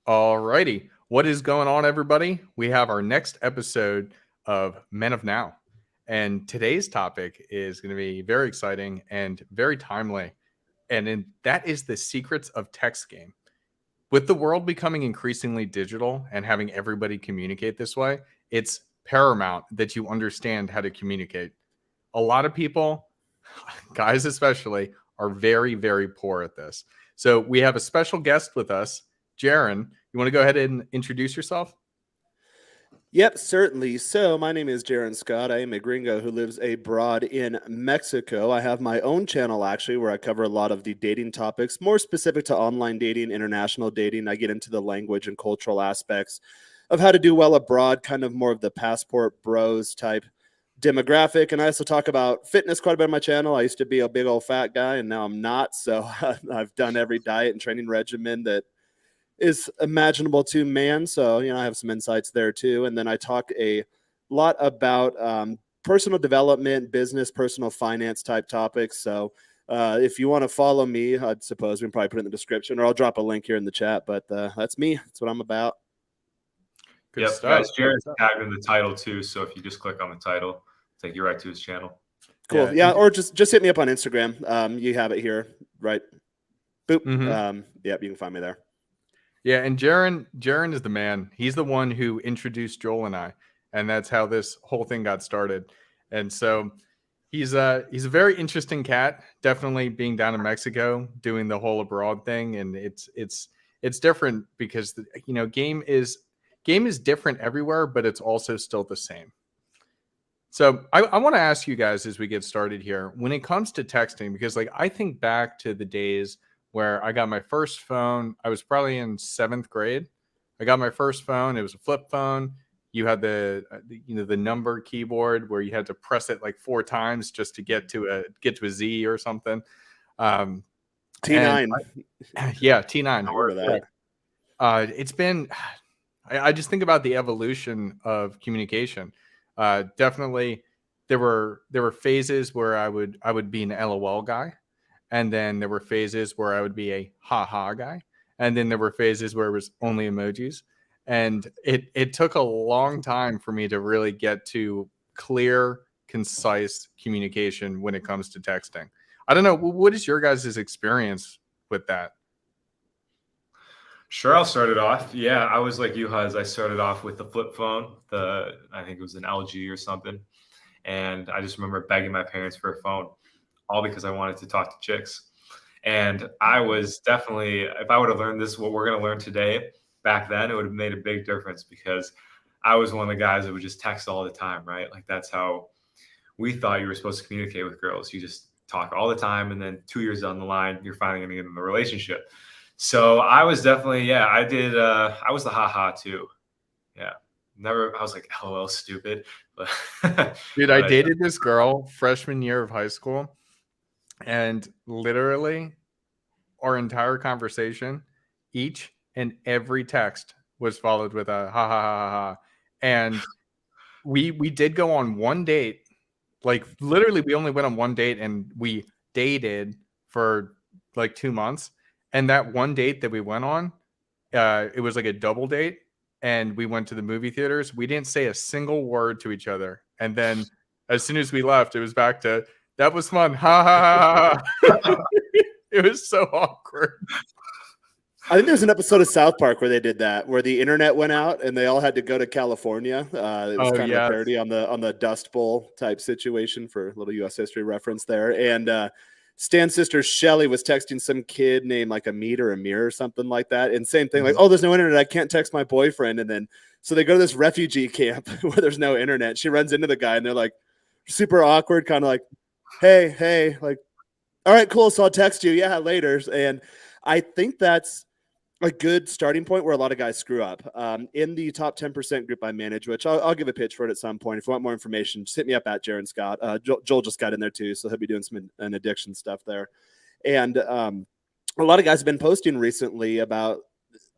Alrighty. What is going on, everybody? We have our next episode of Men of Now. And today's topic is going to be very exciting and very timely. That is the secrets of text game. With the world becoming increasingly digital and having everybody communicate this way, it's paramount that you understand how to communicate. A lot of people, guys especially, are very, very poor at this. So we have a special guest with us, Jaron. You want to go ahead and introduce yourself? Yep, certainly. So my name is Jaron Scott. I am a gringo who lives abroad in Mexico. I have my own channel, actually, where I cover a lot of the dating topics, more specific to online dating, international dating. I get into the language and cultural aspects of how to do well abroad, kind of more of the passport bros type demographic. And I also talk about fitness quite a bit on my channel. I used to be a big old fat guy, and now I'm not. So I've done every diet and training regimen that is imaginable to man. So, I have some insights there too. And then I talk a lot about personal development, business, personal finance type topics. So if you want to follow me, I suppose we can probably put it in the description, or I'll drop a link here in the chat. But that's me. That's what I'm about. Good stuff. Guys, Jared's tagged in the title too. So if you just click on the title, take you right to his channel. Cool. Yeah. Or just hit me up on Instagram. You have it here, right? Boop. Mm-hmm. You can find me there. Yeah, and Jaron is the man. He's the one who introduced Joel and I, and that's how this whole thing got started. And so he's a very interesting cat. Definitely being down in Mexico doing the whole abroad thing, and it's different because game is different everywhere, but it's also still the same. So I want to ask you guys as we get started here, when it comes to texting, because I think back to the days where I got my first phone. I was probably in 7th grade. I got my first phone. It was a flip phone. You had the number keyboard where you had to press it 4 times just to get to a Z or something. T9. Yeah, T9. I remember that. It's been. I just think about the evolution of communication. Definitely, there were phases where I would be an LOL guy. And then there were phases where I would be a ha-ha guy. And then there were phases where it was only emojis. And it took a long time for me to really get to clear, concise communication when it comes to texting. I don't know. What is your guys' experience with that? Sure, I'll start it off. Yeah, I was like you, Huds. I started off with the flip phone. I think it was an LG or something. And I just remember begging my parents for a phone, all because I wanted to talk to chicks. And I was definitely, if I would have learned this, what we're going to learn today, back then, it would have made a big difference, because I was one of the guys that would just text all the time, right? That's how we thought you were supposed to communicate with girls. You just talk all the time, and then 2 years down the line, you're finally going to get in the relationship. So I was definitely, I did. I was the haha too. Yeah. Never, I was like, LOL, stupid. Dude, I dated this girl freshman year of high school. And literally our entire conversation, each and every text was followed with a ha ha ha ha. And we did go on one date. Literally we only went on one date, and we dated for 2 months. And that one date that we went on, it was a double date, and we went to the movie theaters. We didn't say a single word to each other. And then as soon as we left, it was back to, that was fun. Ha ha ha ha. It was so awkward. I think there's an episode of South Park where they did that, where the internet went out and they all had to go to California. It was kind of a parody on the Dust Bowl type situation, for a little U.S. history reference there. And Stan's sister Shelly was texting some kid named Amit or Amir or something like that. And same thing, oh, there's no internet. I can't text my boyfriend. And then so they go to this refugee camp where there's no internet. She runs into the guy, and they're super awkward, kind of hey, all right, cool. So I'll text you. Yeah, later. And I think that's a good starting point where a lot of guys screw up. In the top 10% group I manage, which I'll give a pitch for it at some point. If you want more information, just hit me up at Jaron Scott. Joel just got in there too, so he'll be doing some an addiction stuff there. And a lot of guys have been posting recently about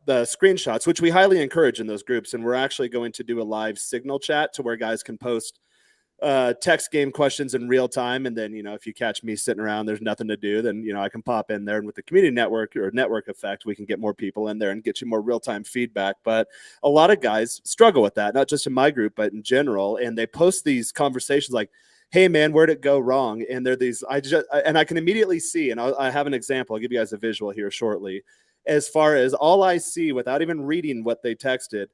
the screenshots, which we highly encourage in those groups. And we're actually going to do a live signal chat to where guys can post text game questions in real time. And then, if you catch me sitting around, there's nothing to do, then, I can pop in there, and with the community network or network effect, we can get more people in there and get you more real-time feedback. But a lot of guys struggle with that, not just in my group, but in general. And they post these conversations like, hey man, where'd it go wrong? And they're these, I can immediately see, and I have an example. I'll give you guys a visual here shortly. As far as all I see without even reading what they texted,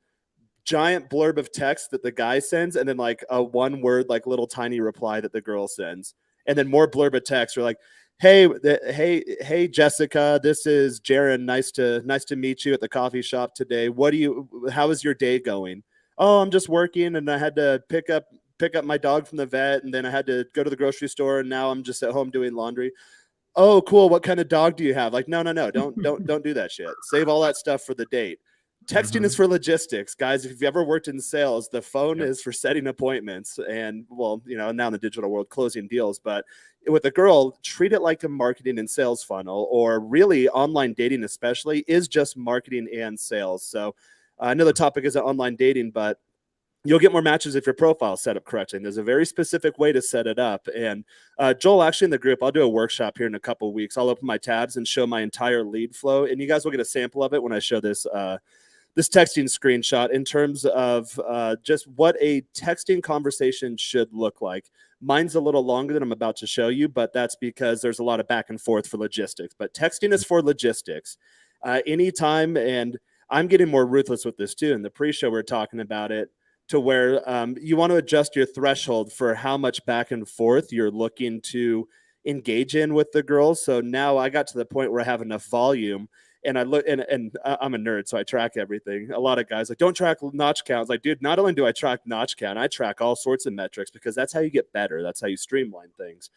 giant blurb of text that the guy sends, and then like a one word, like little tiny reply that the girl sends, and then more blurb of text. Or like, hey, Jessica, this is Jaron. Nice to meet you at the coffee shop today. How is your day going? Oh, I'm just working, and I had to pick up my dog from the vet, and then I had to go to the grocery store, and now I'm just at home doing laundry. Oh, cool. What kind of dog do you have? Like, no, don't do that shit. Save all that stuff for the date. Texting is for logistics, guys. If you've ever worked in sales, the phone is for setting appointments and, well, now in the digital world, closing deals. But with a girl, treat it like a marketing and sales funnel, or really online dating especially is just marketing and sales. So I know the topic isn't online dating, but you'll get more matches if your profile is set up correctly. And there's a very specific way to set it up. And Joel, actually in the group, I'll do a workshop here in a couple of weeks. I'll open my tabs and show my entire lead flow. And you guys will get a sample of it when I show this texting screenshot in terms of just what a texting conversation should look like. Mine's a little longer than I'm about to show you, but that's because there's a lot of back and forth for logistics. But texting is for logistics. Anytime, and I'm getting more ruthless with this too. In the pre-show, we're talking about it, to where you want to adjust your threshold for how much back and forth you're looking to engage in with the girls. So now I got to the point where I have enough volume, and I look, and I'm a nerd, so I track everything. A lot of guys like, don't track notch counts. Like, dude, not only do I track notch count, I track all sorts of metrics, because that's how you get better. That's how you streamline things.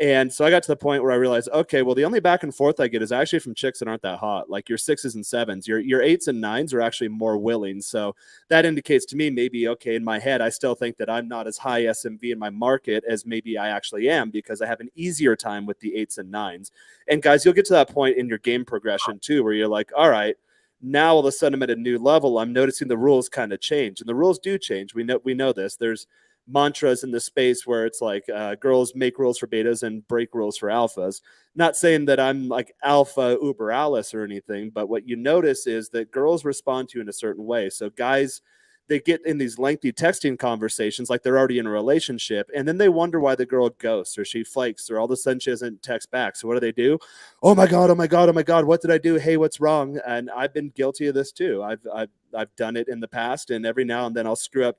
And so I got to the point where I realized, okay, well, the only back and forth I get is actually from chicks that aren't that hot. Like your 6s and 7s, your 8s and 9s are actually more willing. So that indicates to me maybe, okay, in my head, I still think that I'm not as high SMV in my market as maybe I actually am, because I have an easier time with the 8s and 9s. And guys, you'll get to that point in your game progression too, where you're like, all right, now all of a sudden I'm at a new level. I'm noticing the rules kind of change, and the rules do change. We know this. There's mantras in the space where it's like girls make rules for betas and break rules for alphas. Not saying that I'm like alpha uber Alice or anything, but what you notice is that girls respond to you in a certain way. So guys, they get in these lengthy texting conversations like they're already in a relationship, and then they wonder why the girl ghosts or she flakes, or all of a sudden she doesn't text back. So what do? Oh my god, what did I do? Hey, what's wrong? And I've been guilty of this too. I've done it in the past, and every now and then I'll screw up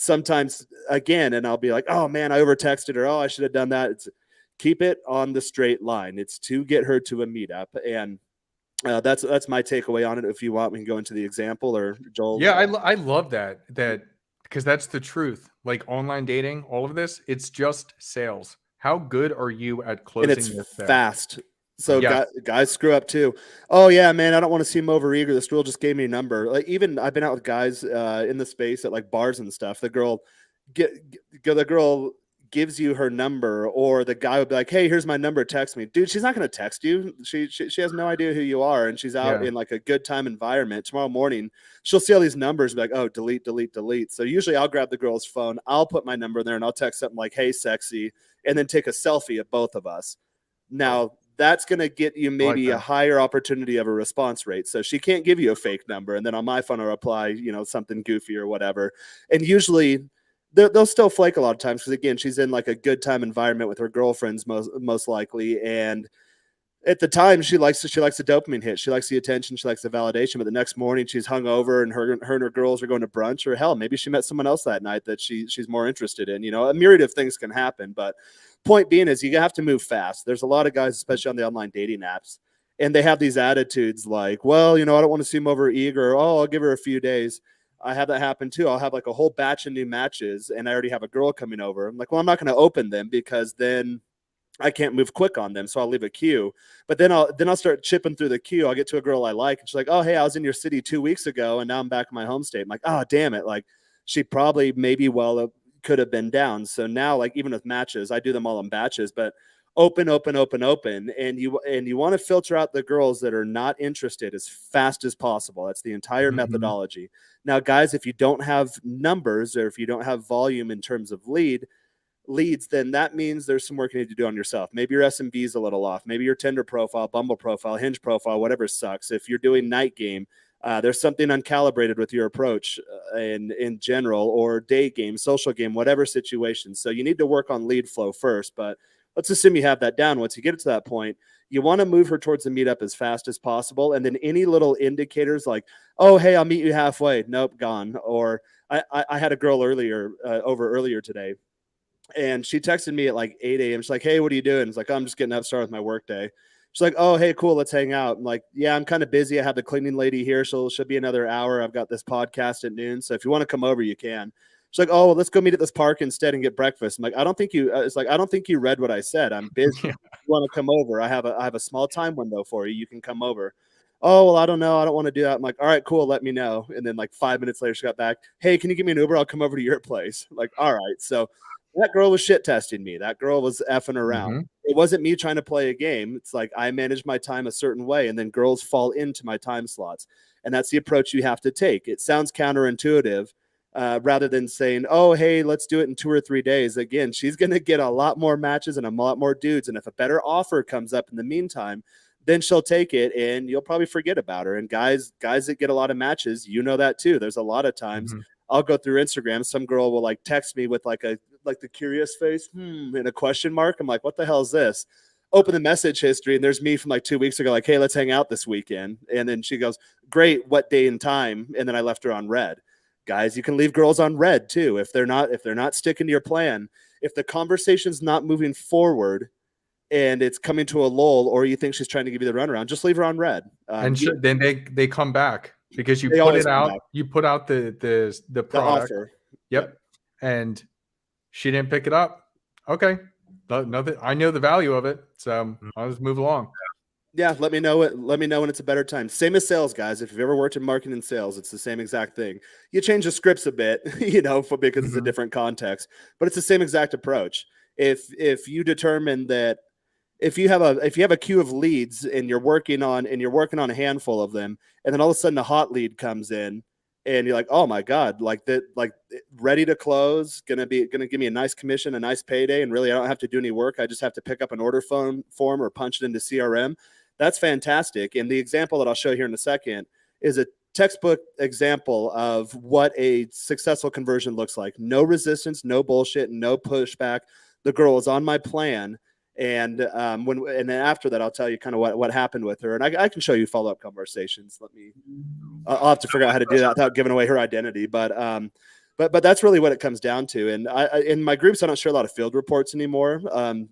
sometimes again, and I'll be like, oh man, I over texted her. Oh, I should have done that. Keep it on the straight line. It's to get her to a meetup. And that's my takeaway on it. If you want, we can go into the example, or Joel. Yeah, I love that because that's the truth. Like online dating, all of this, it's just sales. How good are you at closing? And it's fast. So guys screw up too. Oh yeah, man, I don't want to seem overeager. This girl just gave me a number. Like, even I've been out with guys in the space at like bars and stuff. The girl gives you her number, or the guy would be like, hey, here's my number, text me. Dude, she's not going to text you. She has no idea who you are, and she's out in like a good time environment. Tomorrow morning, she'll see all these numbers and be like, oh, delete. So usually I'll grab the girl's phone, I'll put my number there, and I'll text something like, hey, sexy, and then take a selfie of both of us. Now, that's going to get you maybe a higher opportunity of a response rate. So she can't give you a fake number, and then on my phone I'll reply, something goofy or whatever. And usually they'll still flake a lot of times, because again, she's in like a good time environment with her girlfriends most likely, and at the time she likes a dopamine hit. She likes the attention, she likes the validation. But the next morning she's hungover, and her and her girls are going to brunch, or hell, maybe she met someone else that night that she's more interested in. A myriad of things can happen. But point being is, you have to move fast. There's a lot of guys, especially on the online dating apps, and they have these attitudes like, well, I don't want to seem over eager. Oh, I'll give her a few days. I have that happen too. I'll have like a whole batch of new matches, and I already have a girl coming over. I'm like, well, I'm not going to open them, because then I can't move quick on them. So I'll leave a queue, but then I'll start chipping through the queue. I'll get to a girl I like, and she's like, oh, hey, I was in your city 2 weeks ago, and now I'm back in my home state. I'm like, oh, damn it. Like, she probably could have been down. So now, like, even with matches, I do them all in batches, but open. And you want to filter out the girls that are not interested as fast as possible. That's the entire methodology. Now, guys, if you don't have numbers, or if you don't have volume in terms of lead, leads, then that means there's some work you need to do on yourself. Maybe your SMB is a little off. Maybe your Tinder profile, Bumble profile, Hinge profile, whatever sucks. If you're doing night game, there's something uncalibrated with your approach in general, or day game, social game, whatever situation. So you need to work on lead flow first, but let's assume you have that down. Once you get it to that point, you want to move her towards the meetup as fast as possible. And then any little indicators like, oh, hey, I'll meet you halfway. Nope, gone. Or I had a girl earlier today, and she texted me at like 8 a.m. She's like, hey, what are you doing? It's like, oh, I'm just getting up, starting with my work day. She's like, oh, hey, cool, let's hang out. I'm like, yeah, I'm kind of busy. I have the cleaning lady here. She'll be another hour. I've got this podcast at noon. So if you want to come over, you can. She's like, oh, well, let's go meet at this park instead and get breakfast. I'm like, I don't think you read what I said. I'm busy. Yeah. You want to come over? I have a small time window for you. You can come over. Oh, well, I don't know. I don't want to do that. I'm like, all right, cool. Let me know. And then like 5 minutes later, she got back. Hey, can you give me an Uber? I'll come over to your place. I'm like, all right. So that girl was shit testing me. That girl was effing around. Mm-hmm. It wasn't me trying to play a game. It's like I manage my time a certain way, and then girls fall into my time slots. And that's the approach you have to take. It sounds counterintuitive, rather than saying, oh, hey, let's do it in 2 or 3 days. Again, she's going to get a lot more matches and a lot more dudes. And if a better offer comes up in the meantime, then she'll take it, and you'll probably forget about her. And guys that get a lot of matches, you know that too. There's a lot of times I'll go through Instagram. Some girl will like text me with like the curious face, and a question mark. I'm like, what the hell is this? Open the message history, and there's me from like 2 weeks ago, like, hey, let's hang out this weekend. And then she goes, great, what day and time? And then I left her on red. Guys, you can leave girls on red too. If they're not sticking to your plan, if the conversation's not moving forward and it's coming to a lull, or you think she's trying to give you the runaround, just leave her on red. Then they come back because you put it out. You put out the product. Offer. Yep. And she didn't pick it up. Okay. Nothing. I know the value of it, so I'll just move along. Yeah, let me know it. Let me know when it's a better time. Same as sales, guys. If you've ever worked in marketing and sales, it's the same exact thing. You change the scripts a bit, because it's a different context, but it's the same exact approach. If you determine that if you have a queue of leads and you're working on a handful of them, and then all of a sudden a hot lead comes in, and you're like, oh my God, like ready to close, gonna give me a nice commission, a nice payday, and really I don't have to do any work. I just have to pick up an order form or punch it into CRM. That's fantastic. And the example that I'll show here in a second is a textbook example of what a successful conversion looks like. No resistance, no bullshit, no pushback. The girl was on my plan. And then after that, I'll tell you kind of what happened with her. And I can show you follow-up conversations. I'll have to figure out how to do that without giving away her identity. But that's really what it comes down to. And in my groups, I don't share a lot of field reports anymore.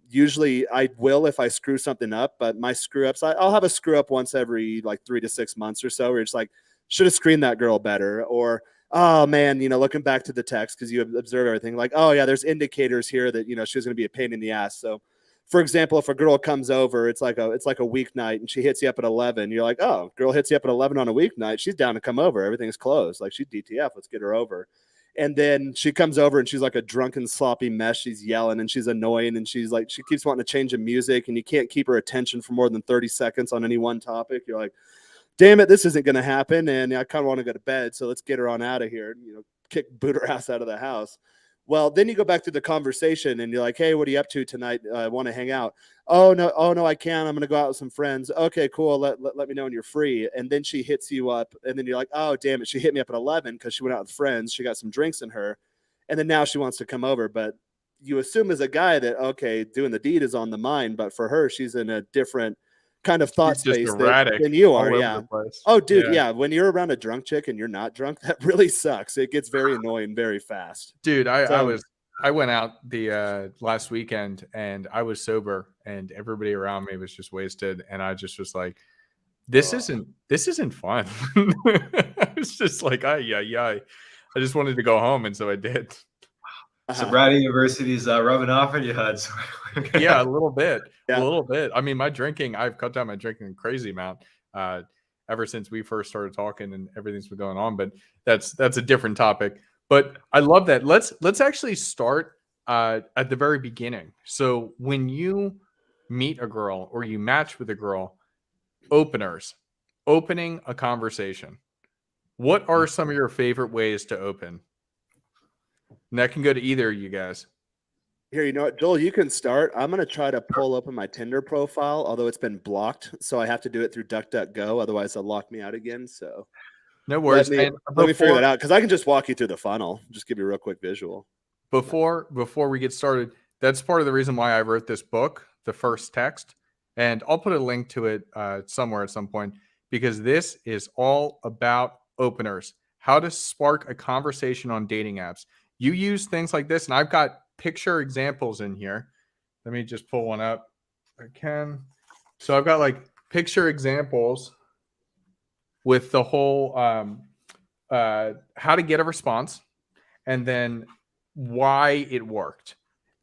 Usually I will if I screw something up, but my screw ups, I'll have a screw up once every like 3 to 6 months or so, where it's like, should have screened that girl better. Or, oh man, looking back to the text, because you observe everything, like, oh yeah, there's indicators here that, she was going to be a pain in the ass. So for example, if a girl comes over, it's like a weeknight, and she hits you up at 11. You're like, oh, girl hits you up at 11 on a weeknight. She's down to come over. Everything's closed. Like, she's DTF. Let's get her over. And then she comes over and she's like a drunken, sloppy mess. She's yelling and she's annoying, and she keeps wanting to change the music, and you can't keep her attention for more than 30 seconds on any one topic. You're like, damn it, this isn't going to happen. And I kind of want to go to bed. So let's get her on out of here and, boot her ass out of the house. Well, then you go back to the conversation and you're like, hey, what are you up to tonight? I want to hang out. Oh, no, I can't. I'm going to go out with some friends. Okay, cool. Let me know when you're free. And then she hits you up, and then you're like, oh, damn it. She hit me up at 11 because she went out with friends. She got some drinks in her. And then now she wants to come over. But you assume as a guy that, okay, doing the deed is on the mind. But for her, she's in a different kind of thought space than you are. Yeah. Oh, dude. Yeah. When you're around a drunk chick and you're not drunk, that really sucks. It gets very annoying very fast. Dude, I went out the last weekend, and I was sober, and everybody around me was just wasted, and I just was like, this isn't fun. I was just like, I just wanted to go home, and so I did. Sobriety University is rubbing off on you, Huds. Yeah, a little bit. Yeah. A little bit. I mean, I've cut down my drinking a crazy amount ever since we first started talking, and everything's been going on. But that's a different topic. But I love that. Let's actually start at the very beginning. So when you meet a girl or you match with a girl, opening a conversation. What are some of your favorite ways to open? And that can go to either of you guys. Here, you know what, Joel, you can start. I'm going to try to pull open my Tinder profile, although it's been blocked. So I have to do it through DuckDuckGo. Otherwise, they'll lock me out again. So No worries. let me figure that out, because I can just walk you through the funnel. Just give you a real quick visual. Before we get started, that's part of the reason why I wrote this book, The First Text. And I'll put a link to it somewhere at some point, because this is all about openers, how to spark a conversation on dating apps. You use things like this, and I've got picture examples in here. Let me just pull one up. I can. So I've got like picture examples with the whole how to get a response, and then why it worked.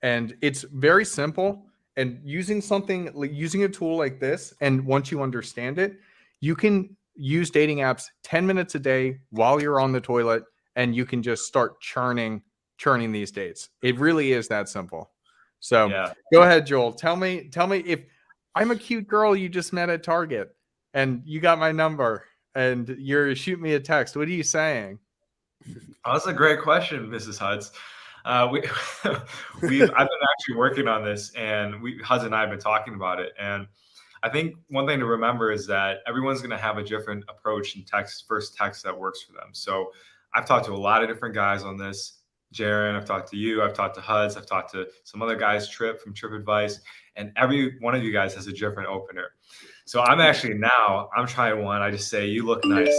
And it's very simple. And using a tool like this, and once you understand it, you can use dating apps 10 minutes a day while you're on the toilet, and you can just start churning these dates. It really is that simple. So Go ahead, Joel. Tell me if I'm a cute girl you just met at Target and you got my number and you're shooting me a text. What are you saying? Oh, that's a great question, Mrs. Huds. I've been actually working on this, and Huds and I have been talking about it. And I think one thing to remember is that everyone's going to have a different approach in first text that works for them. So I've talked to a lot of different guys on this. Jaron, I've talked to you, I've talked to Huds, I've talked to some other guys, Trip from Trip Advice, and every one of you guys has a different opener. So I'm trying one. I just say, you look nice.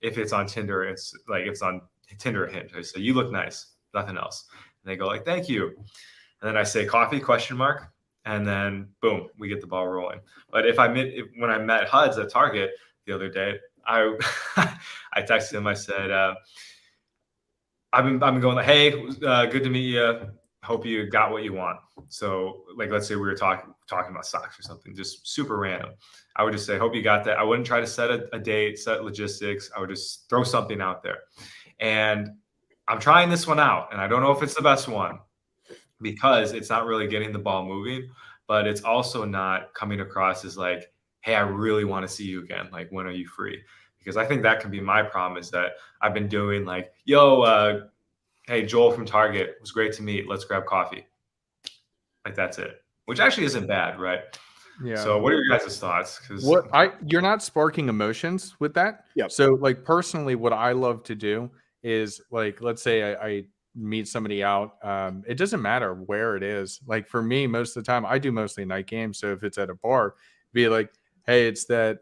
If it's on Tinder, it's on Tinder or Hinge. I say, you look nice. Nothing else. And they go like, thank you. And then I say coffee ? And then boom, we get the ball rolling. But when I met Huds at Target the other day, I I texted him. I said, I've been going like, hey, good to meet you. Hope you got what you want. So like, let's say we were talking about socks or something, just super random. I would just say, hope you got that. I wouldn't try to set a date, set logistics. I would just throw something out there. And I'm trying this one out, and I don't know if it's the best one, because it's not really getting the ball moving, but it's also not coming across as like, hey, I really want to see you again. Like, when are you free? Because I think that can be my problem, is that I've been doing like, yo, hey, Joel from Target, it was great to meet. Let's grab coffee. Like, that's it, which actually isn't bad, right? Yeah. So what are your guys' thoughts? You're not sparking emotions with that. Yeah. So like, personally, what I love to do is, like, let's say I meet somebody out. It doesn't matter where it is. Like, for me, most of the time I do mostly night games. So if it's at a bar, be like, hey, it's that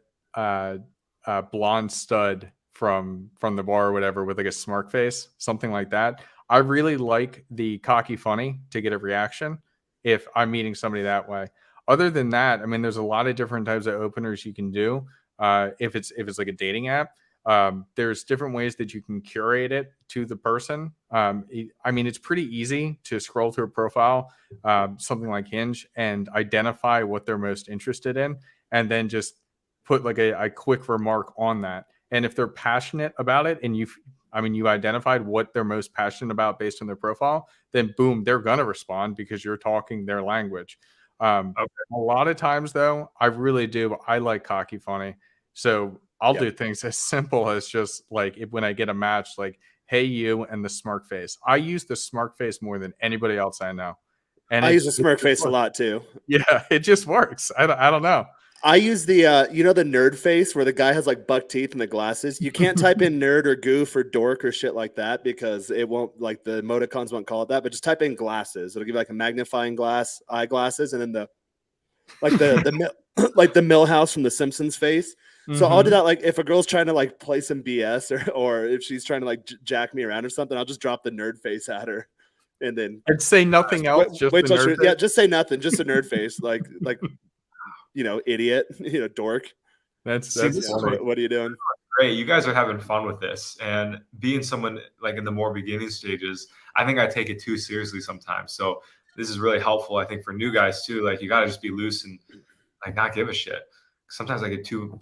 blonde stud from the bar or whatever, with like a smirk face, something like that. I really like the cocky funny to get a reaction if I'm meeting somebody that way. Other than that, I mean, there's a lot of different types of openers you can do. If it's like a dating app, there's different ways that you can curate it to the person. I mean, it's pretty easy to scroll through a profile, something like Hinge, and identify what they're most interested in, and then just put like a quick remark on that. And if they're passionate about it, and you identified what they're most passionate about based on their profile, then boom, they're gonna respond because you're talking their language. A lot of times, though, I like cocky funny. So I'll do things as simple as just like, when I get a match, like, hey, you, and the smirk face. I use the smirk face more than anybody else I know. And I use the smirk face a lot too. Yeah, it just works. I don't know. I use the the nerd face where the guy has like buck teeth and the glasses. You can't type in nerd or goof or dork or shit like that, because it won't, like, the emoticons won't call it that. But just type in glasses. It'll give you like a magnifying glass, eyeglasses, and then the like the Millhouse from The Simpsons face. So I'll do that. Like, if a girl's trying to like play some BS, or if she's trying to like jack me around or something, I'll just drop the nerd face at her, and then I'd say nothing else. Just say nothing, just a nerd face, like idiot, dork. That's what are you doing? Great, you guys are having fun with this, and being someone like in the more beginning stages, I think I take it too seriously sometimes. So this is really helpful, I think, for new guys too. Like, you got to just be loose and like not give a shit. Sometimes I get too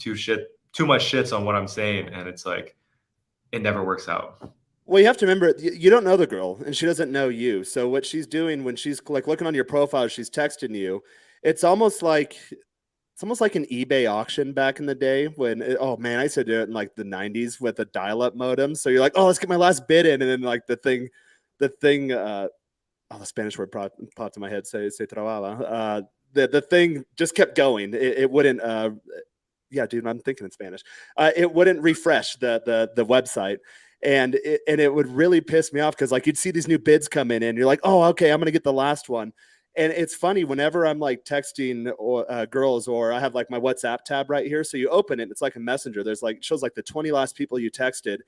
much shits on what I'm saying, and it's like, it never works out. Well, you have to remember, you don't know the girl, and she doesn't know you. So what she's doing when she's like looking on your profile, she's texting you. It's almost like an eBay auction back in the day when, I used to do it in like the 90s with a dial-up modem. So you're like, oh, let's get my last bid in, and then like the thing the Spanish word popped in my head. Se trababa. The thing just kept going. It wouldn't. Yeah, dude, I'm thinking in Spanish. It wouldn't refresh the website. And it would really piss me off because like you'd see these new bids come in and you're like, oh, okay, I'm gonna get the last one. And it's funny whenever I'm like texting girls, or I have like my WhatsApp tab right here. So you open it, it's like a messenger. There's like, it shows like the 20 last people you texted.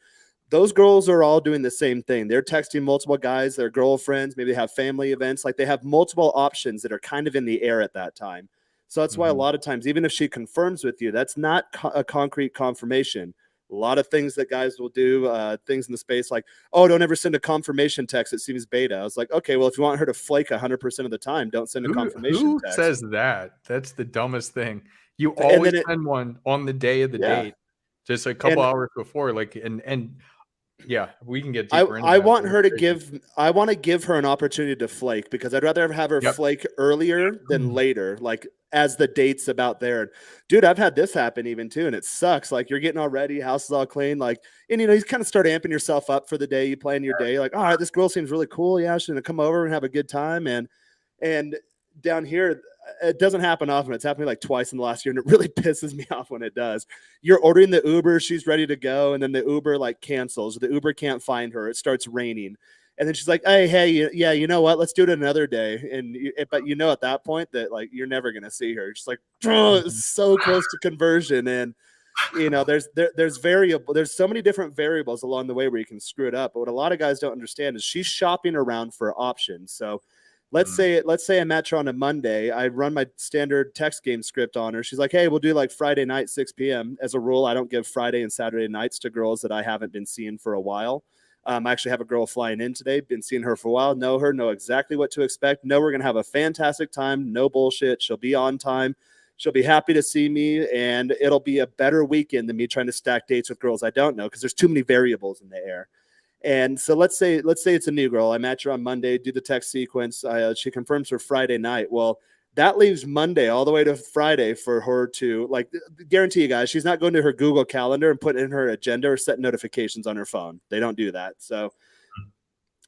Those girls are all doing the same thing. They're texting multiple guys, their girlfriends, maybe they have family events. Like they have multiple options that are kind of in the air at that time. So that's why a lot of times, even if she confirms with you, that's not a concrete confirmation. A lot of things that guys will do, things in the space like, oh, don't ever send a confirmation text. It seems beta. I was like, okay, well, if you want her to flake 100% of the time, don't send a confirmation text. Who says that? That's the dumbest thing. You always send one on the day of the date, just a couple hours before. Like, and yeah, we can get deeper into that. I want to give her an opportunity to flake, because I'd rather have her flake earlier than later, like as the date's about there. Dude, I've had this happen even too, and it sucks. Like you're getting all ready, house is all clean, like, and you kind of start amping yourself up for the day. You plan your day, like, all right, this girl seems really cool. Yeah, she's gonna come over and have a good time. And down here, it doesn't happen often. It's happened like twice in the last year, and it really pisses me off when it does. You're ordering the Uber, she's ready to go, and then the Uber like cancels. The Uber can't find her. It starts raining, and then she's like, "Hey, yeah, you know what? Let's do it another day." But at that point that like you're never gonna see her. She's like, it's so close to conversion, and there's so many different variables along the way where you can screw it up. But what a lot of guys don't understand is she's shopping around for options. So let's say I match her on a Monday. I run my standard text game script on her. She's like, hey, we'll do like Friday night, 6 p.m. As a rule, I don't give Friday and Saturday nights to girls that I haven't been seeing for a while. I actually have a girl flying in today, been seeing her for a while, know her, know exactly what to expect. Know we're going to have a fantastic time. No bullshit. She'll be on time. She'll be happy to see me, and it'll be a better weekend than me trying to stack dates with girls I don't know, because there's too many variables in the air. And so let's say it's a new girl. I match her on Monday, do the text sequence. She confirms her Friday night. Well, that leaves Monday all the way to Friday for her to, like, guarantee you guys, she's not going to her Google Calendar and putting in her agenda or set notifications on her phone. They don't do that. So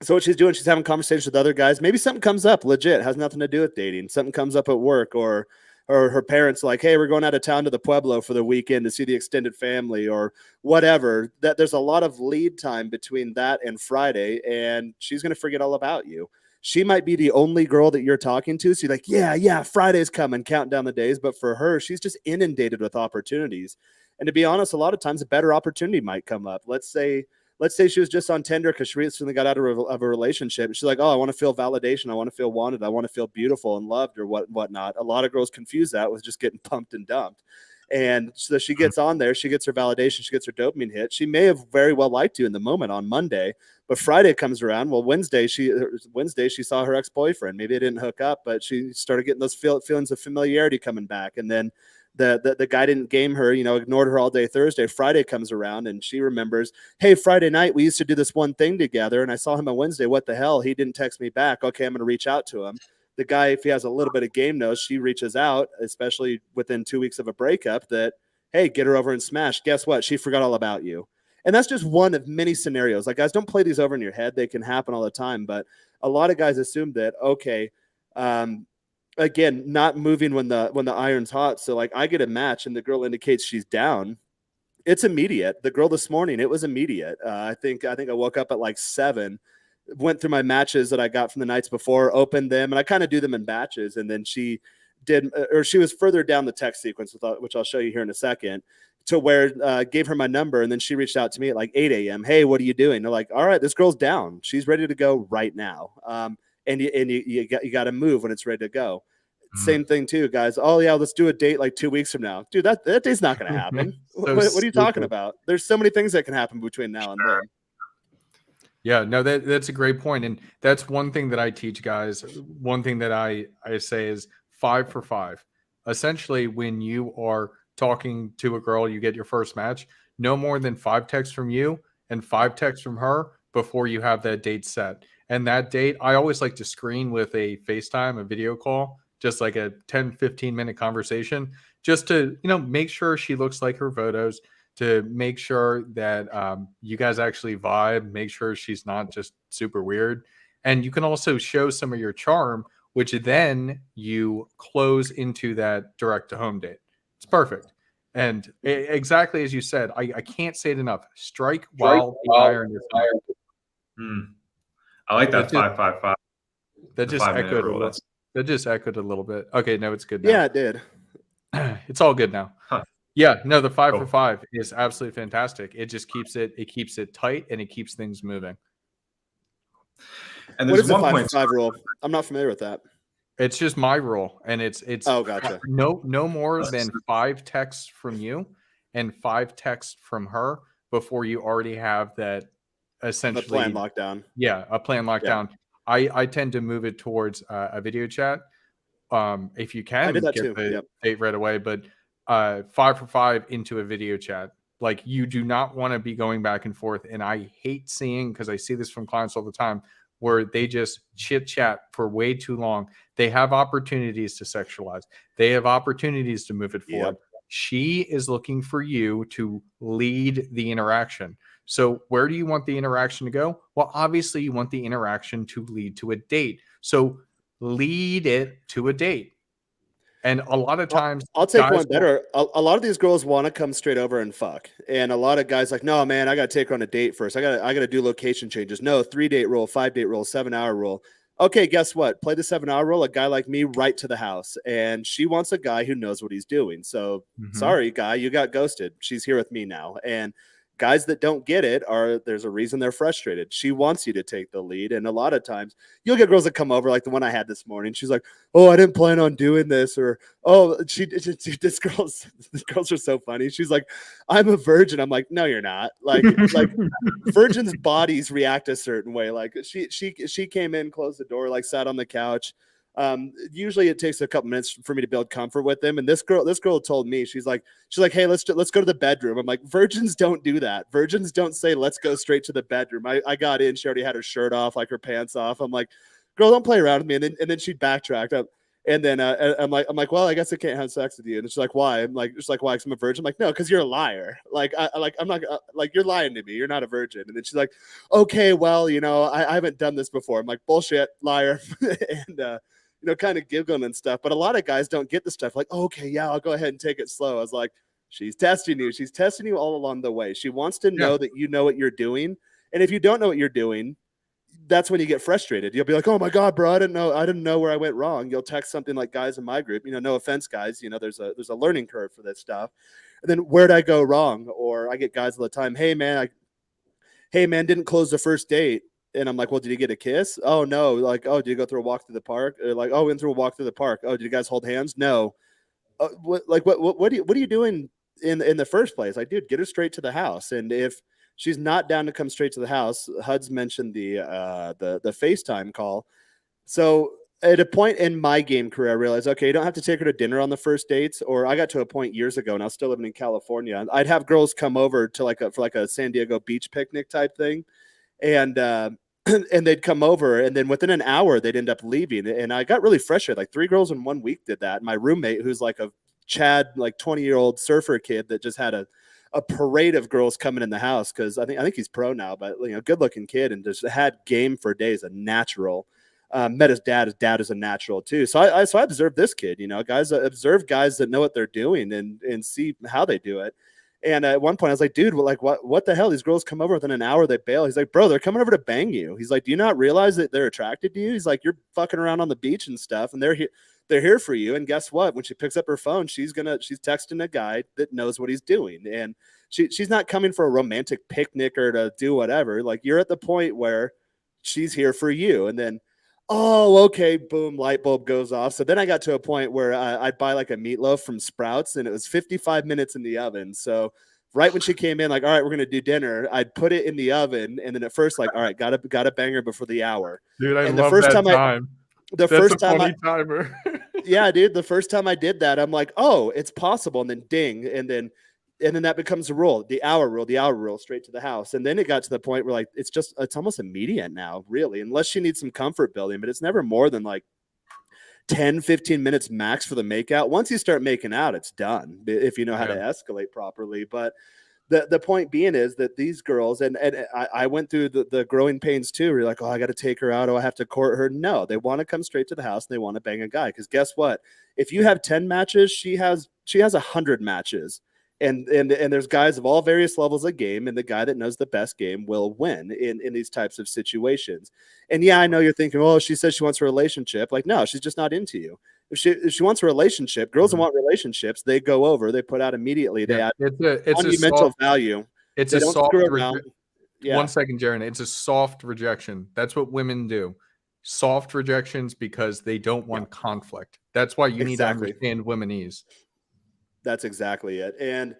what she's doing, she's having conversations with other guys. Maybe something comes up legit, has nothing to do with dating. Something comes up at work, or her parents like, hey, we're going out of town to the Pueblo for the weekend to see the extended family, or whatever. That there's a lot of lead time between that and Friday, and she's going to forget all about you. She might be the only girl that you're talking to. So you're like, yeah, Friday's coming, counting down the days. But for her, she's just inundated with opportunities. And to be honest, a lot of times a better opportunity might come up. Let's say she was just on Tinder because she recently got out of a relationship. She's like, oh, I want to feel validation. I want to feel wanted. I want to feel beautiful and loved, or whatnot. A lot of girls confuse that with just getting pumped and dumped. And so she gets on there. She gets her validation. She gets her dopamine hit. She may have very well liked you in the moment on Monday, but Friday comes around. Well, Wednesday she saw her ex-boyfriend. Maybe they didn't hook up, but she started getting those feelings of familiarity coming back. And then the guy didn't game her, ignored her all day Thursday. Friday comes around and she remembers, hey, Friday night we used to do this one thing together, and I saw him on Wednesday. What the hell? He didn't text me back. Okay, I'm going to reach out to him. The guy, if he has a little bit of game nose, she reaches out, especially within 2 weeks of a breakup, that, hey, get her over and smash. Guess what? She forgot all about you. And that's just one of many scenarios. Like, guys, don't play these over in your head. They can happen all the time. But a lot of guys assume that, okay, again, not moving when the iron's hot. So like I get a match and the girl indicates she's down. It's immediate. The girl this morning, it was immediate. I think I woke up at like 7, went through my matches that I got from the nights before, opened them, and I kind of do them in batches. And then she was further down the text sequence, which I'll show you here in a second, to where gave her my number. And then she reached out to me at like 8 a.m. Hey, what are you doing? They're like, all right, this girl's down. She's ready to go right now. And you got to move when it's ready to go. Same thing too, guys. Oh yeah, let's do a date like 2 weeks from now, dude. That date's not going to happen. What are you talking about? There's so many things that can happen between now and then. Yeah, no, that's a great point, and that's one thing that I teach guys. One thing that I say is 5 for 5. Essentially, when you are talking to a girl, you get your first match, no more than 5 texts from you and 5 texts from her before you have that date set. And that date, I always like to screen with a FaceTime, a video call, just like a 10, 15-minute conversation, just to, make sure she looks like her photos, to make sure that you guys actually vibe, make sure she's not just super weird. And you can also show some of your charm, which then you close into that direct to home date. It's perfect. And exactly as you said, I can't say it enough. Strike while the iron is hot. I like that 5-5-5. That just echoed rule. That just echoed a little bit. Okay, no, it's good now. Yeah, it did. It's all good now. Huh. Yeah, no, the 5-for-5 is absolutely fantastic. It just keeps it tight and it keeps things moving. And what there's is the 1.5 rule? I'm not familiar with that. It's just my rule, and it's oh, gotcha. No more than 5 texts from you and 5 texts from her before you already have that essentially a plan lockdown. Yeah, a plan lockdown. Yeah. I tend to move it towards a video chat. If you can, I did that get too. the date right away, but 5-for-5 into a video chat. Like, you do not want to be going back and forth. And I hate seeing, because I see this from clients all the time, where they just chit chat for way too long. They have opportunities to sexualize. They have opportunities to move it forward. Yep. She is looking for you to lead the interaction. So where do you want the interaction to go? Well, obviously you want the interaction to lead to a date. So lead it to a date. And a lot of times, I'll take one better. A lot of these girls want to come straight over and fuck, and a lot of guys like, no, man, I got to take her on a date first. I got to do location changes. No, 3-date rule, 5-date rule, 7-hour rule. Okay, guess what? Play the 7-hour rule. A guy like me, right to the house, and she wants a guy who knows what he's doing. So sorry, guy, you got ghosted. She's here with me now, and guys that don't get it there's a reason they're frustrated. She wants you to take the lead. And a lot of times you'll get girls that come over, like the one I had this morning. She's like, oh, I didn't plan on doing this. Or, oh, this girls are so funny. She's like, I'm a virgin. I'm like, no, you're not. Like virgins' bodies react a certain way. Like she came in, closed the door, like sat on the couch. Usually it takes a couple minutes for me to build comfort with them. And this girl told me, she's like, hey, let's go to the bedroom. I'm like, virgins don't do that. Virgins don't say, let's go straight to the bedroom. I got in, she already had her shirt off, like her pants off. I'm like, girl, don't play around with me. And then she backtracked up. And then I'm like, well, I guess I can't have sex with you. And she's like, why? I'm like, why? Because I'm a virgin. I'm like, no, because you're a liar. Like, I'm not like, you're lying to me. You're not a virgin. And then she's like, okay, well, I haven't done this before. I'm like, bullshit, liar. And kind of giggling and stuff. But a lot of guys don't get the stuff like, oh, okay, yeah, I'll go ahead and take it slow. I was like, she's testing you. She's testing you all along the way. She wants to know that you know what you're doing. And if you don't know what you're doing, that's when you get frustrated. You'll be like, oh my God, bro, I didn't know where I went wrong. You'll text something like guys in my group, no offense, guys, there's a learning curve for this stuff. And then where'd I go wrong? Or I get guys all the time, hey man, didn't close the first date. And I'm like, well, did you get a kiss? Oh, no. Like, oh, did you go through a walk through the park? Or like, oh, we went through a walk through the park. Oh, did you guys hold hands? No. What are you doing in the first place? Like, dude, get her straight to the house. And if she's not down to come straight to the house, Huds mentioned the FaceTime call. So at a point in my game career, I realized, okay, you don't have to take her to dinner on the first dates. Or I got to a point years ago, and I was still living in California. I'd have girls come over to for a San Diego beach picnic type thing. And they'd come over, and then within an hour they'd end up leaving. And I got really frustrated. Like 3 girls in 1 week did that. And my roommate, who's like a Chad, like 20-year-old surfer kid that just had a parade of girls coming in the house, because I think he's pro now, but good looking kid, and just had game for days. A natural. Met his dad. His dad is a natural too. So I observed this kid. Guys observe guys that know what they're doing and see how they do it. And at one point I was like, dude, what the hell? These girls come over within an hour, they bail. He's like, bro, they're coming over to bang you. He's like, do you not realize that they're attracted to you? He's like, you're fucking around on the beach and stuff, and they're here for you. And guess what? When she picks up her phone, she's texting a guy that knows what he's doing. And she's not coming for a romantic picnic or to do whatever. Like, you're at the point where she's here for you. And then, oh, okay, boom, light bulb goes off. So then I got to a point where I'd buy like a meatloaf from Sprouts, and it was 55 minutes in the oven. So right when she came in, like, all right, we're going to do dinner, I'd put it in the oven. And then at first, like, all right, got to bang her before the hour. Dude, I love that time. That's a funny timer. Yeah, dude, the first time I did that, I'm like, oh, it's possible. And then ding. And then that becomes a rule, the hour rule, straight to the house. And then it got to the point where, like, it's almost immediate now, really, unless she needs some comfort building, but it's never more than like 10, 15 minutes max for the makeout. Once you start making out, it's done if you know how to escalate properly. But the point being is that these girls, and I went through the growing pains too. Where you're like, oh, I got to take her out. Oh, I have to court her. No, they want to come straight to the house and they want to bang a guy. Because guess what? If you have 10 matches, she has 100 matches. And there's guys of all various levels of game, and the guy that knows the best game will win in these types of situations. And yeah, I know you're thinking, oh, she says she wants a relationship. Like, no, she's just not into you. If she wants a relationship, girls that want relationships, they go over, they put out immediately. They add monumental value. It's they a soft. Yeah. 1 second, Jaron. It's a soft rejection. That's what women do. Soft rejections because they don't want conflict. That's why you need to understand womenese. That's exactly it. And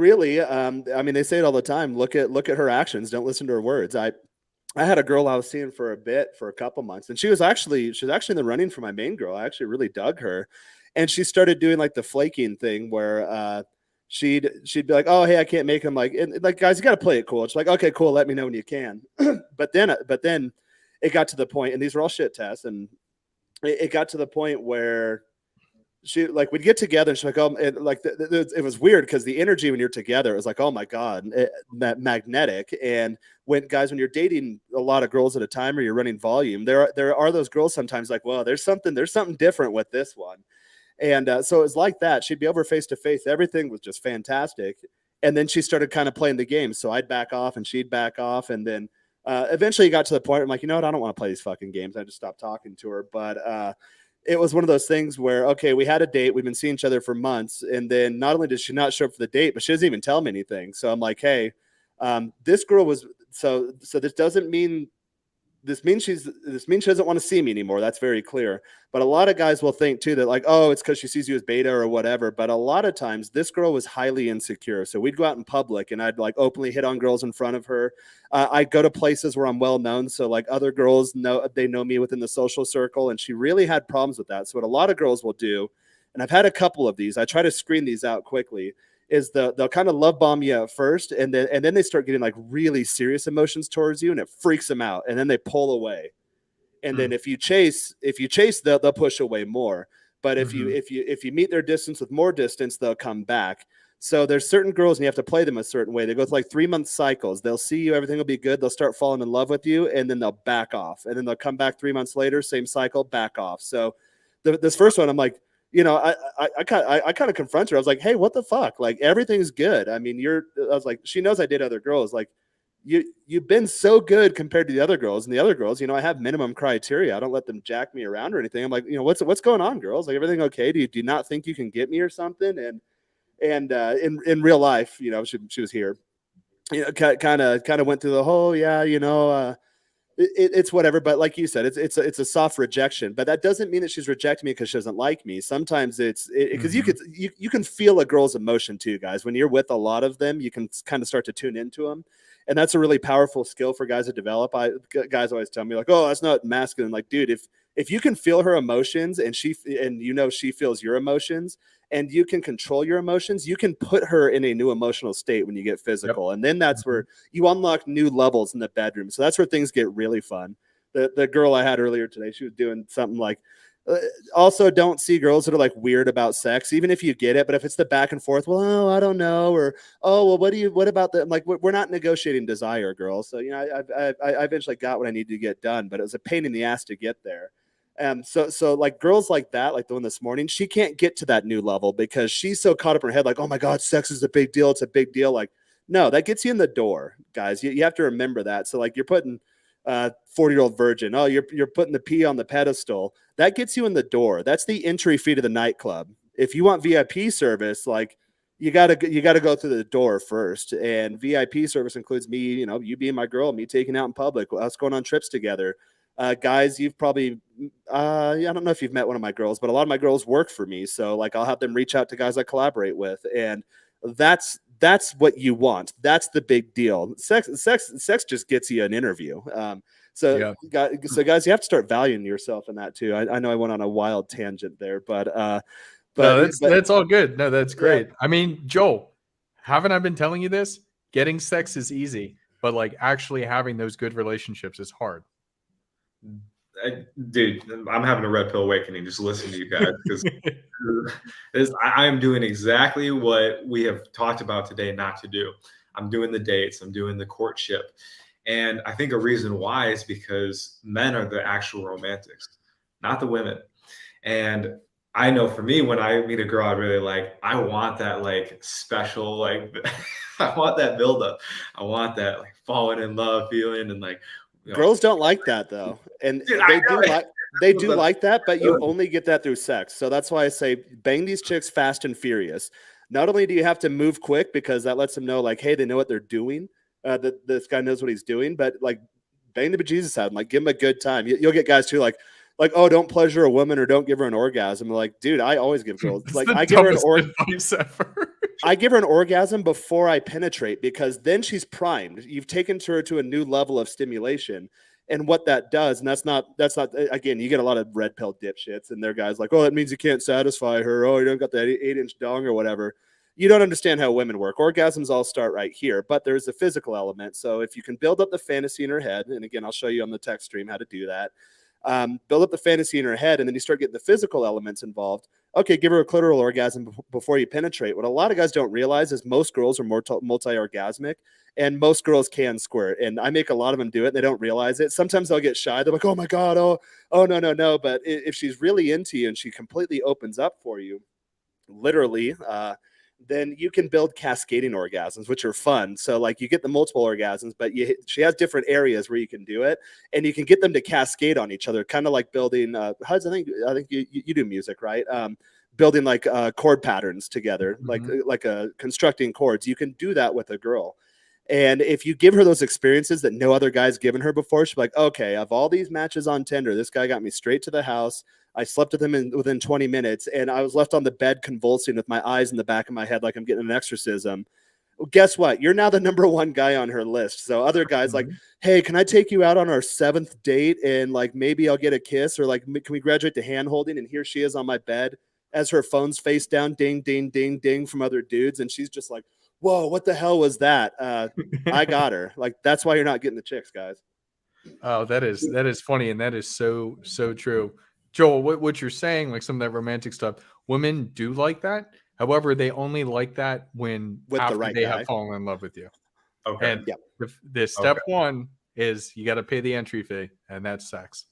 really, I mean, they say it all the time. Look at her actions. Don't listen to her words. I had a girl I was seeing for a couple months, and she was actually in the running for my main girl. I actually really dug her, and she started doing like the flaking thing where she'd be like, oh, hey, I can't make him, like guys, you got to play it cool. It's like, okay, cool, let me know when you can. but then it got to the point, and these were all shit tests, and it got to the point where she, like, we'd get together and she's like, oh, it was weird because the energy when you're together, it was like, oh my God, that magnetic. And when you're dating a lot of girls at a time or you're running volume, there are those girls sometimes like, well, there's something different with this one. And so it was like that. She'd be over face to face. Everything was just fantastic. And then she started kind of playing the game. So I'd back off and she'd back off. And then eventually it got to the point where I'm like, you know what? I don't want to play these fucking games. I just stopped talking to her. But it was one of those things where, okay, we had a date. We've been seeing each other for months. And then not only did she not show up for the date, but she doesn't even tell me anything. So I'm like, hey, this girl was, so this doesn't mean, this means she doesn't want to see me anymore. That's very clear. But a lot of guys will think too that, like, oh, it's because she sees you as beta or whatever. But a lot of times this girl was highly insecure. So we'd go out in public and I'd like openly hit on girls in front of her. I'd go to places where I'm well known. So like other girls know me within the social circle. And she really had problems with that. So what a lot of girls will do, and I've had a couple of these, I try to screen these out quickly, is they'll kind of love bomb you at first, and then they start getting like really serious emotions towards you, and it freaks them out, and then they pull away. And then if you chase, they'll push away more. But if you meet their distance with more distance, they'll come back. So there's certain girls, and you have to play them a certain way. They go through like 3-month cycles. They'll see you, everything will be good. They'll start falling in love with you, and then they'll back off, and then they'll come back 3 months later, same cycle, back off. So this first one, I'm like, you know, I kind of confront her. I was like, hey, what the fuck? Like, everything's good. I mean, I was like, she knows I date other girls. Like, you've been so good compared to the other girls. And the other girls, you know, I have minimum criteria. I don't let them jack me around or anything. I'm like, you know, what's going on, girls? Like, everything okay? Do you not think you can get me or something? And in real life, you know, she was here, you know, kind of went through the whole, yeah, you know, it's whatever. But like you said, it's a soft rejection, but that doesn't mean that she's rejecting me because she doesn't like me. Sometimes it's because you can feel a girl's emotion too, guys. When you're with a lot of them, you can kind of start to tune into them. And that's a really powerful skill for guys to develop. Guys always tell me like, oh, that's not masculine. Like, dude, if you can feel her emotions and she feels your emotions, and you can control your emotions, you can put her in a new emotional state when you get physical. Yep. And then that's where you unlock new levels in the bedroom. So that's where things get really fun. The girl I had earlier today, she was doing something like, also don't see girls that are like weird about sex, even if you get it. But if it's the back and forth, well, oh, I don't know. Or, oh, well, what about that? I'm like, we're not negotiating desire, girl. So, you know, I eventually got what I needed to get done, but it was a pain in the ass to get there. So like girls like that, like the one this morning, she can't get to that new level because she's so caught up in her head. Like, oh my God, sex is a big deal. It's a big deal. Like, no, that gets you in the door, guys. You have to remember that. So like you're putting 40-year-old virgin. Oh, you're putting the P on the pedestal. That gets you in the door. That's the entry fee to the nightclub. If you want VIP service, like you gotta go through the door first. And VIP service includes me, you know, you being my girl, me taking out in public, us going on trips together. Guys, you've probably, I don't know if you've met one of my girls, but a lot of my girls work for me. So like, I'll have them reach out to guys I collaborate with. And that's what you want. That's the big deal. Sex just gets you an interview. So guys, you have to start valuing yourself in that too. I know I went on a wild tangent there, but no, that's all good. No, that's great. Yeah. I mean, Joel, haven't I been telling you this? Getting sex is easy, but like actually having those good relationships is hard. dude, I'm having a red pill awakening just listening to you guys because I am doing exactly what we have talked about today not to do. I'm doing the dates, I'm doing the courtship. And I think a reason why is because men are the actual romantics, not the women. And I know for me, when I meet a girl I really like, I want that like special, like I want that buildup. I want that like falling in love feeling and like girls don't like that though. And dude, they do like that, but you only get that through sex. So that's why I say bang these chicks fast and furious. Not only do you have to move quick because that lets them know like, hey, they know what they're doing. That this guy knows what he's doing, but like bang the bejesus out of him, like give him a good time. You'll get guys too like, oh, don't pleasure a woman or don't give her an orgasm. Like, dude, I always give girls like I give her an I give her an orgasm before I penetrate because then she's primed. You've taken her to a new level of stimulation. And what that does, and that's not again, you get a lot of red pill dipshits and their guys like, oh, that means you can't satisfy her. Oh, you don't got that 8-inch dong or whatever. You don't understand how women work. Orgasms all start right here, but there's a physical element. So if you can build up the fantasy in her head, and again, I'll show you on the text stream how to do that. Build up the fantasy in her head, and then you start getting the physical elements involved. Okay, give her a clitoral orgasm before you penetrate. What a lot of guys don't realize is most girls are multi-orgasmic, and most girls can squirt. And I make a lot of them do it. They don't realize it. Sometimes they'll get shy. They're like, oh my God, oh, no. But if she's really into you and she completely opens up for you, literally, then you can build cascading orgasms, which are fun. So like you get the multiple orgasms, but she has different areas where you can do it, and you can get them to cascade on each other, kind of like building Huds. I think you do music, right? Building like chord patterns together, like constructing chords. You can do that with a girl. And if you give her those experiences that no other guy's given her before, she'll be like, okay, of all these matches on Tinder, this guy got me straight to the house. I slept with him within 20 minutes, and I was left on the bed convulsing with my eyes in the back of my head like I'm getting an exorcism. Well, guess what? You're now the #1 guy on her list. So other guys like, hey, can I take you out on our 7th date and like maybe I'll get a kiss, or like can we graduate to hand holding? And here she is on my bed as her phone's face down, ding, ding, ding, ding from other dudes, and she's just like, whoa, what the hell was that? I got her. Like that's why you're not getting the chicks, guys. Oh, that is funny, and that is so true. Joel, what you're saying, like some of that romantic stuff, women do like that. However, they only like that when with after the right they guy have fallen in love with you. Okay. And the step one is you got to pay the entry fee, and that's sex.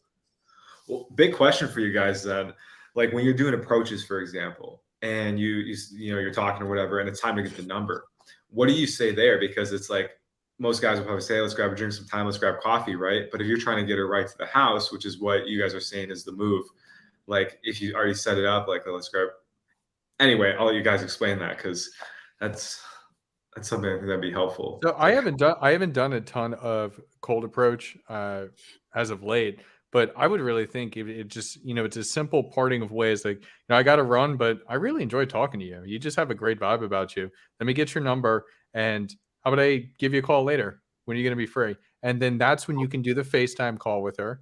Well, big question for you guys then. Like when you're doing approaches, for example, and you're talking or whatever, and it's time to get the number. What do you say there? Because it's like most guys will probably say, let's grab a drink sometime, let's grab coffee, right? But if you're trying to get her right to the house, which is what you guys are saying is the move, like if you already set it up, like let's grab. Anyway, I'll let you guys explain that because that's something I think that'd be helpful. So I haven't done a ton of cold approach as of late, but I would really think it just, it's a simple parting of ways. Like, I got to run, but I really enjoy talking to you. You just have a great vibe about you. Let me get your number, and how about I give you a call later? When are you going to be free? And then that's when you can do the FaceTime call with her,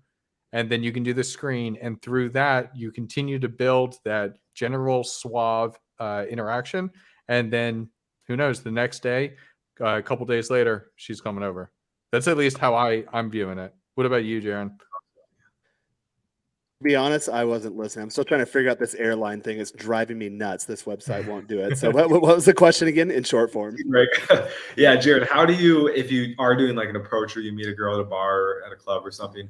and then you can do the screen, and through that you continue to build that general suave interaction, and then who knows, the next day, a couple days later, she's coming over. That's at least how I'm viewing it. What about you, Jaron? To be honest, I wasn't listening. I'm still trying to figure out this airline thing. It's driving me nuts. This website won't do it. So what was the question again in short form? Right. Yeah, Jared, how do you, if you are doing like an approach or you meet a girl at a bar or at a club or something,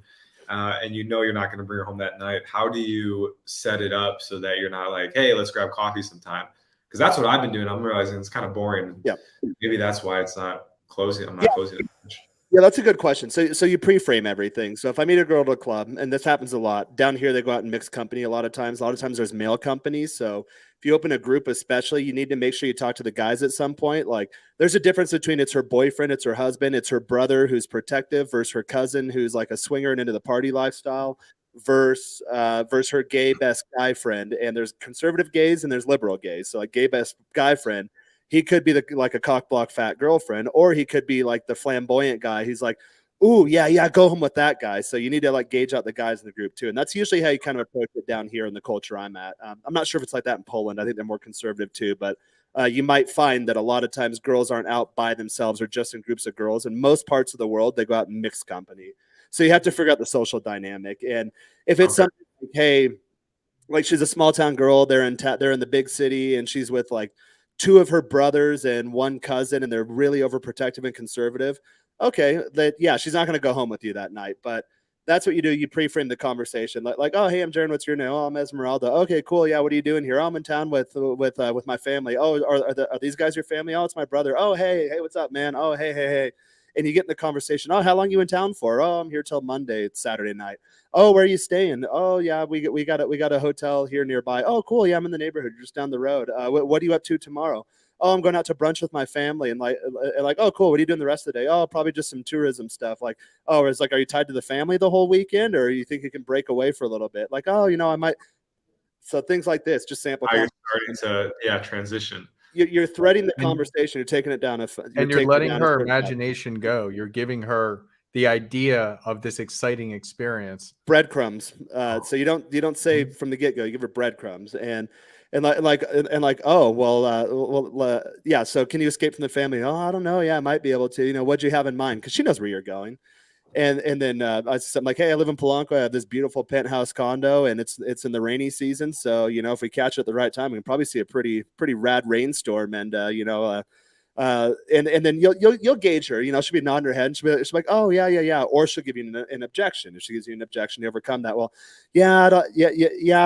and you're not going to bring her home that night, how do you set it up so that you're not like, hey, let's grab coffee sometime? Because that's what I've been doing. I'm realizing it's kind of boring. Yeah. Maybe that's why it's not closing. I'm not closing it much. Yeah, that's a good question. So you pre-frame everything. So if I meet a girl at a club, and this happens a lot down here, they go out and mix company a lot of times. A lot of times there's male companies. So if you open a group, especially, you need to make sure you talk to the guys at some point. Like there's a difference between it's her boyfriend, it's her husband, it's her brother who's protective versus her cousin who's like a swinger and into the party lifestyle versus her gay best guy friend. And there's conservative gays and there's liberal gays. So like gay best guy friend, he could be like a cock block fat girlfriend, or he could be like the flamboyant guy. He's like, ooh, yeah, go home with that guy. So you need to like gauge out the guys in the group too. And that's usually how you kind of approach it down here in the culture I'm at. I'm not sure if it's like that in Poland. I think they're more conservative too, but you might find that a lot of times girls aren't out by themselves or just in groups of girls. In most parts of the world, they go out and mix company. So you have to figure out the social dynamic. And if it's something like, hey, like she's a small town girl, they're in the big city, and she's with like 2 of her brothers and 1 cousin, and they're really overprotective and conservative. Okay, she's not going to go home with you that night, but that's what you do. You pre-frame the conversation, like, oh, hey, I'm Jaron. What's your name? Oh, I'm Esmeralda. Okay, cool. Yeah, what are you doing here? Oh, I'm in town with my family. Oh, are these guys your family? Oh, it's my brother. Oh, hey, what's up, man? Oh, hey. And you get in the conversation. Oh, how long you in town for? Oh, I'm here till Monday. It's Saturday night. Oh, where are you staying? Oh, yeah, we got a hotel here nearby. Oh, cool. Yeah, I'm in the neighborhood, just down the road. What are you up to tomorrow? Oh, I'm going out to brunch with my family, and like, oh, cool. What are you doing the rest of the day? Oh, probably just some tourism stuff. Like, oh, it's like, are you tied to the family the whole weekend, or you think you can break away for a little bit? Like, oh, I might. So things like this, just sample. You're starting to transition. You're threading the conversation. You're taking it down. You're letting her imagination go. You're giving her the idea of this exciting experience. Breadcrumbs. So you don't say from the get go. You give her breadcrumbs, and oh well, yeah. So can you escape from the family? Oh, I don't know. Yeah, I might be able to. What'd you have in mind? Because she knows where you're going. And then I'm like, hey, I live in Polanco. I have this beautiful penthouse condo, and it's in the rainy season. So if we catch it at the right time, we can probably see a pretty rad rainstorm. And and then you'll gauge her. She'll be nodding her head, and she'll be like, oh yeah. Or she'll give you an objection. If she gives you an objection, you overcome that. Well, I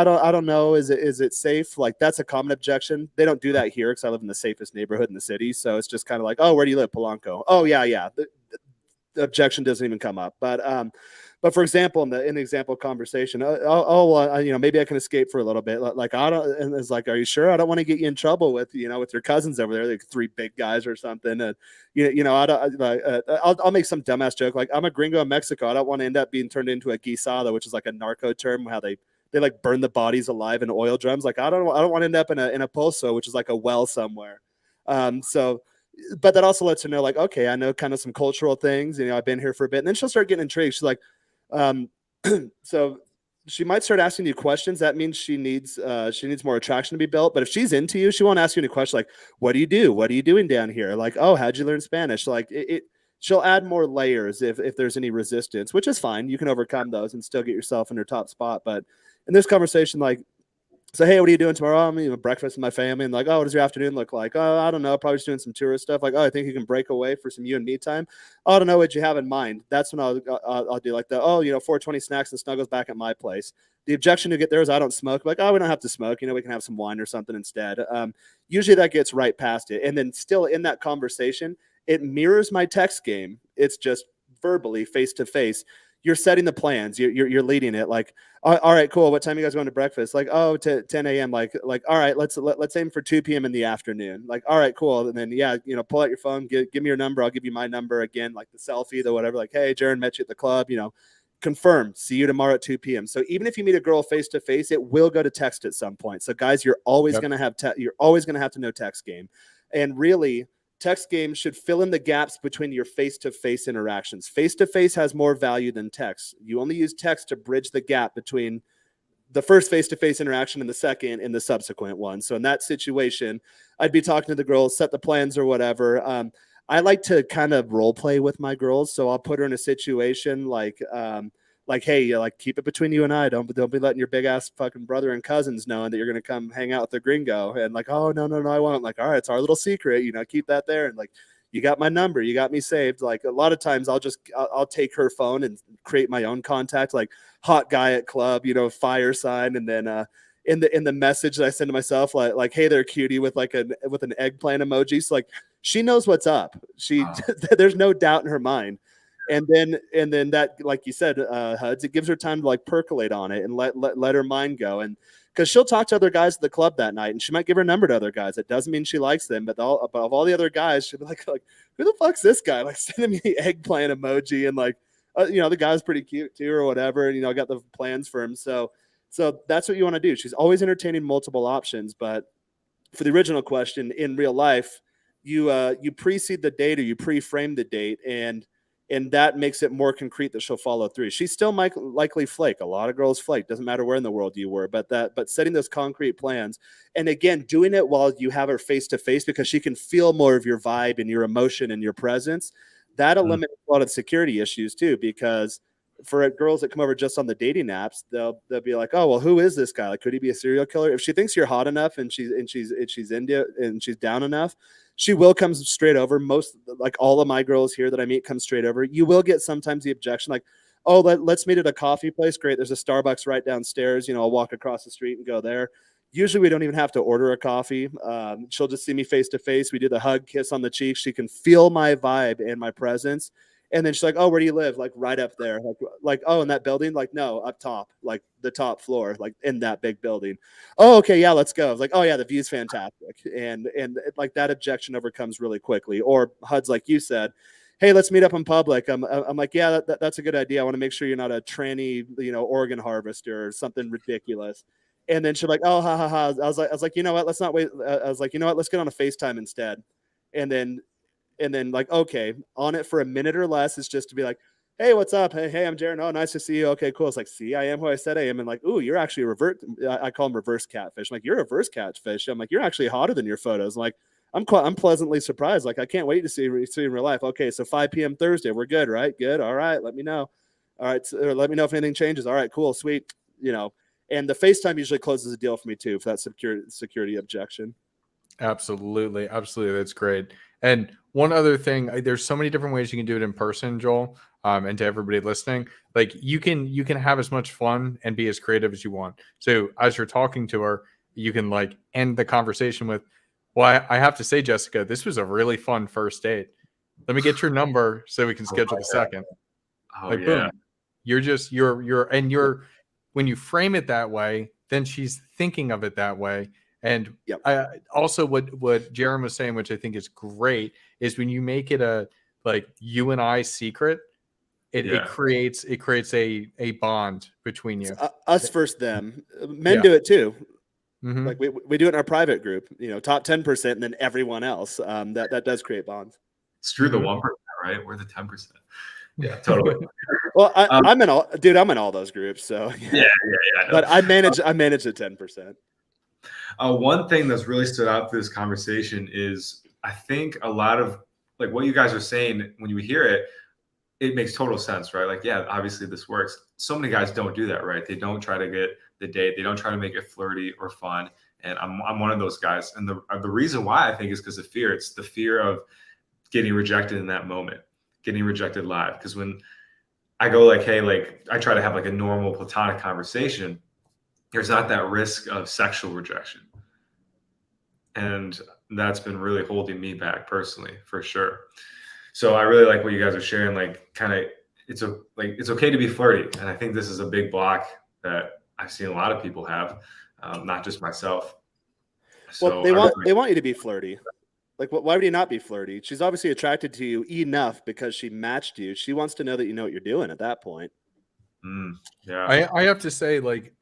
don't know. Is it safe? Like, that's a common objection. They don't do that here because I live in the safest neighborhood in the city. So it's just kind of like, oh, where do you live? Polanco. Oh yeah. The objection doesn't even come up. But for example, in the example conversation, maybe I can escape for a little bit. Like, I don't, and it's like, are you sure? I don't want to get you in trouble with with your cousins over there, like 3 big guys or something. And I'll make some dumbass joke like, I'm a gringo in Mexico. I don't want to end up being turned into a guisado, which is like a narco term, how they like burn the bodies alive in oil drums. Like, I don't want to end up in a pozo, which is like a well somewhere. But that also lets her know, like, okay, I know kind of some cultural things. I've been here for a bit. And then she'll start getting intrigued. She's like, so she might start asking you questions. That means she needs more attraction to be built. But if she's into you, she won't ask you any questions like, what do you do? What are you doing down here? Like, oh, how'd you learn Spanish? Like, she'll add more layers if there's any resistance, which is fine. You can overcome those and still get yourself in your top spot. But in this conversation, like, so, hey, what are you doing tomorrow? I'm eating breakfast with my family. And like, oh, what does your afternoon look like? Oh, I don't know. Probably just doing some tourist stuff. Like, oh, I think you can break away for some you and me time. Oh, I don't know what you have in mind. That's when I'll do like 420 snacks and snuggles back at my place. The objection to get there is I don't smoke. Like, oh, we don't have to smoke. We can have some wine or something instead. Usually that gets right past it. And then still in that conversation, it mirrors my text game. It's just verbally face to face. You're setting the plans. You're leading it. Like, all right, cool. What time are you guys going to breakfast? Like, oh, to 10 a.m. Like, all right, let's aim for 2 p.m. in the afternoon. Like, all right, cool. And then, pull out your phone, give me your number. I'll give you my number again, like the selfie, the whatever. Like, hey, Jaron, met you at the club. Confirm. See you tomorrow at 2 p.m. So even if you meet a girl face to face, it will go to text at some point. So guys, you're always going to have to know text game, and really. Text game should fill in the gaps between your face-to-face interactions. Face-to-face has more value than text. You only use text to bridge the gap between the first face-to-face interaction and the second and the subsequent one. So in that situation, I'd be talking to the girls, set the plans or whatever. I like to kind of role play with my girls. So I'll put her in a situation like, hey, like, keep it between you and I. Don't be letting your big ass fucking brother and cousins knowing that you're gonna come hang out with the gringo. And like, oh no, I won't. Like, all right, it's our little secret. Keep that there. And like, you got my number, you got me saved. Like, a lot of times I'll take her phone and create my own contact, like hot guy at club, fire sign, and then in the message that I send to myself, like hey there, cutie, with an eggplant emoji. So like, she knows what's up. There's no doubt in her mind. And then that, like you said, Huds, it gives her time to like percolate on it and let her mind go. And because she'll talk to other guys at the club that night, and she might give her number to other guys. It doesn't mean she likes them, but of all the other guys, she'll be like, who the fuck's this guy? Like, sending me the eggplant emoji, and like, the guy's pretty cute too, or whatever. And I got the plans for him. So that's what you want to do. She's always entertaining multiple options. But for the original question, in real life, you precede the date, or you pre-frame the date, and that makes it more concrete that she'll follow through. She still might likely flake. A lot of girls flake. Doesn't matter where in the world you were, but setting those concrete plans, and again, doing it while you have her face to face, because she can feel more of your vibe and your emotion and your presence. That eliminates a lot of security issues too, because for girls that come over just on the dating apps, they'll be like, oh, well, who is this guy? Like, could he be a serial killer? If she thinks you're hot enough and she's into and she's down enough, she will come straight over. Most, like all of my girls here that I meet come straight over. You will get sometimes the objection like, oh, let's meet at a coffee place. Great. There's a Starbucks right downstairs. I'll walk across the street and go there. Usually we don't even have to order a coffee. She'll just see me face to face. We do the hug, kiss on the cheek. She can feel my vibe and my presence. And then she's like, oh, where do you live? Like right up there. Like, oh, in that building? Like, no, up top, like the top floor, like in that big building. Oh, okay. Yeah, let's go. I was like, oh yeah, the view's fantastic. And like that objection overcomes really quickly. Or Huds, like you said, hey, let's meet up in public. I'm like, yeah, that's a good idea. I want to make sure you're not a tranny, organ harvester or something ridiculous. And then she's like, oh, ha, ha, ha. I was like, you know what? Let's not wait. I was like, you know what? Let's get on a FaceTime instead. And then like, okay, on it for a minute or less is just to be like, hey, what's up? Hey, I'm Jaron. Oh, nice to see you. Okay, cool. It's like, see, I am who I said I am. And like, ooh, you're actually I call them reverse catfish. I'm like, you're a reverse catfish. I'm like, you're actually hotter than your photos. I'm like, I'm pleasantly surprised. Like, I can't wait to see you in real life. Okay, so 5 p.m. Thursday. We're good, right? Good. All right. Let me know. All right. So, let me know if anything changes. All right, cool. Sweet. And the FaceTime usually closes the deal for me too, for that security objection. Absolutely. That's great. And one other thing, there's so many different ways you can do it in person, Joel. And to everybody listening, like you can have as much fun and be as creative as you want. So as you're talking to her, you can like end the conversation with, well, I have to say, Jessica, this was a really fun first date. Let me get your number so we can schedule the second. Like, boom. You're when you frame it that way, then she's thinking of it that way. And also what Jaron was saying, which I think is great, is when you make it a like you and I secret, it creates a bond between you. Us versus them. Men do it too. Mm-hmm. Like we do it in our private group, top 10%, and then everyone else. That does create bonds. Screw the 1%, right? We're the 10%. Yeah, totally. Well, I'm in all those groups. So yeah. But I manage the 10%. One thing that's really stood out through this conversation is I think a lot of like what you guys are saying, when you hear it, it makes total sense, right? Like, yeah, obviously this works. So many guys don't do that, right? They don't try to get the date. They don't try to make it flirty or fun. And I'm one of those guys. And the reason why I think is because of fear. It's the fear of getting rejected in that moment, getting rejected live. Because when I go like, hey, like I try to have like a normal platonic conversation, there's not that risk of sexual rejection. And that's been really holding me back personally, for sure. So I really like what you guys are sharing, like kind of it's okay to be flirty. And I think this is a big block that I've seen a lot of people have, not just myself. So well, they want you to be flirty. Like, why would you not be flirty? She's obviously attracted to you enough because she matched you. She wants to know that you know what you're doing at that point. Yeah. I have to say, like,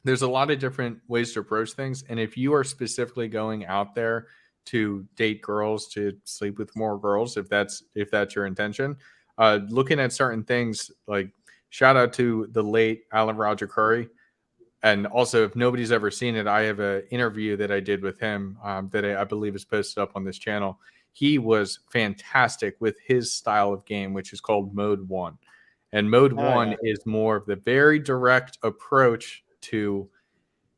there's a lot of different ways to approach things. And if you are specifically going out there to date girls, to sleep with more girls, if that's your intention, looking at certain things, like shout out to the late Alan Roger Curry. And also, if nobody's ever seen it, I have an interview that I did with him that I believe is posted up on this channel. He was fantastic with his style of game, which is called Mode 1. And Mode 1 is more of the very direct approach to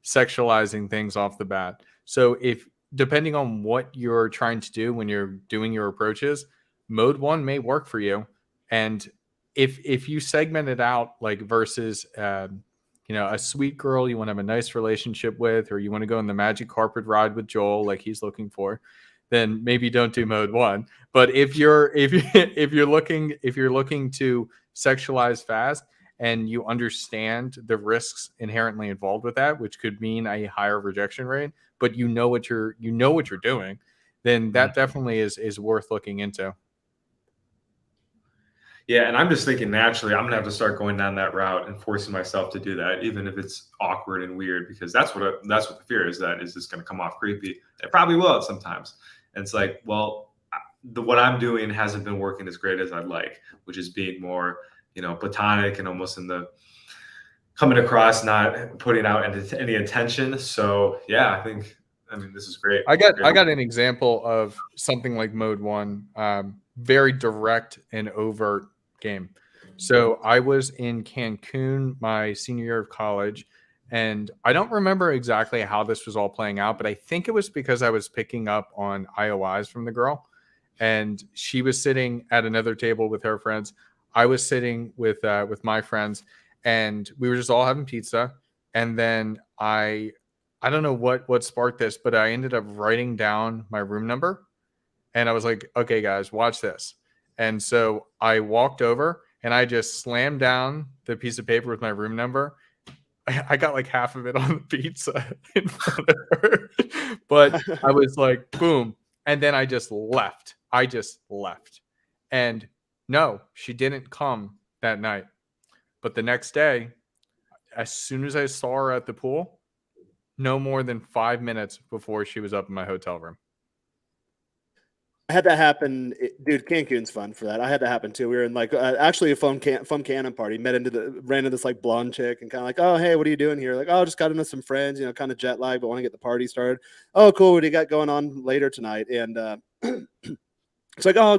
sexualizing things off the bat. So if depending on what you're trying to do when you're doing your approaches, Mode 1 may work for you. And if you segment it out, like versus a sweet girl you want to have a nice relationship with, or you want to go on the magic carpet ride with Joel like he's looking for, then maybe don't do Mode 1. But if you're looking to sexualize fast and you understand the risks inherently involved with that, which could mean a higher rejection rate, but you know what you're doing, then that definitely is worth looking into. Yeah, and I'm just thinking naturally, I'm gonna have to start going down that route and forcing myself to do that, even if it's awkward and weird, because that's what the fear is. That is this gonna come off creepy? It probably will sometimes. And it's like, well, what I'm doing hasn't been working as great as I'd like, which is being more, platonic and almost in the coming across, not putting out any attention. So yeah, I mean, this is great. I got an example of something like Mode 1, very direct and overt game. So I was in Cancun my senior year of college, and I don't remember exactly how this was all playing out, but I think it was because I was picking up on IOIs from the girl, and she was sitting at another table with her friends. I was sitting with my friends, and we were just all having pizza. And then I don't know what sparked this, but I ended up writing down my room number, and I was like, okay, guys, watch this. And so I walked over and I just slammed down the piece of paper with my room number. I got like half of it on the pizza in front of her, but I was like, boom. And then I just left. And no, she didn't come that night. But the next day, as soon as I saw her at the pool, no more than 5 minutes before she was up in my hotel room. I had that happen, dude. Cancun's fun for that. I had that happen too. We were in like actually a fun cannon party. Ran into this like blonde chick and kind of like, oh hey, what are you doing here? Like, oh, just got into some friends, you know, kind of jet lag, but want to get the party started. Oh, cool. What do you got going on later tonight? And it's like, oh,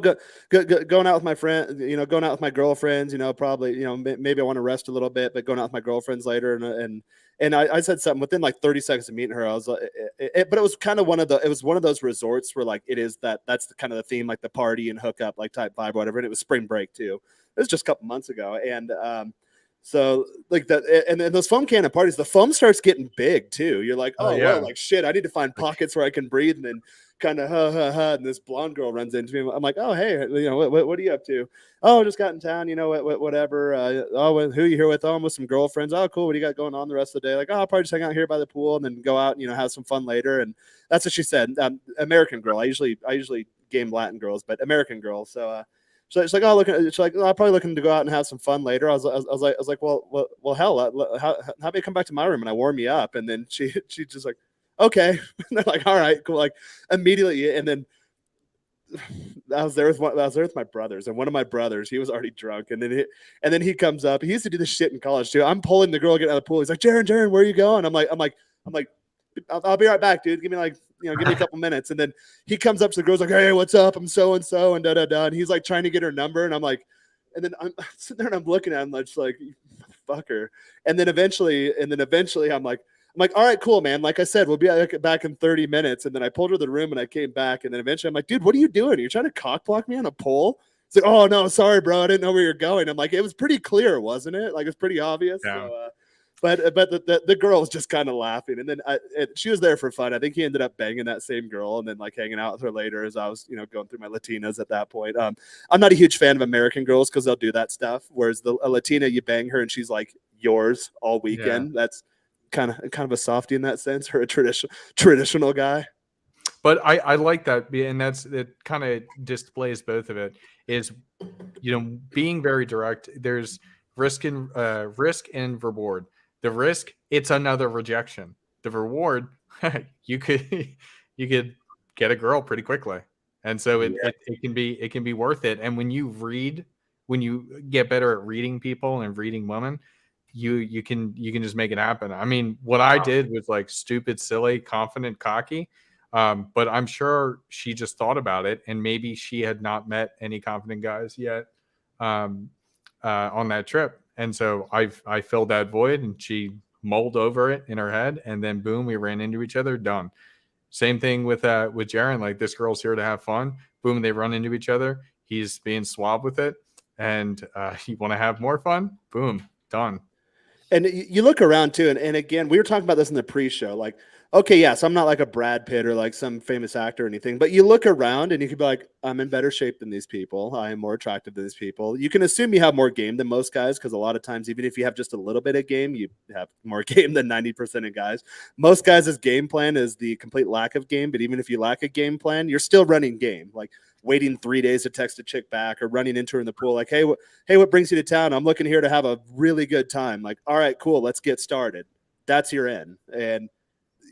going out with my friend, you know, going out with my girlfriends, you know, probably, you know, maybe I want to rest a little bit, but going out with my girlfriends later. And I said something within like 30 seconds of meeting her. I was like, but it was kind of one of those resorts where like that's the kind of the theme, like the party and hook up, like type vibe, whatever. And it was spring break too. It was just a couple months ago. And, so like that, and then those foam cannon parties, the foam starts getting big too. You're like, oh, yeah. Well, like shit, I need to find pockets where I can breathe, and then kind of and this blonde girl runs into me. I'm like, oh hey, you know, what are you up to? Oh, just got in town, you know, whatever. Oh, who you here with? Oh, I'm with some girlfriends. Oh, cool. What do you got going on the rest of the day? Like, oh, I'll probably just hang out here by the pool and then go out and, you know, have some fun later. And that's what she said. American girl. I usually game Latin girls, but American girl. So so it's like, oh, she's like, oh, I'm probably looking to go out and have some fun later. I was like, well, hell, how about you come back to my room and I warm you up? And then she just like, okay. And they're like, all right, cool. Like immediately. And then I was there with my brothers, and one of my brothers, he was already drunk. And then he comes up. He used to do this shit in college too. I'm pulling the girl getting out of the pool. He's like, Jaron, where are you going? I'm like, I'll be right back, dude. Give me a couple minutes. And then he comes up to the girls like, hey, what's up? I'm so and so and da da da. And he's like trying to get her number, and I'm like, and then I'm sitting there and I'm looking at him like, fucker. And then eventually I'm like, all right, cool, man. Like I said, we'll be back in 30 minutes. And then I pulled her to the room and I came back. And then eventually I'm like, dude, what are you doing? You're trying to cock block me on a pole? It's like, oh no, sorry, bro. I didn't know where you're going. I'm like, it was pretty clear, wasn't it? Like, it's pretty obvious. Yeah. So, but the girl was just kind of laughing. And then she was there for fun. I think he ended up banging that same girl and then like hanging out with her later as I was, you know, going through my Latinas at that point. I'm not a huge fan of American girls because they'll do that stuff. Whereas a Latina, you bang her and she's like yours all weekend. Yeah. That's kind of a softie in that sense, or a traditional guy. But I like that, and it kind of displays both of it. Is, you know, being very direct. There's risk and reward. The risk, it's another rejection. The reward, you could get a girl pretty quickly, and so it can be worth it. And when you get better at reading people and reading women, you can just make it happen. I mean, what I did was like stupid, silly, confident, cocky. But I'm sure she just thought about it, and maybe she had not met any confident guys yet on that trip. And so I filled that void, and she mulled over it in her head, and then boom, we ran into each other. Done. Same thing with Jaron. Like, this girl's here to have fun. Boom, they run into each other. He's being suave with it, and you want to have more fun. Boom, done. And you look around too, and again, we were talking about this in the pre-show. Like, okay, yes, I'm not like a Brad Pitt or like some famous actor or anything, but you look around and you could be like, I'm in better shape than these people. I am more attractive than these people. You can assume you have more game than most guys, because a lot of times, even if you have just a little bit of game, you have more game than 90% of guys. Most guys' game plan is the complete lack of game, but even if you lack a game plan, you're still running game. Like waiting 3 days to text a chick back, or running into her in the pool. Like, hey, what brings you to town? I'm looking here to have a really good time. Like, all right, cool. Let's get started. That's your end. And,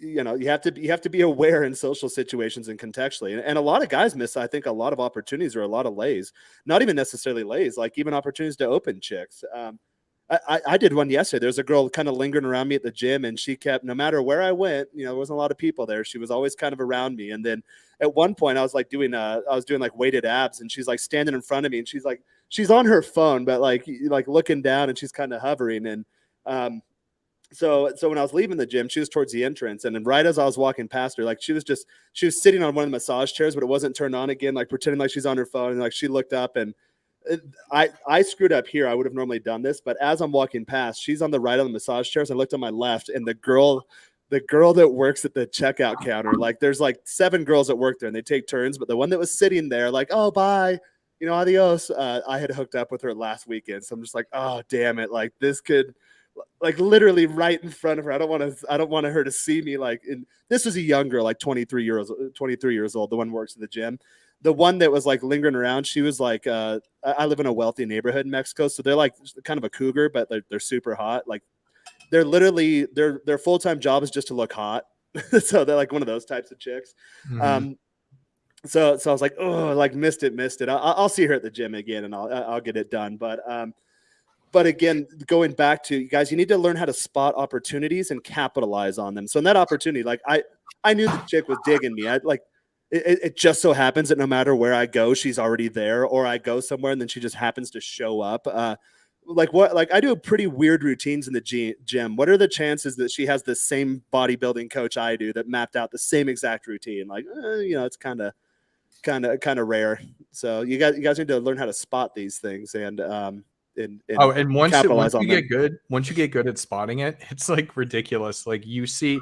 you know, you have to be aware in social situations and contextually. And a lot of guys miss, I think, a lot of opportunities, or a lot of lays, not even necessarily lays, like even opportunities to open chicks. I did one yesterday. There's a girl kind of lingering around me at the gym, and she kept, no matter where I went, you know, there wasn't a lot of people there, she was always kind of around me. And then at one point I was doing like weighted abs, and she's like standing in front of me, and she's like she's on her phone, but like looking down, and she's kind of hovering. And so when I was leaving the gym, she was towards the entrance, and then right as I was walking past her, like she was sitting on one of the massage chairs, but it wasn't turned on again, like pretending like she's on her phone. And like she looked up, and I screwed up here. I would have normally done this, but as I'm walking past, she's on the right on the massage chairs. I looked on my left, and the girl that works at the checkout counter, like there's like 7 girls that work there, and they take turns, but the one that was sitting there, like, oh, bye, adios. I had hooked up with her last weekend, so I'm just like, oh, damn it, like this could. Like literally right in front of her. I don't want her to see me. Like, this was a young girl, like 23 years old. The one who works at the gym. The one that was like lingering around, she was like, I live in a wealthy neighborhood in Mexico, so they're like kind of a cougar, but they're super hot. Like, they're literally their full-time job is just to look hot. So they're like one of those types of chicks. Mm-hmm. So I was like, oh, like missed it. I'll see her at the gym again, and I'll get it done. But again, going back to you guys, you need to learn how to spot opportunities and capitalize on them. So in that opportunity, like I knew the chick was digging me. It just so happens that no matter where I go, she's already there, or I go somewhere and then she just happens to show up. Like I do pretty weird routines in the gym. What are the chances that she has the same bodybuilding coach I do that mapped out the same exact routine? Like, it's kind of rare. So you guys need to learn how to spot these things and once you get good at spotting it, it's like ridiculous. Like you see,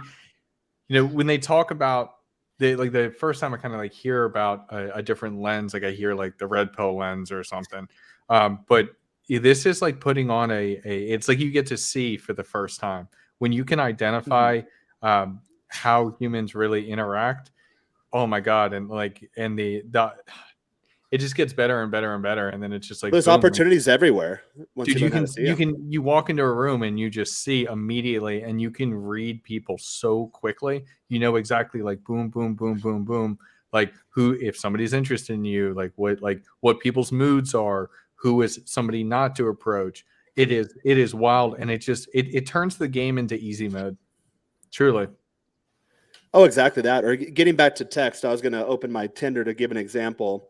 when they talk about the first time I kind of like hear about a different lens, like I hear like the red pill lens or something. But this is like putting on it's like you get to see for the first time when you can identify how humans really interact. Oh my God. And the it just gets better and better and better, and then it's just like there's opportunities everywhere. Dude, you walk into a room and you just see immediately, and you can read people so quickly. You know exactly like boom, boom, boom, boom, boom. Like if somebody's interested in you, like what people's moods are, who is somebody not to approach. It is wild, and it turns the game into easy mode. Truly. Oh, exactly that. Or getting back to text, I was going to open my Tinder to give an example.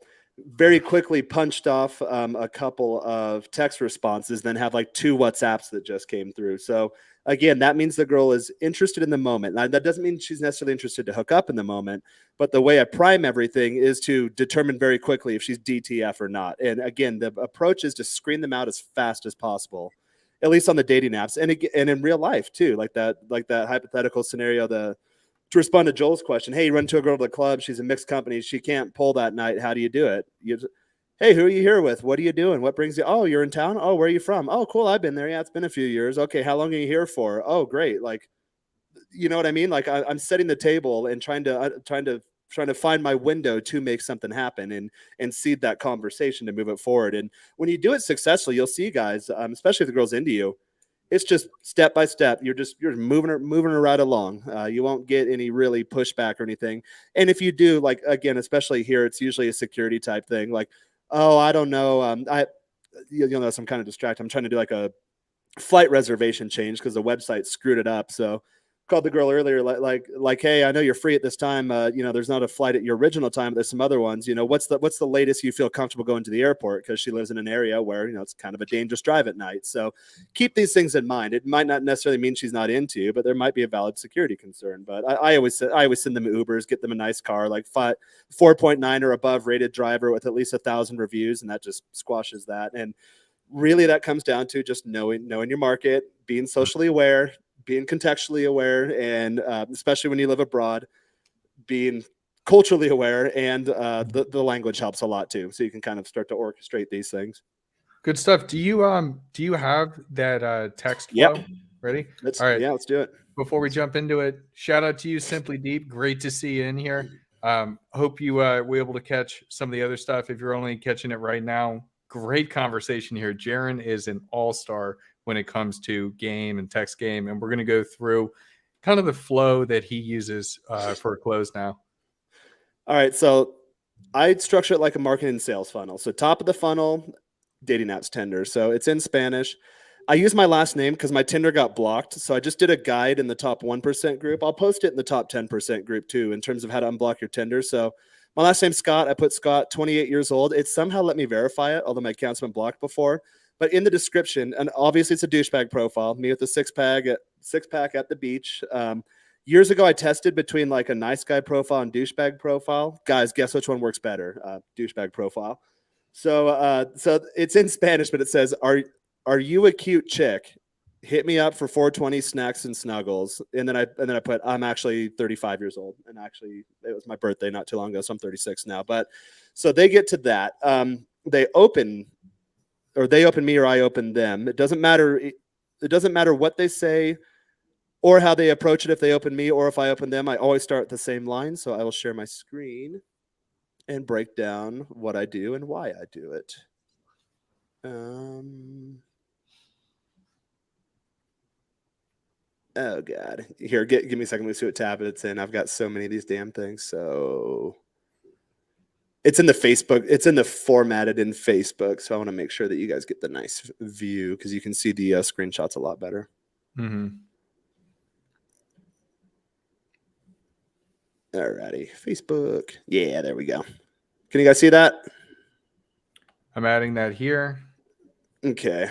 Very quickly punched off a couple of text responses, then have like 2 WhatsApps that just came through. So again, that means the girl is interested in the moment. Now, that doesn't mean she's necessarily interested to hook up in the moment, but the way I prime everything is to determine very quickly if she's DTF or not. And again, the approach is to screen them out as fast as possible, at least on the dating apps, and in real life too. Like that hypothetical scenario, to respond to Joel's question, hey, you run into a girl at the club, she's in mixed company, she can't pull that night, how do you do it? Hey, who are you here with? What are you doing? What brings you? Oh, you're in town? Oh, where are you from? Oh, cool, I've been there. Yeah, it's been a few years. Okay, how long are you here for? Oh, great. Like, you know what I mean? Like I'm setting the table and trying to find my window to make something happen and seed that conversation to move it forward. And when you do it successfully, you'll see guys, especially if the girl's into you, it's just step by step. You're moving her right along. You won't get any really pushback or anything. And if you do, like, again, especially here, it's usually a security type thing. Like, oh, I don't know. You'll notice I'm kind of distracted. I'm trying to do like a flight reservation change because the website screwed it up. So called the girl earlier, like, hey, I know you're free at this time. There's not a flight at your original time, but there's some other ones. What's the latest you feel comfortable going to the airport? Because she lives in an area where it's kind of a dangerous drive at night. So keep these things in mind. It might not necessarily mean she's not into you, but there might be a valid security concern. But I always send them Ubers, get them a nice car, like 4.9 or above rated driver with at least 1,000 reviews, and that just squashes that. And really, that comes down to just knowing your market, being socially aware, being contextually aware, and especially when you live abroad, being culturally aware, and the language helps a lot too. So you can kind of start to orchestrate these things. Good stuff. Do you have that text flow ready? All right. Yeah, let's do it. Before we jump into it, shout out to you, Simply Deep. Great to see you in here. Hope you were able to catch some of the other stuff. If you're only catching it right now, great conversation here. Jaron is an all-star when it comes to game and text game. And we're going to go through kind of the flow that he uses for a close now. All right. So I structure it like a marketing and sales funnel. So top of the funnel, dating apps Tinder. So it's in Spanish. I use my last name because my Tinder got blocked. So I just did a guide in the top 1% group. I'll post it in the top 10% group too, in terms of how to unblock your Tinder. So My last name's Scott. I put Scott, 28 years old. It somehow let me verify it, although my account's been blocked before. But in the description, and obviously it's a douchebag profile, me with a six pack at the beach. Years ago, I tested between like a nice guy profile and douchebag profile. Guys, guess which one works better? Douchebag profile. So it's in Spanish, but it says, "Are you a cute chick? Hit me up for 420 snacks and snuggles." And then I put, "I'm actually 35 years old, and actually it was my birthday not too long ago, so I'm 36 now." But so they get to that. They open me or I open them. It doesn't matter. It doesn't matter what they say or how they approach it. If they open me or if I open them, I always start the same line. So I will share my screen and break down what I do and why I do it. Oh God, here, give me a second. Let me see what tab it's in. I've got so many of these damn things. So it's in the Facebook. It's in the formatted in Facebook. So I want to make sure that you guys get the nice view because you can see the screenshots a lot better. Mm-hmm. Alrighty, Facebook. Yeah, there we go. Can you guys see that? I'm adding that here. Okay.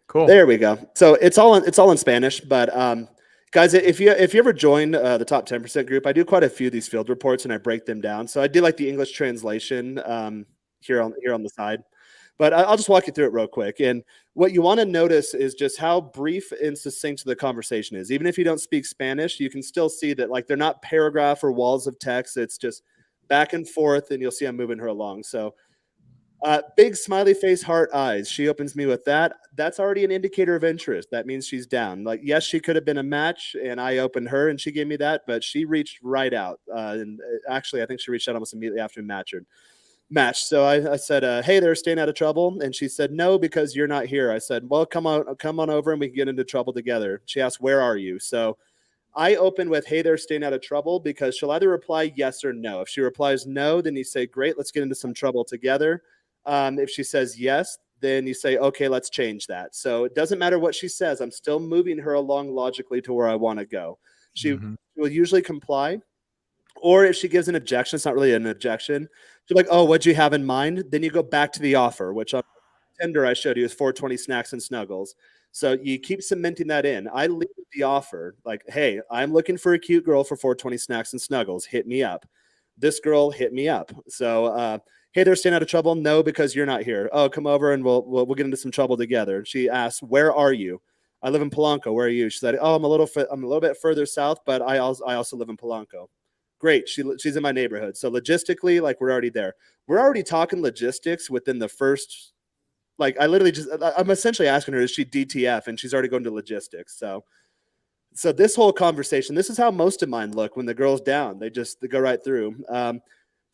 Cool. There we go. So it's all in Spanish, but guys, if you ever join the top 10% group, I do quite a few of these field reports and I break them down. So I do like the English translation here on the side, but I'll just walk you through it real quick. And what you want to notice is just how brief and succinct the conversation is. Even if you don't speak Spanish, you can still see that like they're not paragraph or walls of text. It's just back and forth, and you'll see I'm moving her along. So big smiley face, heart eyes. She opens me with that. That's already an indicator of interest. That means she's down. Like, yes, she could have been a match, and I opened her, and she gave me that, but she reached right out. And actually, I think she reached out almost immediately after we matched. So I said, "Hey there, staying out of trouble?" And she said, "No, because you're not here." I said, "Well, come on over, and we can get into trouble together." She asked, "Where are you?" So I open with, "Hey there, staying out of trouble," because she'll either reply yes or no. If she replies no, then you say, "Great, let's get into some trouble together." If she says yes, then you say, "Okay, let's change that." So it doesn't matter what she says. I'm still moving her along logically to where I want to go. She will usually comply. Or if she gives an objection, it's not really an objection. She's like, "Oh, what'd you have in mind?" Then you go back to the offer, which on Tinder I showed you is 420 snacks and snuggles. So you keep cementing that in. I leave the offer like, "Hey, I'm looking for a cute girl for 420 snacks and snuggles. Hit me up." This girl hit me up. So, "Hey, they're staying out of trouble." "No, because you're not here." "Oh, come over and we'll get into some trouble together." She asks, "Where are you?" "I live in Polanco." "Where are you?" She said, "Oh, I'm a little bit further south, but I also live in Polanco." "Great. She's in my neighborhood." So logistically, like we're already there. We're already talking logistics within the first, like I'm essentially asking her, is she DTF? And she's already going to logistics. So this whole conversation, this is how most of mine look when the girl's down. They go right through.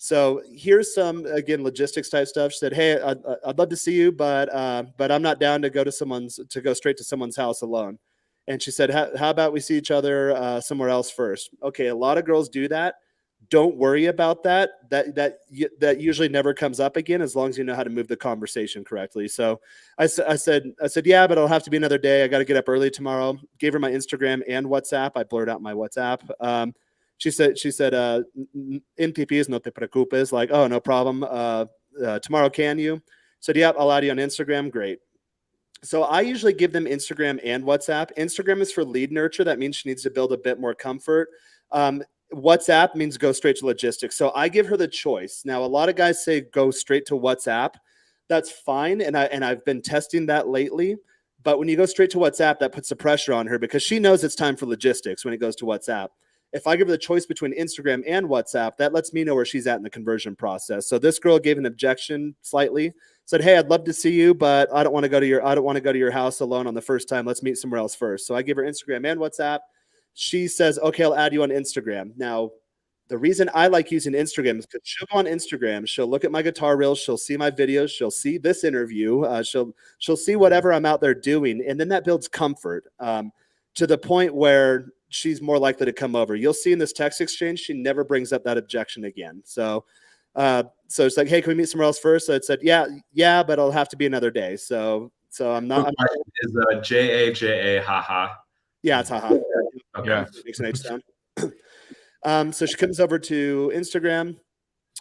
So here's some, again, logistics type stuff. She said, "Hey, I'd love to see you, but I'm not down to go straight to someone's house alone." And she said, how about we see each other somewhere else first?" Okay, a lot of girls do that. Don't worry about that. That usually never comes up again as long as you know how to move the conversation correctly. So I said, "Yeah, but it'll have to be another day. I got to get up early tomorrow." Gave her my Instagram and WhatsApp. I blurred out my WhatsApp. She said, "NPPs, no te preocupes." Like, "Oh, no problem. Tomorrow, can you?" Said, "Yeah, I'll add you on Instagram." Great. So I usually give them Instagram and WhatsApp. Instagram is for lead nurture. That means she needs to build a bit more comfort. WhatsApp means go straight to logistics. So I give her the choice. Now, a lot of guys say go straight to WhatsApp. That's fine. And I've been testing that lately. But when you go straight to WhatsApp, that puts the pressure on her because she knows it's time for logistics when it goes to WhatsApp. If I give her the choice between Instagram and WhatsApp, that lets me know where she's at in the conversion process. So this girl gave an objection slightly, said, "Hey, I'd love to see you, but I don't want to go to your house alone on the first time. Let's meet somewhere else first." So I give her Instagram and WhatsApp. She says, "Okay, I'll add you on Instagram." Now, the reason I like using Instagram is because she'll go on Instagram, she'll look at my guitar reels, she'll see my videos, she'll see this interview, she'll see whatever I'm out there doing, and then that builds comfort to the point where she's more likely to come over. You'll see in this text exchange, she never brings up that objection again. So it's like, "Hey, can we meet somewhere else first?" So it said, yeah, but it'll have to be another day. So I'm not. Is JAJA haha? Yeah, it's haha. Okay. Yeah, makes an H sound. So she comes over to Instagram.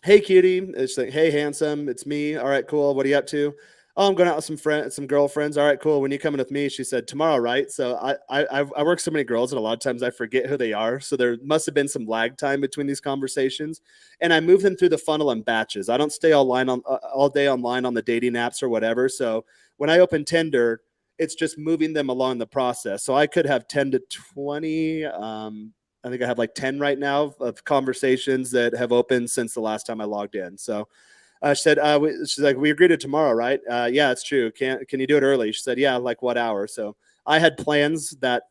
Hey, cutie. It's like, hey, handsome. It's me. All right, cool. What are you up to? Oh, I'm going out with some girlfriends. All right, cool. When you coming with me? She said tomorrow, right? So I work so many girls, and a lot of times I forget who they are. So there must have been some lag time between these conversations, and I move them through the funnel in batches. I don't stay all day online on the dating apps or whatever. So when I open Tinder, it's just moving them along the process. So I could have 10 to 20. I think I have like 10 right now of conversations that have opened since the last time I logged in. So she said, she's like, we agreed to tomorrow, right? Yeah, it's true. Can you do it early? She said, yeah, like what hour? So I had plans that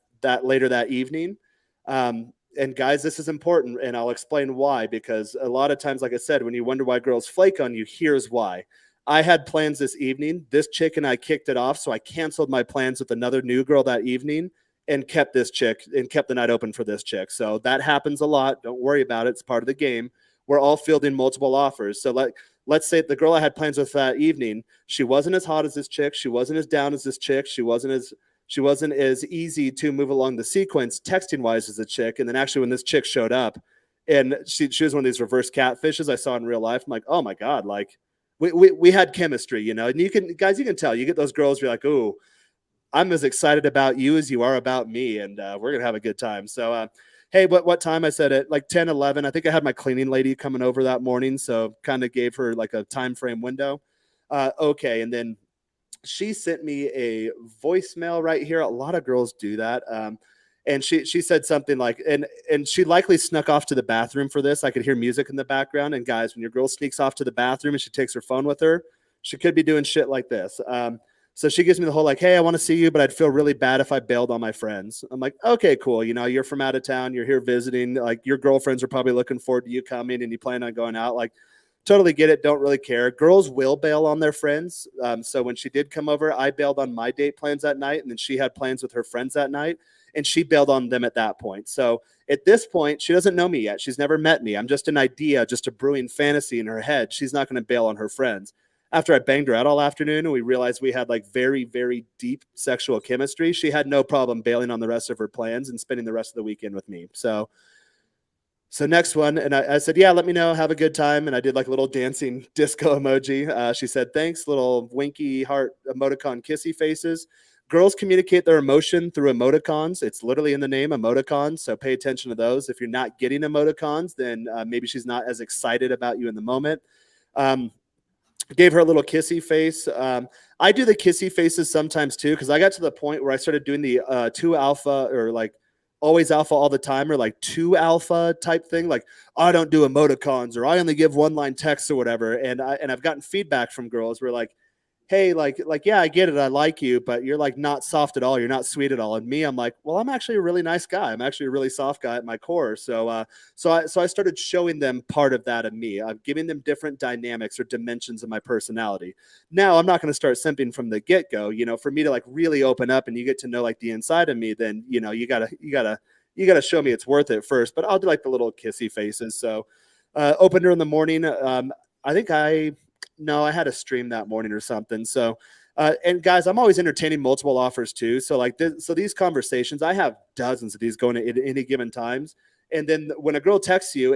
later that evening. And guys, this is important, and I'll explain why, because a lot of times, like I said, when you wonder why girls flake on you, here's why. I had plans this evening. This chick and I kicked it off, so I canceled my plans with another new girl that evening and kept this chick and kept the night open for this chick. So that happens a lot. Don't worry about it. It's part of the game. We're all fielding multiple offers. So let's say the girl I had plans with that evening, she wasn't as hot as this chick. She wasn't as down as this chick. She wasn't as easy to move along the sequence texting wise as a chick. And then actually when this chick showed up, and she was one of these reverse catfishes I saw in real life, I'm like, oh my God, like we had chemistry, you know. And you can tell. You get those girls, you're like, oh, I'm as excited about you as you are about me, and we're gonna have a good time. So hey, what time? I said at like 10, 11. I think I had my cleaning lady coming over that morning, so kind of gave her like a time frame window. Okay, and then she sent me a voicemail right here. A lot of girls do that. And she said something like, and she likely snuck off to the bathroom for this. I could hear music in the background. And guys, when your girl sneaks off to the bathroom and she takes her phone with her, she could be doing shit like this. So she gives me the whole like, hey, I want to see you, but I'd feel really bad if I bailed on my friends. I'm like, okay, cool. You know, you're from out of town. You're here visiting. Like your girlfriends are probably looking forward to you coming and you plan on going out. Like, totally get it. Don't really care. Girls will bail on their friends. So when she did come over, I bailed on my date plans that night. And then she had plans with her friends that night. And she bailed on them at that point. So at this point, she doesn't know me yet. She's never met me. I'm just an idea, just a brewing fantasy in her head. She's not going to bail on her friends. After I banged her out all afternoon and we realized we had like very, very deep sexual chemistry, she had no problem bailing on the rest of her plans and spending the rest of the weekend with me. So next one, and I said, yeah, let me know. Have a good time. And I did like a little dancing disco emoji. She said, thanks, little winky heart emoticon kissy faces. Girls communicate their emotion through emoticons. It's literally in the name, emoticons. So pay attention to those. If you're not getting emoticons, then maybe she's not as excited about you in the moment. Gave her a little kissy face. I do the kissy faces sometimes too, because I got to the point where I started doing the 2 alpha or like always alpha all the time or like 2 alpha type thing. Like I don't do emoticons or I only give 1-line texts or whatever. And I've gotten feedback from girls where like, hey, like, yeah, I get it. I like you, but you're like not soft at all. You're not sweet at all. And me, I'm like, well, I'm actually a really nice guy. I'm actually a really soft guy at my core. So I started showing them part of that of me. I'm giving them different dynamics or dimensions of my personality. Now I'm not going to start simping from the get-go, you know, for me to like really open up and you get to know like the inside of me, then, you know, you gotta show me it's worth it first, but I'll do like the little kissy faces. So opened her in the morning. I think I had a stream that morning or something. So, and guys, I'm always entertaining multiple offers too. So like so these conversations, I have dozens of these going at any given times. And then when a girl texts you,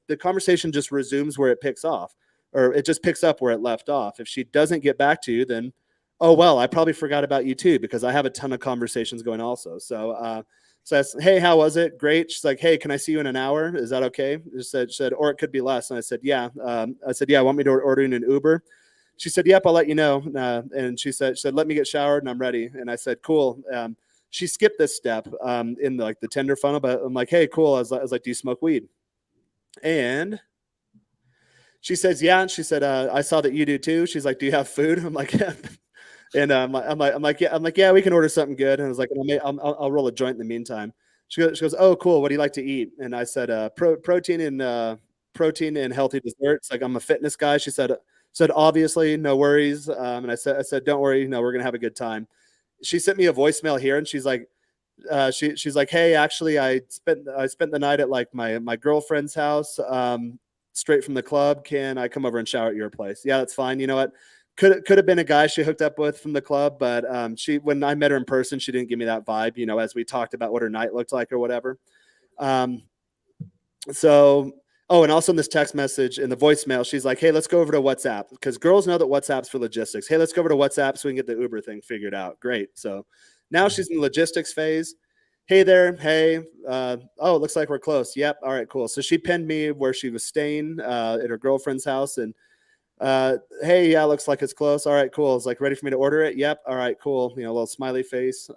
the conversation just resumes where it picks off, or it just picks up where it left off. If she doesn't get back to you, then, oh, well, I probably forgot about you too, because I have a ton of conversations going also. So, so I said, hey, how was it? Great. She's like, hey, can I see you in an hour? Is that okay? She said, or it could be less. And I said, yeah. Yeah, want me to order in an Uber? She said, yep, I'll let you know. And she said, let me get showered and I'm ready. And I said, cool. She skipped this step in the Tinder funnel, but I'm like, hey, cool. I was like, do you smoke weed? And she says, yeah. And she said, I saw that you do too. She's like, do you have food? I'm like, yeah. And I'm like, yeah, we can order something good. And I was like, I'll roll a joint in the meantime. She goes, oh, cool. What do you like to eat? And I said, protein and healthy desserts. Like I'm a fitness guy. She said, obviously, no worries. And I said, don't worry. No, we're gonna have a good time. She sent me a voicemail here, and she's like, she's like, hey, actually, I spent the night at like my girlfriend's house, straight from the club. Can I come over and shower at your place? Yeah, that's fine. You know what? Could have been a guy she hooked up with from the club, but when I met her in person, she didn't give me that vibe, you know, as we talked about what her night looked like or whatever. So, oh, and also in this text message, in the voicemail, she's like, hey, let's go over to WhatsApp, because girls know that WhatsApp's for logistics. Hey, let's go over to WhatsApp so we can get the Uber thing figured out. Great. So now she's in the logistics phase. Hey there. Hey. Oh, it looks like we're close. Yep. All right, cool. So she pinned me where she was staying at her girlfriend's house. And hey, yeah, looks like it's close. All right, cool. It's like, ready for me to order it? Yep. All right, cool. You know, a little smiley face.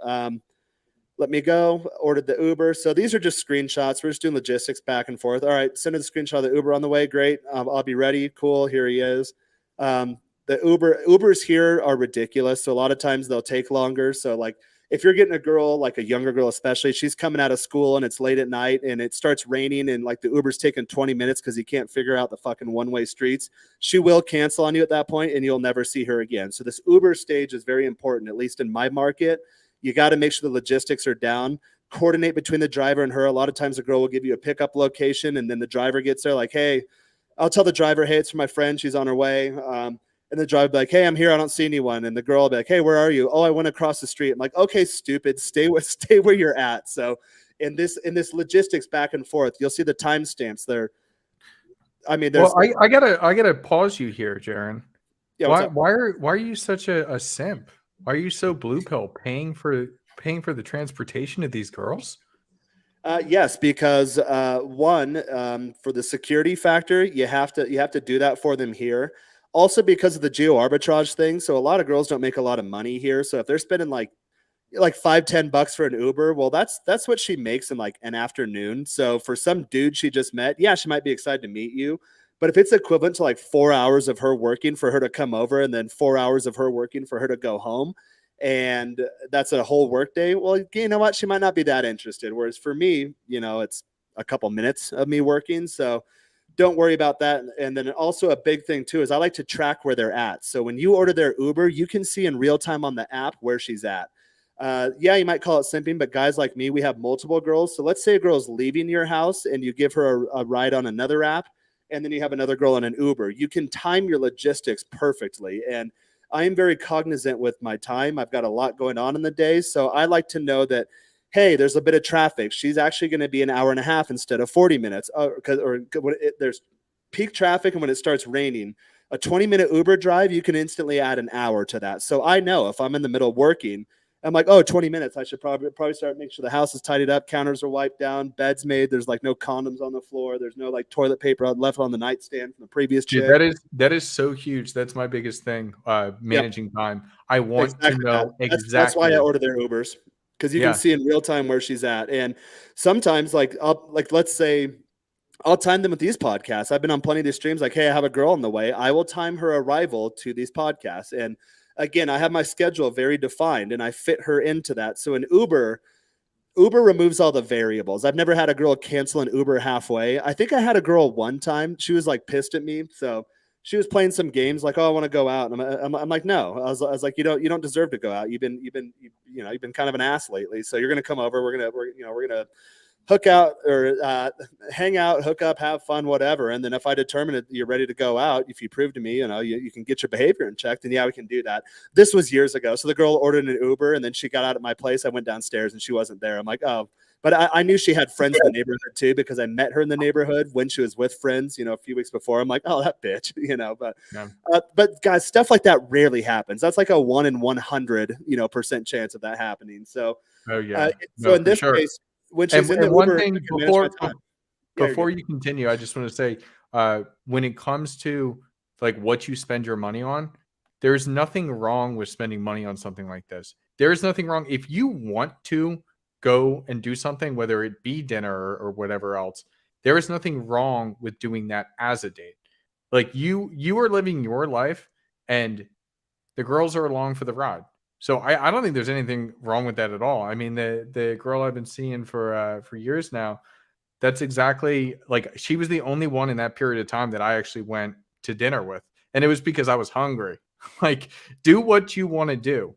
Let me go, ordered the Uber. So these are just screenshots. We're just doing logistics back and forth. All right, send her the screenshot of the Uber on the way. Great. I'll be ready. Cool. Here he is. The Ubers here are ridiculous. So a lot of times they'll take longer. So like if you're getting a girl, like a younger girl, especially, she's coming out of school and it's late at night and it starts raining and like the Uber's taking 20 minutes because he can't figure out the fucking one-way streets, she will cancel on you at that point and you'll never see her again. So this Uber stage is very important, at least in my market. You got to make sure the logistics are down, coordinate between the driver and her. A lot of times the girl will give you a pickup location and then the driver gets there like, hey, I'll tell the driver, hey, it's for my friend. She's on her way. And the driver will be like, hey, I'm here. I don't see anyone. And the girl will be like, hey, where are you? Oh, I went across the street. I'm like, okay, stupid. Stay where you're at. So in this logistics back and forth, you'll see the timestamps there. I mean, there's. Well, I gotta pause you here, Jaron. Yeah, why are you such a simp? Why are you so blue pill paying for the transportation of these girls? Yes, because one, for the security factor, you have to do that for them here. Also because of the geo arbitrage thing. So a lot of girls don't make a lot of money here. So if they're spending like $5-10 for an Uber, well, that's what she makes in like an afternoon. So for some dude she just met, yeah, she might be excited to meet you. But if it's equivalent to like 4 hours of her working for her to come over and then 4 hours of her working for her to go home, and that's a whole work day, well, you know what? She might not be that interested. Whereas for me, you know, it's a couple minutes of me working. So don't worry about that. And then also a big thing too is I like to track where they're at. So when you order their Uber, you can see in real time on the app where she's at. Yeah, you might call it simping, but guys like me, we have multiple girls. So let's say a girl's leaving your house and you give her a ride on another app, and then you have another girl on an Uber. You can time your logistics perfectly. And I am very cognizant with my time. I've got a lot going on in the day. So I like to know that, hey, there's a bit of traffic. She's actually going to be an hour and a half instead of 40 minutes. There's peak traffic, and when it starts raining, a 20-minute Uber drive, you can instantly add an hour to that. So I know if I'm in the middle working, I'm like, oh, 20 minutes. I should probably start making sure the house is tidied up, counters are wiped down, beds made. There's like no condoms on the floor. There's no like toilet paper left on the nightstand from the previous chick. That is so huge. That's my biggest thing. Managing time. I want to know exactly. That's why I order their Ubers, because you can see in real time where she's at. And sometimes, let's say I'll time them with these podcasts. I've been on plenty of these streams. Like, hey, I have a girl on the way. I will time her arrival to these podcasts. And again, I have my schedule very defined, and I fit her into that. So in Uber removes all the variables. I've never had a girl cancel an Uber halfway. I think I had a girl one time. She was like pissed at me. So she was playing some games like, oh, I want to go out. And I'm like, no. I was like, you don't deserve to go out. You've been kind of an ass lately. So you're gonna come over. We're gonna hook out or hang out, hook up, have fun, whatever. And then if I determine that you're ready to go out, if you prove to me, you can get your behavior in check, then yeah, we can do that. This was years ago. So the girl ordered an Uber and then she got out at my place. I went downstairs and she wasn't there. I'm like, oh, but I knew she had friends in the neighborhood too, because I met her in the neighborhood when she was with friends, a few weeks before. I'm like, oh, that bitch, but guys, stuff like that rarely happens. That's like a 1 in 100, % chance of that happening. So, so in this case, when she's in the one Uber, thing before you continue, I just want to say, when it comes to like what you spend your money on, there's nothing wrong with spending money on something like this. There is nothing wrong if you want to go and do something, whether it be dinner or whatever else. There is nothing wrong with doing that as a date. Like you are living your life, and the girls are along for the ride. So I don't think there's anything wrong with that at all. I mean, the girl I've been seeing for years now, that's exactly like, she was the only one in that period of time that I actually went to dinner with. And it was because I was hungry. Like, do what you want to do.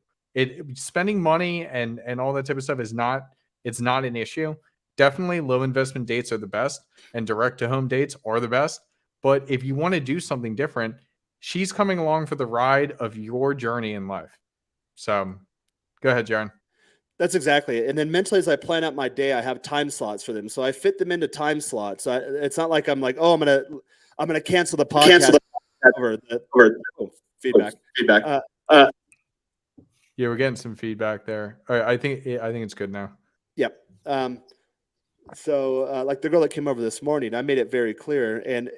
Spending money and all that type of stuff it's not an issue. Definitely low investment dates are the best, and direct to home dates are the best. But if you want to do something different, she's coming along for the ride of your journey in life. So go ahead, Jaron. That's exactly it. And then mentally, as I plan out my day, I have time slots for them. So I fit them into time slots. So it's not like I'm like, oh, I'm gonna cancel the podcast over the feedback. Yeah, we're getting some feedback there. All right, I think it's good now. Yep. So like the girl that came over this morning, I made it very clear, and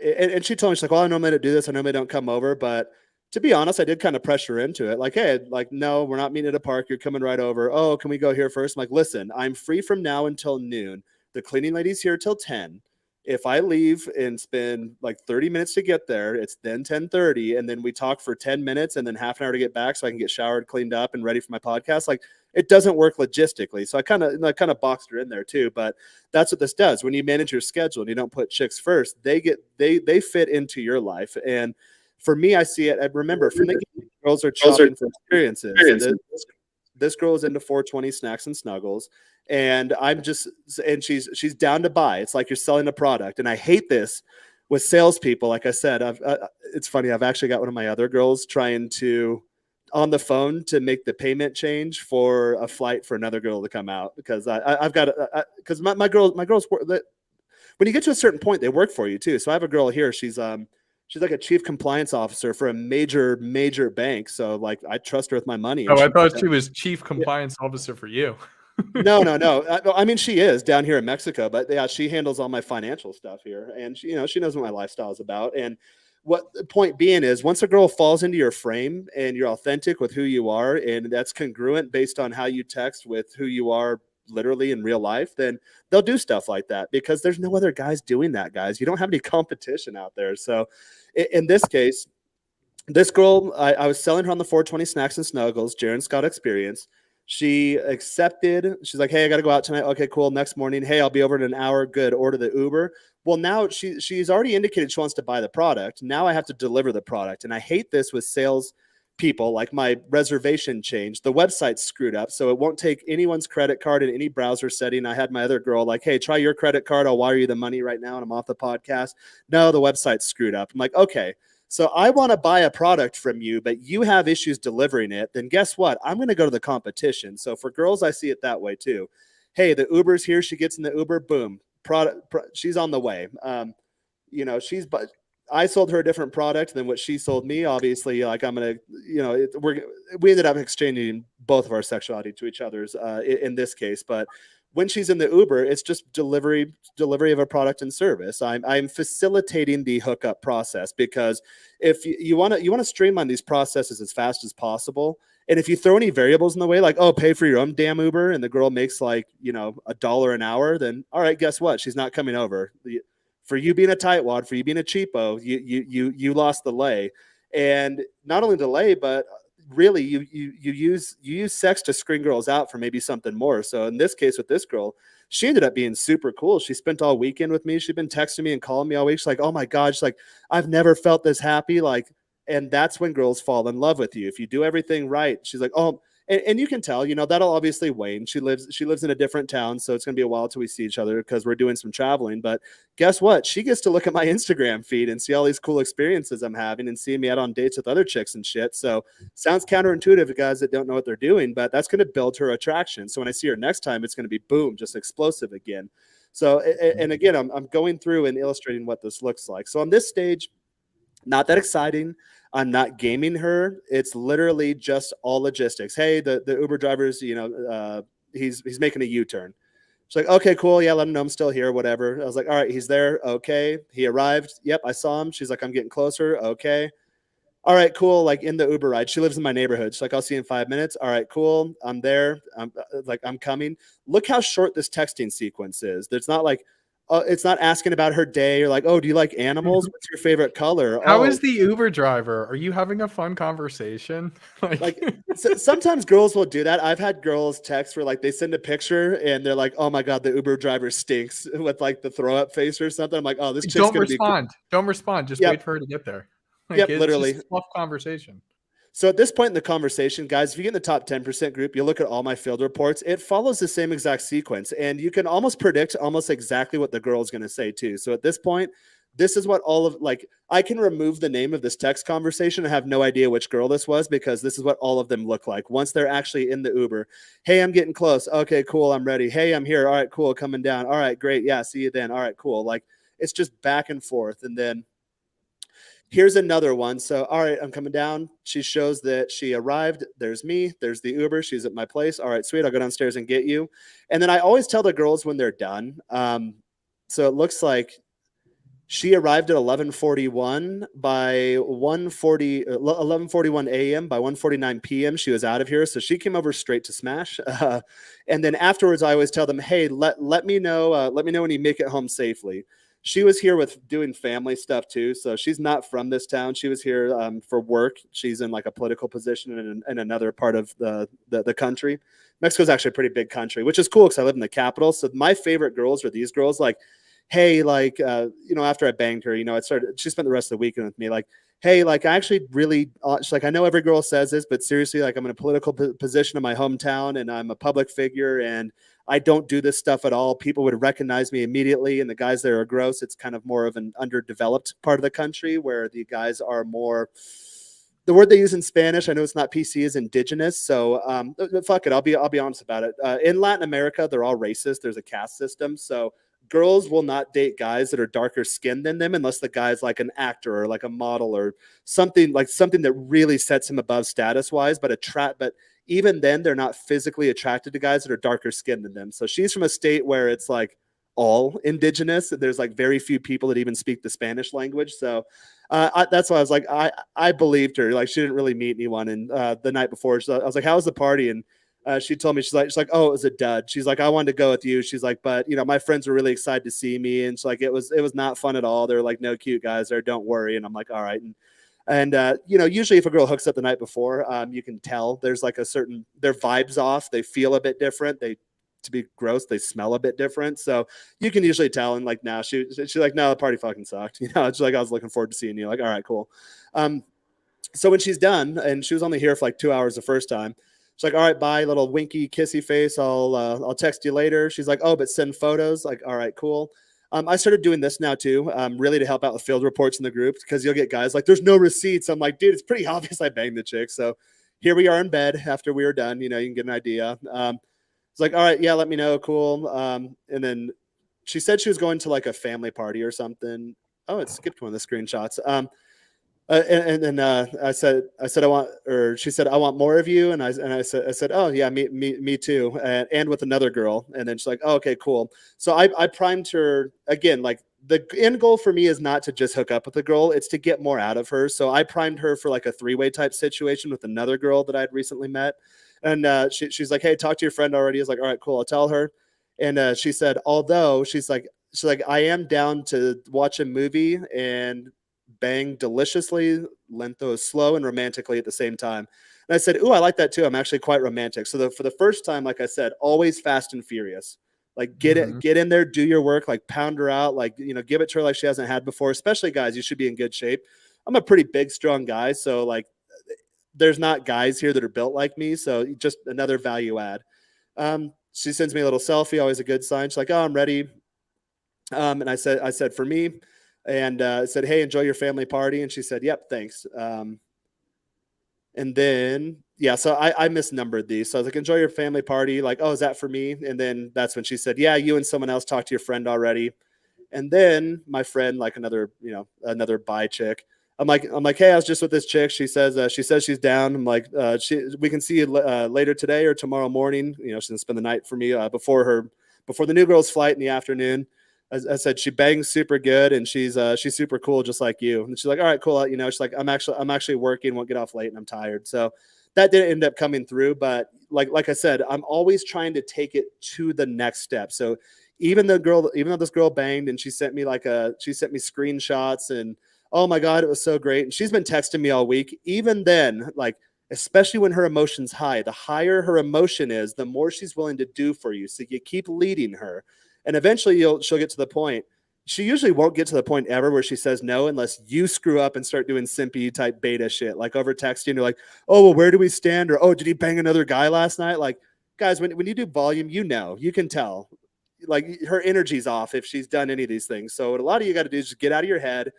she told me, she's like, well, I normally don't do this. I normally don't come over, but to be honest, I did kind of pressure into it. Like, hey, like, no, we're not meeting at a park. You're coming right over. Oh, can we go here first? I'm like, listen, I'm free from now until noon. The cleaning lady's here till 10. If I leave and spend like 30 minutes to get there, it's then 10:30, and then we talk for 10 minutes and then half an hour to get back so I can get showered, cleaned up, and ready for my podcast. Like, it doesn't work logistically. So I kind of boxed her in there too, but that's what this does. When you manage your schedule and you don't put chicks first, they fit into your life. And for me, I see it. I remember from the girls are shopping for experiences. This girl is into 420 snacks and snuggles, and she's down to buy. It's like you're selling a product, and I hate this with salespeople. Like I said, it's funny. I've actually got one of my other girls trying to on the phone to make the payment change for a flight for another girl to come out because I've got because my girls when you get to a certain point, they work for you too. So I have a girl here. She's like a chief compliance officer for a major bank. So like I trust her with my money. Oh, I thought she was chief compliance officer for you. No. I mean, she is down here in Mexico, but yeah, she handles all my financial stuff here, and she knows what my lifestyle is about. And what the point being is, once a girl falls into your frame and you're authentic with who you are, and that's congruent based on how you text with who you are literally in real life, then they'll do stuff like that because there's no other guys doing that, guys. You don't have any competition out there. So in this case, this girl, I was selling her on the 420 snacks and snuggles, Jaren Scott experience. She accepted. She's like, hey, I got to go out tonight. Okay, cool. Next morning, hey, I'll be over in an hour. Good. Order the Uber. Well, now she's already indicated she wants to buy the product. Now I have to deliver the product. And I hate this with sales people. Like my reservation changed. The website's screwed up, so it won't take anyone's credit card in any browser setting. I had my other girl like, hey, try your credit card. I'll wire you the money right now, and I'm off the podcast. No, the website's screwed up. I'm like, okay. So I want to buy a product from you, but you have issues delivering it. Then guess what? I'm going to go to the competition. So for girls, I see it that way too. Hey, the Uber's here. She gets in the Uber. Boom. She's on the way. I sold her a different product than what she sold me. Obviously, like I'm going to, we ended up exchanging both of our sexuality to each other's in this case. But when she's in the Uber, it's just delivery of a product and service. I'm facilitating the hookup process because if you want to streamline these processes as fast as possible, and if you throw any variables in the way, like, oh, pay for your own damn Uber, and the girl makes like $1 an hour, then all right, guess what? She's not coming over. For you being a tightwad, for you being a cheapo, you lost the lay, and not only the lay, but really you use sex to screen girls out for maybe something more. So in this case with this girl, she ended up being super cool. She spent all weekend with me. She'd been texting me and calling me all week. She's like, oh my God, she's like, I've never felt this happy. Like, and that's when girls fall in love with you. If you do everything right, she's like, oh, and you can tell, that'll obviously wane. She lives in a different town, so it's going to be a while till we see each other because we're doing some traveling. But guess what? She gets to look at my Instagram feed and see all these cool experiences I'm having and see me out on dates with other chicks and shit. So sounds counterintuitive to guys that don't know what they're doing, but that's going to build her attraction. So when I see her next time, it's going to be boom, just explosive again. So, and again, I'm going through and illustrating what this looks like. So on this stage, not that exciting. I'm not gaming her. It's literally just all logistics. Hey, the Uber driver's, he's making a U-turn. She's like, okay, cool. Yeah, let him know I'm still here, whatever. I was like, all right, he's there. Okay. He arrived. Yep, I saw him. She's like, I'm getting closer. Okay. All right, cool. Like in the Uber ride, she lives in my neighborhood. She's like, I'll see you in 5 minutes. All right, cool. I'm there. I'm coming. Look how short this texting sequence is. There's not like, it's not asking about her day or like, oh, do you like animals? What's your favorite color? How is the Uber driver? Are you having a fun conversation? Sometimes girls will do that. I've had girls text where like they send a picture and they're like, oh my God, the Uber driver stinks with like the throw up face or something. I'm like, oh, this chick's don't respond. Don't respond. Just wait for her to get there. It's literally just a tough conversation. So at this point in the conversation, guys, if you get in the top 10% group, you look at all my field reports, it follows the same exact sequence. And you can almost predict almost exactly what the girl is going to say too. So at this point, this is what all of, like, I can remove the name of this text conversation and have no idea which girl this was, because this is what all of them look like once they're actually in the Uber. Hey, I'm getting close. Okay, cool. I'm ready. Hey, I'm here. All right, cool. Coming down. All right, great. Yeah, see you then. All right, cool. Like, it's just back and forth. And then here's another one. So, all right, I'm coming down. She shows that she arrived. There's me. There's the Uber. She's at my place. All right, sweet. I'll go downstairs and get you. And then I always tell the girls when they're done. So it looks like she arrived at 11:41. By 11:41 a.m. by 1:49 p.m. she was out of here. So she came over straight to smash. And then afterwards, I always tell them, hey, let me know when you make it home safely. She was here with doing family stuff too. So she's not from this town. She was here for work. She's in like a political position in another part of the country. Mexico's actually a pretty big country, which is cool because I live in the capital. So my favorite girls are these girls, like, hey, like, after I banged her, she spent the rest of the weekend with me, like, hey, like, I actually really, she's like, I know every girl says this, but seriously, like, I'm in a political position in my hometown and I'm a public figure and I don't do this stuff at all. People would recognize me immediately. And the guys there are gross. It's kind of more of an underdeveloped part of the country where the guys are more, the word they use in Spanish, I know it's not PC, is indigenous. So fuck it. I'll be honest about it. In Latin America, they're all racist. There's a caste system. So girls will not date guys that are darker skinned than them unless the guy's like an actor or like a model or something that really sets him above status wise. But even then, they're not physically attracted to guys that are darker skinned than them. So she's from a state where it's like all indigenous. There's like very few people that even speak the Spanish language. So that's why I was like, I believed her. Like, she didn't really meet anyone. And the night before, I was like, how was the party? And she told me, she's like, oh, it was a dud. She's like, I wanted to go with you. She's like, but my friends were really excited to see me. And she's like, it was not fun at all. They're like, no cute guys there. Don't worry. And I'm like, all right. And usually if a girl hooks up the night before, you can tell there's like their vibes off. They feel a bit different. To be gross, they smell a bit different. So you can usually tell. And like, now she's like, no, the party fucking sucked. It's like, I was looking forward to seeing you. Like, all right, cool. So when she's done, and she was only here for like 2 hours the first time, she's like, all right, bye, little winky, kissy face. I'll text you later. She's like, oh, but send photos. Like, all right, cool. I started doing this now too, really to help out with field reports in the group, because you'll get guys like, there's no receipts. I'm like, dude, it's pretty obvious I banged the chick. So here we are in bed after we were done. You can get an idea. It's like, all right, yeah, let me know. Cool. And then she said she was going to like a family party or something. Oh, it skipped one of the screenshots. And then I said I want, or she said I want more of you, and I said oh yeah, me too, and with another girl. And then she's like, oh, okay, cool. So I primed her again. Like, the end goal for me is not to just hook up with a girl, it's to get more out of her. So I primed her for like a 3-way type situation with another girl that I'd recently met. And she's like, hey, talk to your friend already. I was like, all right, cool, I'll tell her. And she said, although she's like, I am down to watch a movie and bang deliciously, lento, slow, and romantically at the same time. And I said, ooh, I like that too. I'm actually quite romantic. So for the first time, like I said, always fast and furious. Like, get in there, do your work, like pound her out, like, give it to her like she hasn't had before. Especially guys, you should be in good shape. I'm a pretty big, strong guy. So like, there's not guys here that are built like me. So just another value add. She sends me a little selfie, always a good sign. She's like, oh, I'm ready. And I said, for me, and said, hey, enjoy your family party. And she said, yep, thanks. And then, yeah, so I misnumbered these. So I was like, enjoy your family party. Like, oh, is that for me? And then that's when she said, yeah, you and someone else talked to your friend already. And then my friend, like another bi chick, I'm like, hey, I was just with this chick. She says she's down. I'm like, we can see you later today or tomorrow morning. She's gonna spend the night for me before the new girl's flight in the afternoon. I said, she bangs super good and she's super cool, just like you. And she's like, all right, cool. She's like, I'm actually working, won't get off late, and I'm tired. So that didn't end up coming through. But like I said, I'm always trying to take it to the next step. So even though this girl banged and she sent me screenshots and, oh my God, it was so great. And she's been texting me all week. Even then, like, especially when her emotion's high, the higher her emotion is, the more she's willing to do for you. So you keep leading her. And eventually she'll get to the point. She usually won't get to the point ever where she says no unless you screw up and start doing simpy type beta shit, like over texting. You're like, oh, well, where do we stand? Or, oh, did he bang another guy last night? Like, guys, when you do volume, you can tell. like her energy's off if she's done any of these things. So what a lot of you got to do is just get out of your head.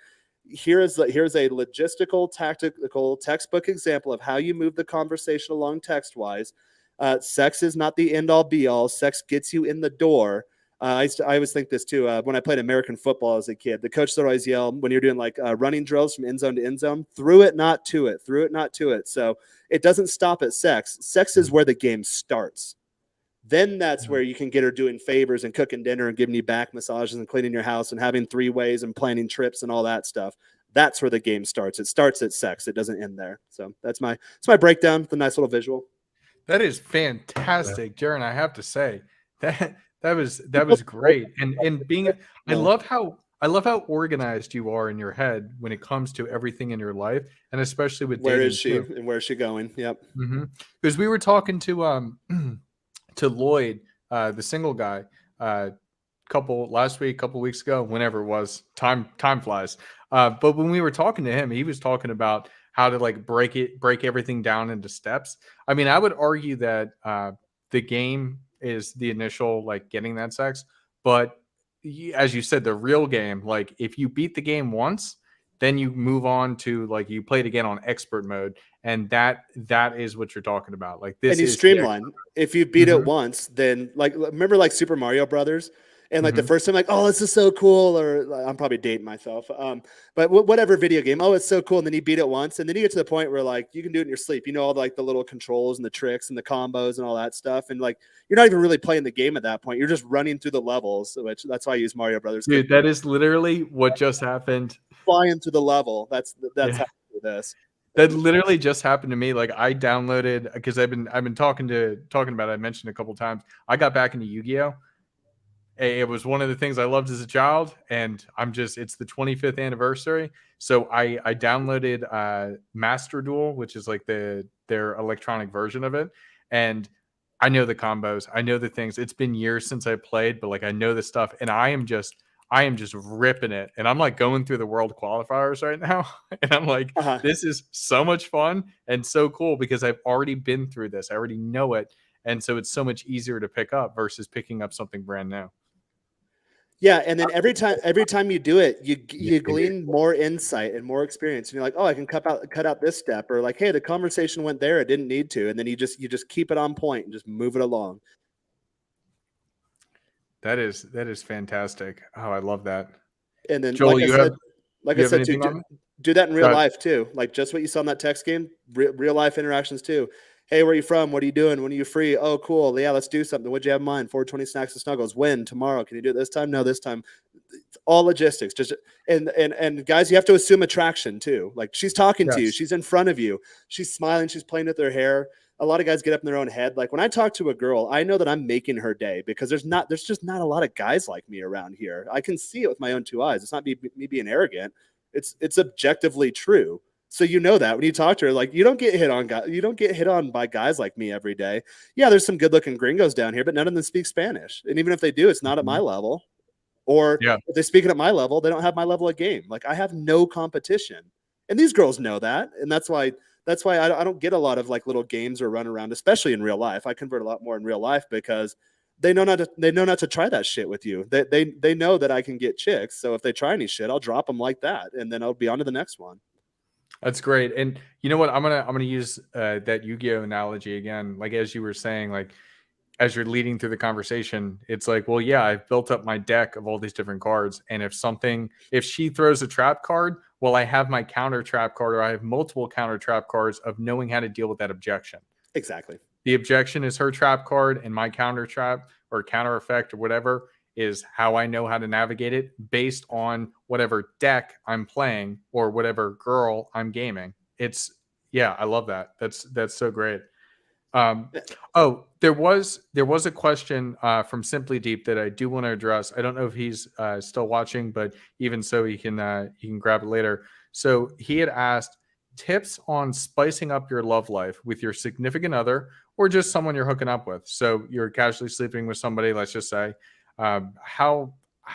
Here's a logistical, tactical textbook example of how you move the conversation along text wise. Sex is not the end all be all. Sex gets you in the door. I always think this too. When I played American football as a kid, the coach would always yell when you're doing like running drills from end zone to end zone, through it, not to it, through it, not to it. So it doesn't stop at sex. Sex is where the game starts. Then that's where you can get her doing favors and cooking dinner and giving you back massages and cleaning your house and having 3-ways and planning trips and all that stuff. That's where the game starts. It starts at sex. It doesn't end there. So that's my breakdown. The nice little visual. That is fantastic, Jaron. I have to say that was great. And being, I love how organized you are in your head when it comes to everything in your life, and especially with where is she too. and where is she going? Yep. Because we were talking to to Lloyd, the single guy, last week, couple weeks ago, whenever it was. Time flies. But when we were talking to him, he was talking about how to like break everything down into steps. I mean, I would argue that the game is the initial like getting that sex, but as you said, the real game, like if you beat the game once, then you move on to like you play it again on expert mode, and that is what you're talking about. Like this, and you is streamline. If you beat it once, then like remember like Super Mario Brothers. And like the first time, like, oh, this is so cool. Or like, I'm probably dating myself. But whatever video game, oh, it's so cool. And then you beat it once. And then you get to the point where like you can do it in your sleep. You know, all like the little controls and the tricks and the combos and all that stuff. And like you're not even really playing the game at that point. You're just running through the levels, which that's why I use Mario Brothers. Dude, that is literally what just happened. Flying through the level. That's how I do this. That literally just happened to me. Like I downloaded, because I've been talking about it. I mentioned a couple times. I got back into Yu-Gi-Oh! It was one of the things I loved as a child, and it's the 25th anniversary. So I downloaded Master Duel, which is like their electronic version of it. And I know the combos, I know the things. It's been years since I played, but like I know the stuff, and I am just ripping it. And I'm like going through the world qualifiers right now. And I'm like, this is so much fun and so cool because I've already been through this. I already know it. And so it's so much easier to pick up versus picking up something brand new. Yeah, and then every time you do it, you glean more insight and more experience. And you're like, oh, I can cut out this step, or like, hey, the conversation went there, it didn't need to, and then you just keep it on point and just move it along. That is fantastic. Oh, I love that. And then, Joel, like I said, do that in real life too. Like just what you saw in that text game, real life interactions too. Hey, where are you from? What are you doing? When are you free? Oh, cool. Yeah, let's do something. What'd you have in mind? 420 snacks and snuggles. When? Tomorrow. Can you do it this time? No, this time. It's all logistics. Just and guys, you have to assume attraction too. Like she's talking to you. She's in front of you. She's smiling. She's playing with her hair. A lot of guys get up in their own head. Like when I talk to a girl, I know that I'm making her day because there's just not a lot of guys like me around here. I can see it with my own 2 eyes. It's not me being arrogant. It's objectively true. So you know that when you talk to her, like you don't get hit on by guys like me every day. Yeah, there's some good looking gringos down here, but none of them speak Spanish. And even if they do, it's not at my level. Or if they speak it at my level, they don't have my level of game. Like I have no competition. And these girls know that. And that's why I don't get a lot of like little games or run around, especially in real life. I convert a lot more in real life because they know not to try that shit with you. They know that I can get chicks. So if they try any shit, I'll drop them like that. And then I'll be on to the next one. That's great. And you know what? I'm gonna use that Yu-Gi-Oh analogy again. Like as you were saying, like as you're leading through the conversation, it's like, well, yeah, I've built up my deck of all these different cards. And if she throws a trap card, well, I have my counter trap card, or I have multiple counter trap cards of knowing how to deal with that objection. Exactly. The objection is her trap card, and my counter trap or counter effect or whatever is how I know how to navigate it based on whatever deck I'm playing or whatever girl I'm gaming. I love that. That's so great. There was a question from Simply Deep that I do want to address. I don't know if he's still watching, but even so, he can grab it later. So he had asked tips on spicing up your love life with your significant other or just someone you're hooking up with. So you're casually sleeping with somebody, let's just say. How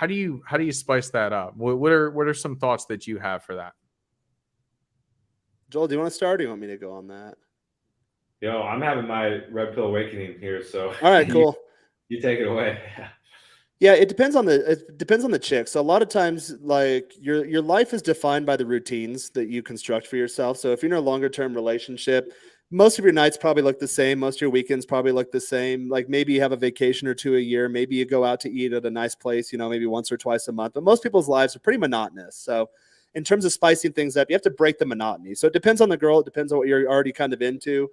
do you spice that up? What are some thoughts that you have for that? Joel, do you want to start, or do you want me to go on that? I'm having my red pill awakening here, so all right, cool. You take it away. Yeah, it depends on the chick. So a lot of times, like your life is defined by the routines that you construct for yourself. So if you're in a longer term relationship, most of your nights probably look the same. Most of your weekends probably look the same. Like maybe you have a vacation or two a year. Maybe you go out to eat at a nice place, maybe once or twice a month. But most people's lives are pretty monotonous. So in terms of spicing things up, you have to break the monotony. So it depends on the girl. It depends on what you're already kind of into.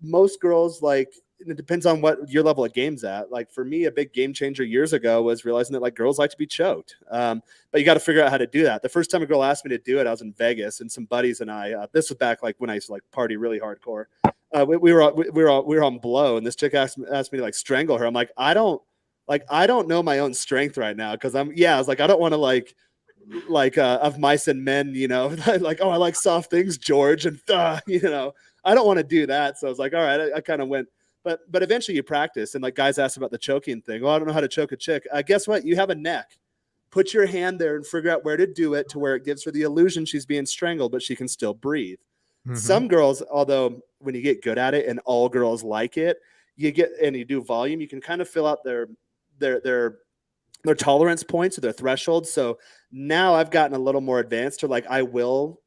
Most girls like it depends on what your level of game's at. Like for me, a big game changer years ago was realizing that like girls like to be choked. But you got to figure out how to do that. The first time a girl asked me to do it, I was in Vegas and some buddies and I, this was back like when I used to like party really hardcore. We were on blow and this chick asked me to like strangle her. I'm like, I don't know my own strength right now. Cause I was like, I don't want to like of mice and men, like, oh, I like soft things, George. And I don't want to do that. So I was like, all right, I kind of went, but eventually you practice. And like guys asked about the choking thing. Oh, I don't know how to choke a chick. Guess what? You have a neck. Put your hand there and figure out where to do it to where it gives her the illusion she's being strangled, but she can still breathe. Mm-hmm. Some girls, although when you get good at it and all girls like it, you do volume, you can kind of fill out their tolerance points or their thresholds. So now I've gotten a little more advanced to like, I will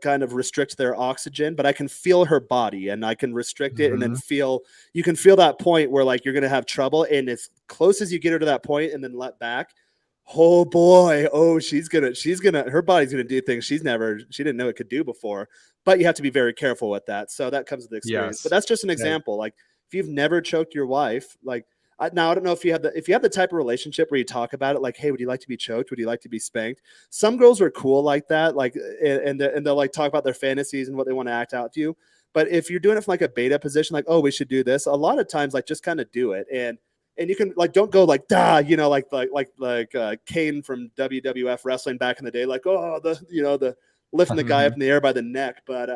kind of restrict their oxygen, but I can feel her body and I can restrict it. Mm-hmm. And then you can feel that point where like, you're going to have trouble. And as close as you get her to that point and then let back, oh boy. Oh, her body's going to do things she didn't know it could do before, but you have to be very careful with that. So that comes with experience, but that's just an example. Yeah. Like if you've never choked your wife, like, now I don't know if you have the type of relationship where you talk about it, like, hey, would you like to be choked? Would you like to be spanked? Some girls are cool like that, like, and they'll like talk about their fantasies and what they want to act out to you. But if you're doing it from like a beta position, like, oh, we should do this. A lot of times, like, just kind of do it, and you can like don't go like like Kane from WWF wrestling back in the day, like, oh, the lifting the guy up in the air by the neck, but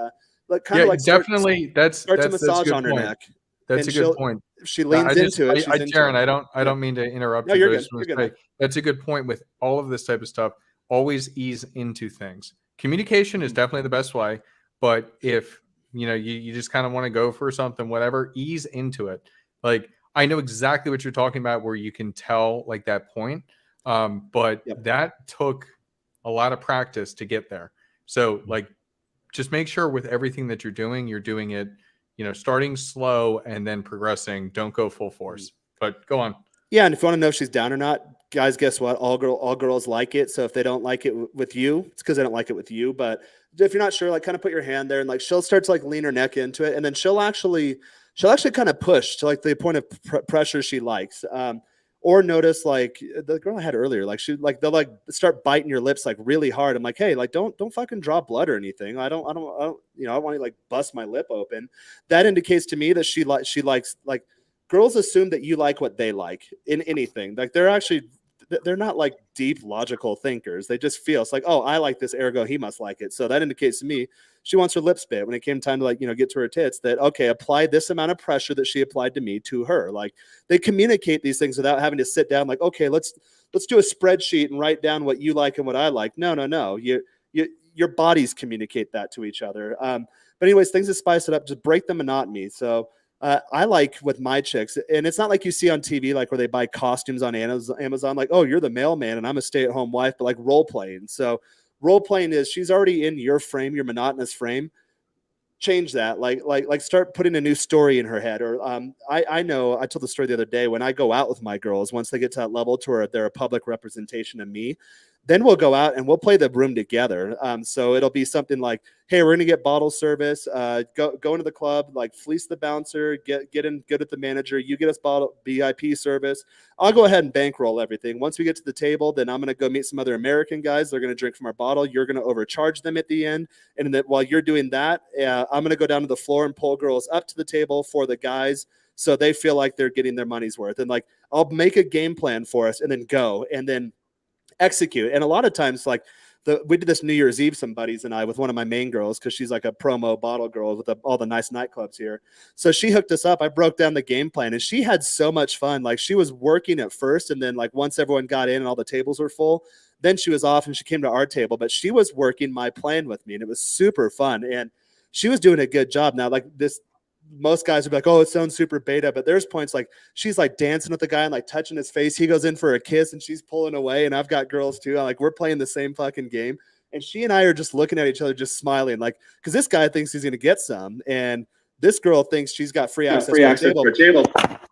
like kind of like definitely that's to massage on her neck. That's a good point. If she leans into it, she's into Jaron, it. I don't mean to interrupt you. No, you're good. That's a good point with all of this type of stuff. Always ease into things. Communication is definitely the best way, but if you just kind of want to go for something, whatever, ease into it. Like I know exactly what you're talking about, where you can tell like that point, but that took a lot of practice to get there. So like, just make sure with everything that you're doing it. Starting slow and then progressing. Don't go full force, but go on. Yeah. And if you want to know if she's down or not, guys, guess what? All girls like it. So if they don't like it with you, it's because they don't like it with you. But if you're not sure, like kind of put your hand there and like, she'll start to like lean her neck into it. And then she'll actually kind of push to like the point of pressure she likes. Or notice like the girl I had earlier, like they'll like start biting your lips like really hard. I'm like, hey, like don't fucking draw blood or anything. I don't I want to like bust my lip open. That indicates to me that she likes like girls assume that you like what they like in anything. Like they're not like deep logical thinkers. They just feel it's like, oh, I like this, ergo he must like it. So that indicates to me she wants her lips bit when it came time to like, get to her tits, that, okay, apply this amount of pressure that she applied to me to her. Like they communicate these things without having to sit down like, okay, let's do a spreadsheet and write down what you like and what I like. No. Your bodies communicate that to each other. But anyways, things to spice it up, just break the monotony. So I like with my chicks, and it's not like you see on TV, like where they buy costumes on Amazon, like, oh, you're the mailman and I'm a stay-at-home wife, but like role playing. So role playing is she's already in your frame, your monotonous frame. Change that, like start putting a new story in her head. Or I know I told the story the other day, when I go out with my girls, once they get to that level to where they're a public representation of me, then we'll go out and we'll play the room together. So it'll be something like, hey, we're going to get bottle service, go into the club, like fleece the bouncer, get in good at the manager. You get us bottle VIP service. I'll go ahead and bankroll everything. Once we get to the table, then I'm going to go meet some other American guys. They're going to drink from our bottle. You're going to overcharge them at the end. And then while you're doing that, I'm going to go down to the floor and pull girls up to the table for the guys, so they feel like they're getting their money's worth. And like, I'll make a game plan for us and then go and then execute. And a lot of times, like we did this New Year's Eve, some buddies and I, with one of my main girls, because she's like a promo bottle girl with all the nice nightclubs here. So she hooked us up. I broke down the game plan and she had so much fun. Like she was working at first, and then like once everyone got in and all the tables were full, then she was off and she came to our table, but she was working my plan with me and it was super fun. And she was doing a good job. Now, like this most guys would be like, oh, it sounds super beta, but there's points like she's like dancing with the guy and like touching his face. He goes in for a kiss and she's pulling away. And I've got girls too. Like we're playing the same fucking game. And she and I are just looking at each other, just smiling, like, because this guy thinks he's going to get some. And this girl thinks she's got free access to a table.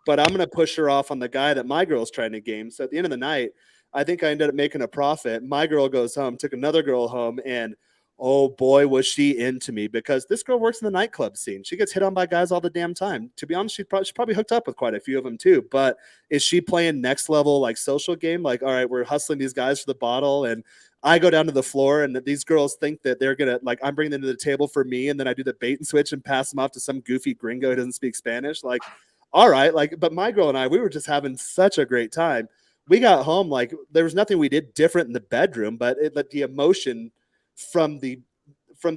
But I'm going to push her off on the guy that my girl's trying to game. So at the end of the night, I think I ended up making a profit. My girl goes home, took another girl home, and oh boy, was she into me, because this girl works in the nightclub scene. She gets hit on by guys all the damn time. To be honest, she probably hooked up with quite a few of them too. But is she playing next level like social game? Like, all right, we're hustling these guys for the bottle, and I go down to the floor, and these girls think that they're gonna, like, I'm bringing them to the table for me, and then I do the bait and switch and pass them off to some goofy gringo who doesn't speak Spanish. Like, all right, like, but my girl and I, we were just having such a great time. We got home, like, there was nothing we did different in the bedroom, but the emotion from the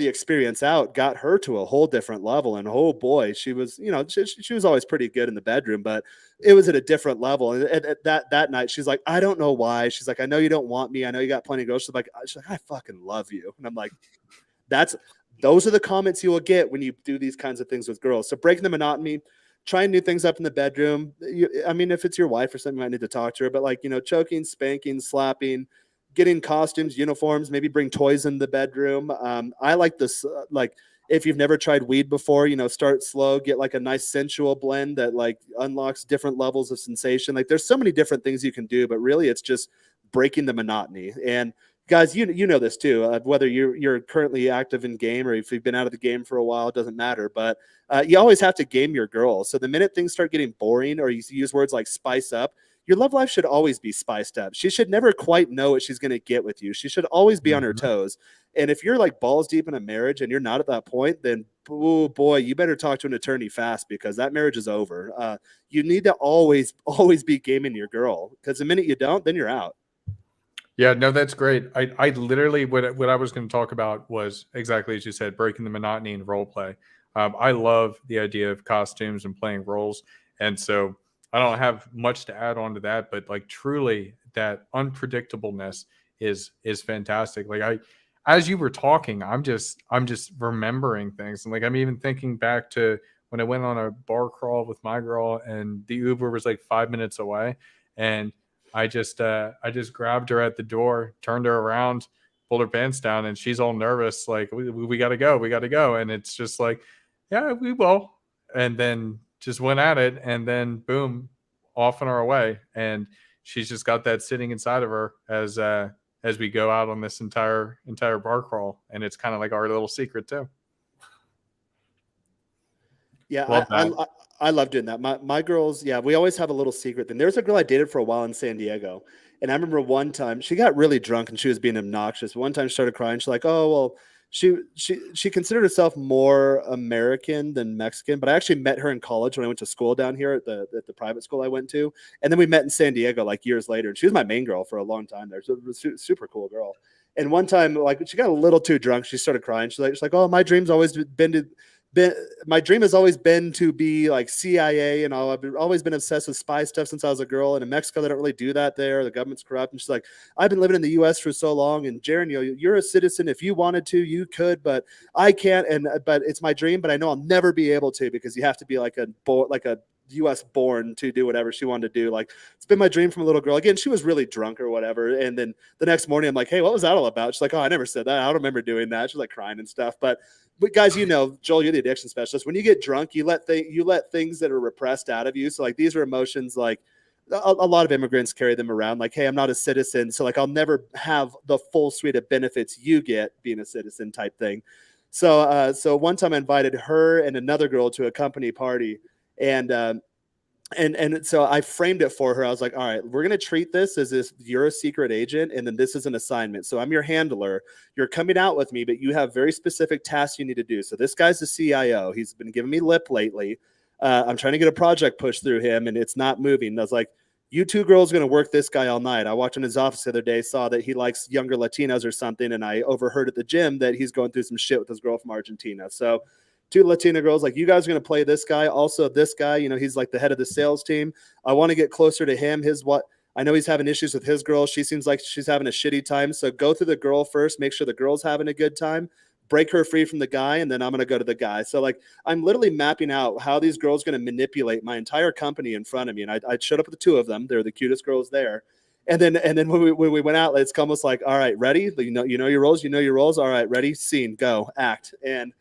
experience out got her to a whole different level. And oh boy, she was, you know, she was always pretty good in the bedroom, but it was at a different level. And that night, she's like, I don't know why. She's like, I know you don't want me. I know you got plenty of girls. She's like, I fucking love you. And I'm like, those are the comments you will get when you do these kinds of things with girls. So breaking the monotony, trying new things up in the bedroom. I mean, if it's your wife or something, you might need to talk to her, but like, you know, choking, spanking, slapping, getting costumes, uniforms, maybe bring toys in the bedroom. I like this, like, if you've never tried weed before, you know, start slow, get like a nice sensual blend that like unlocks different levels of sensation. Like there's so many different things you can do, but really it's just breaking the monotony. And guys, you know this too, whether you're currently active in game or if you've been out of the game for a while, it doesn't matter, but you always have to game your girl. So the minute things start getting boring, or you use words like spice up, your love life should always be spiced up. She should never quite know what she's going to get with you. She should always be on her toes. And if you're like balls deep in a marriage and you're not at that point, then oh boy, you better talk to an attorney fast, because that marriage is over. You need to always be gaming your girl, because the minute you don't, then you're out. Yeah, no, that's great. I literally, what I was going to talk about was exactly as you said, breaking the monotony in role play. I love the idea of costumes and playing roles. And so I don't have much to add on to that, but like truly that unpredictableness is fantastic. Like as you were talking, I'm just remembering things. And like, I'm even thinking back to when I went on a bar crawl with my girl and the Uber was like 5 minutes away. And I just grabbed her at the door, turned her around, pulled her pants down, and she's all nervous. Like, we got to go. We got to go. And it's just like, yeah, we will. And then just went at it, and then boom, off on our way. And she's just got that sitting inside of her as we go out on this entire bar crawl. And it's kind of like our little secret too. Yeah, I love doing that. My girls, yeah, we always have a little secret thing. There's a girl I dated for a while in San Diego, and I remember one time she got really drunk and she was being obnoxious. One time she started crying. She's like, oh, well, she considered herself more American than Mexican, but I actually met her in college when I went to school down here at the private school I went to. And then we met in San Diego like years later. And she was my main girl for a long time there. So it was a super cool girl. And one time, like, she got a little too drunk. She started crying. She's like, oh, my dream has always been to be like CIA and all. I've always been obsessed with spy stuff since I was a girl. And in Mexico, they don't really do that there. The government's corrupt. And she's like, I've been living in the U.S. for so long. And Jaron, you know, you're a citizen. If you wanted to, you could, but I can't. But it's my dream. But I know I'll never be able to, because you have to be like a U.S. born to do whatever she wanted to do. Like, it's been my dream from a little girl. Again, she was really drunk or whatever. And then the next morning, I'm like, hey, what was that all about? She's like, oh, I never said that. I don't remember doing that. She's like crying and stuff. But guys, you know, Joel, you're the addiction specialist. When you get drunk, you let things that are repressed out of you. So like, these are emotions, like a lot of immigrants carry them around. Like, hey, I'm not a citizen, so like I'll never have the full suite of benefits you get being a citizen type thing. So one time I invited her and another girl to a company party, and so I framed it for her. I was like, all right, we're going to treat this as if you're a secret agent, and then this is an assignment. So I'm your handler. You're coming out with me, but you have very specific tasks you need to do. So this guy's the CIO. He's been giving me lip lately. I'm trying to get a project pushed through him, and it's not moving. And I was like, you two girls are going to work this guy all night. I walked in his office the other day, saw that he likes younger Latinos or something, and I overheard at the gym that he's going through some shit with his girl from Argentina. So two Latina girls, like, you guys are going to play this guy. Also, this guy, you know, he's like the head of the sales team. I want to get closer to him. I know he's having issues with his girl. She seems like she's having a shitty time. So go through the girl first. Make sure the girl's having a good time. break her free from the guy, and then I'm going to go to the guy. So like, I'm literally mapping out how these girls going to manipulate my entire company in front of me. And I showed up with the two of them. They're the cutest girls there. And then when we went out, it's almost like, all right, ready? You know your roles. All right, ready, scene, go, act. And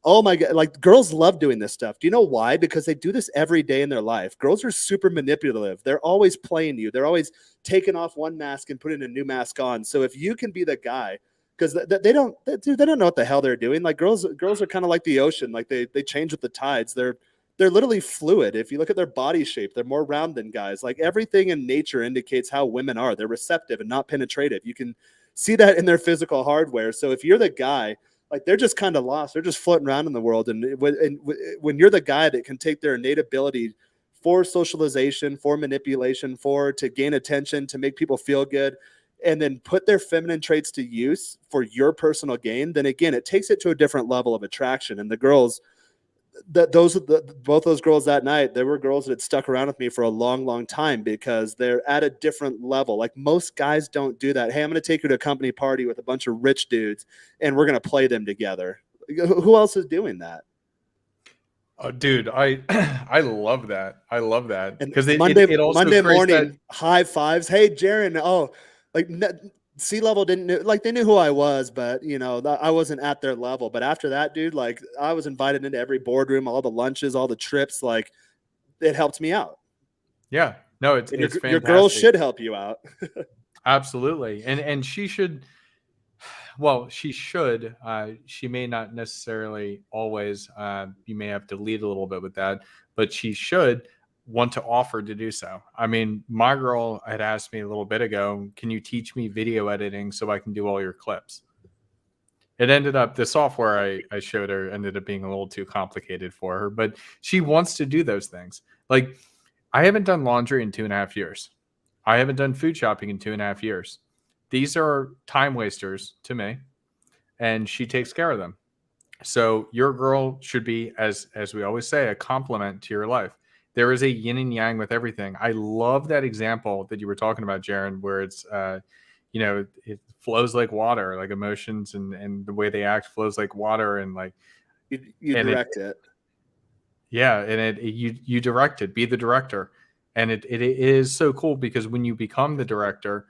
oh my God, like girls love doing this stuff. Do you know why? Because they do this every day in their life. Girls are super manipulative. They're always playing you. They're always taking off one mask and putting a new mask on. So if you can be the guy, because they don't know what the hell they're doing. Like girls are kind of like the ocean. Like they change with the tides. They're literally fluid. If you look at their body shape, they're more round than guys. Like everything in nature indicates how women are. They're receptive and not penetrative. You can see that in their physical hardware. So if you're the guy, like they're just kind of lost. They're just floating around in the world. And when you're the guy that can take their innate ability for socialization, for manipulation, to gain attention, to make people feel good, and then put their feminine traits to use for your personal gain, then again, it takes it to a different level of attraction. And the girls, both those girls that night, there were girls that had stuck around with me for a long, long time because they're at a different level. Like most guys don't do that. Hey, I'm going to take you to a company party with a bunch of rich dudes and we're going to play them together. Who else is doing that? Oh, dude, I love that. I love that because Monday also morning high fives. Hey, Jaron. Oh, like Sea Level didn't know, like they knew who I was, but you know, I wasn't at their level. But after that, dude, like I was invited into every boardroom, all the lunches, all the trips. Like it helped me out. Yeah, no, it's fantastic. Your girl should help you out. Absolutely, and she should. Well, she should. She may not necessarily always. You may have to lead a little bit with that, but she should want to offer to do so. I mean, my girl had asked me a little bit ago, can you teach me video editing so I can do all your clips? It ended up, the software I showed her ended up being a little too complicated for her, but she wants to do those things. Like, I haven't done laundry in 2.5 years. I haven't done food shopping in 2.5 years. These are time wasters to me, and she takes care of them. So your girl should be, as we always say, a complement to your life. There is a yin and yang with everything. I love that example that you were talking about, Jaron, where it's, it flows like water, like emotions and the way they act flows like water. And like, you direct it. Yeah. And you direct it, be the director. And it is so cool because when you become the director,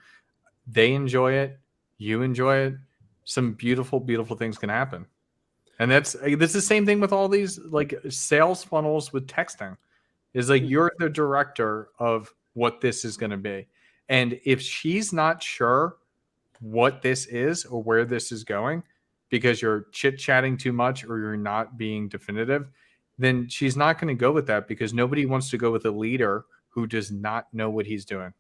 they enjoy it. You enjoy it. Some beautiful, beautiful things can happen. And that's the same thing with all these like sales funnels with texting. Is like you're the director of what this is going to be. And if she's not sure what this is or where this is going because you're chit-chatting too much or you're not being definitive, then she's not going to go with that because nobody wants to go with a leader who does not know what he's doing.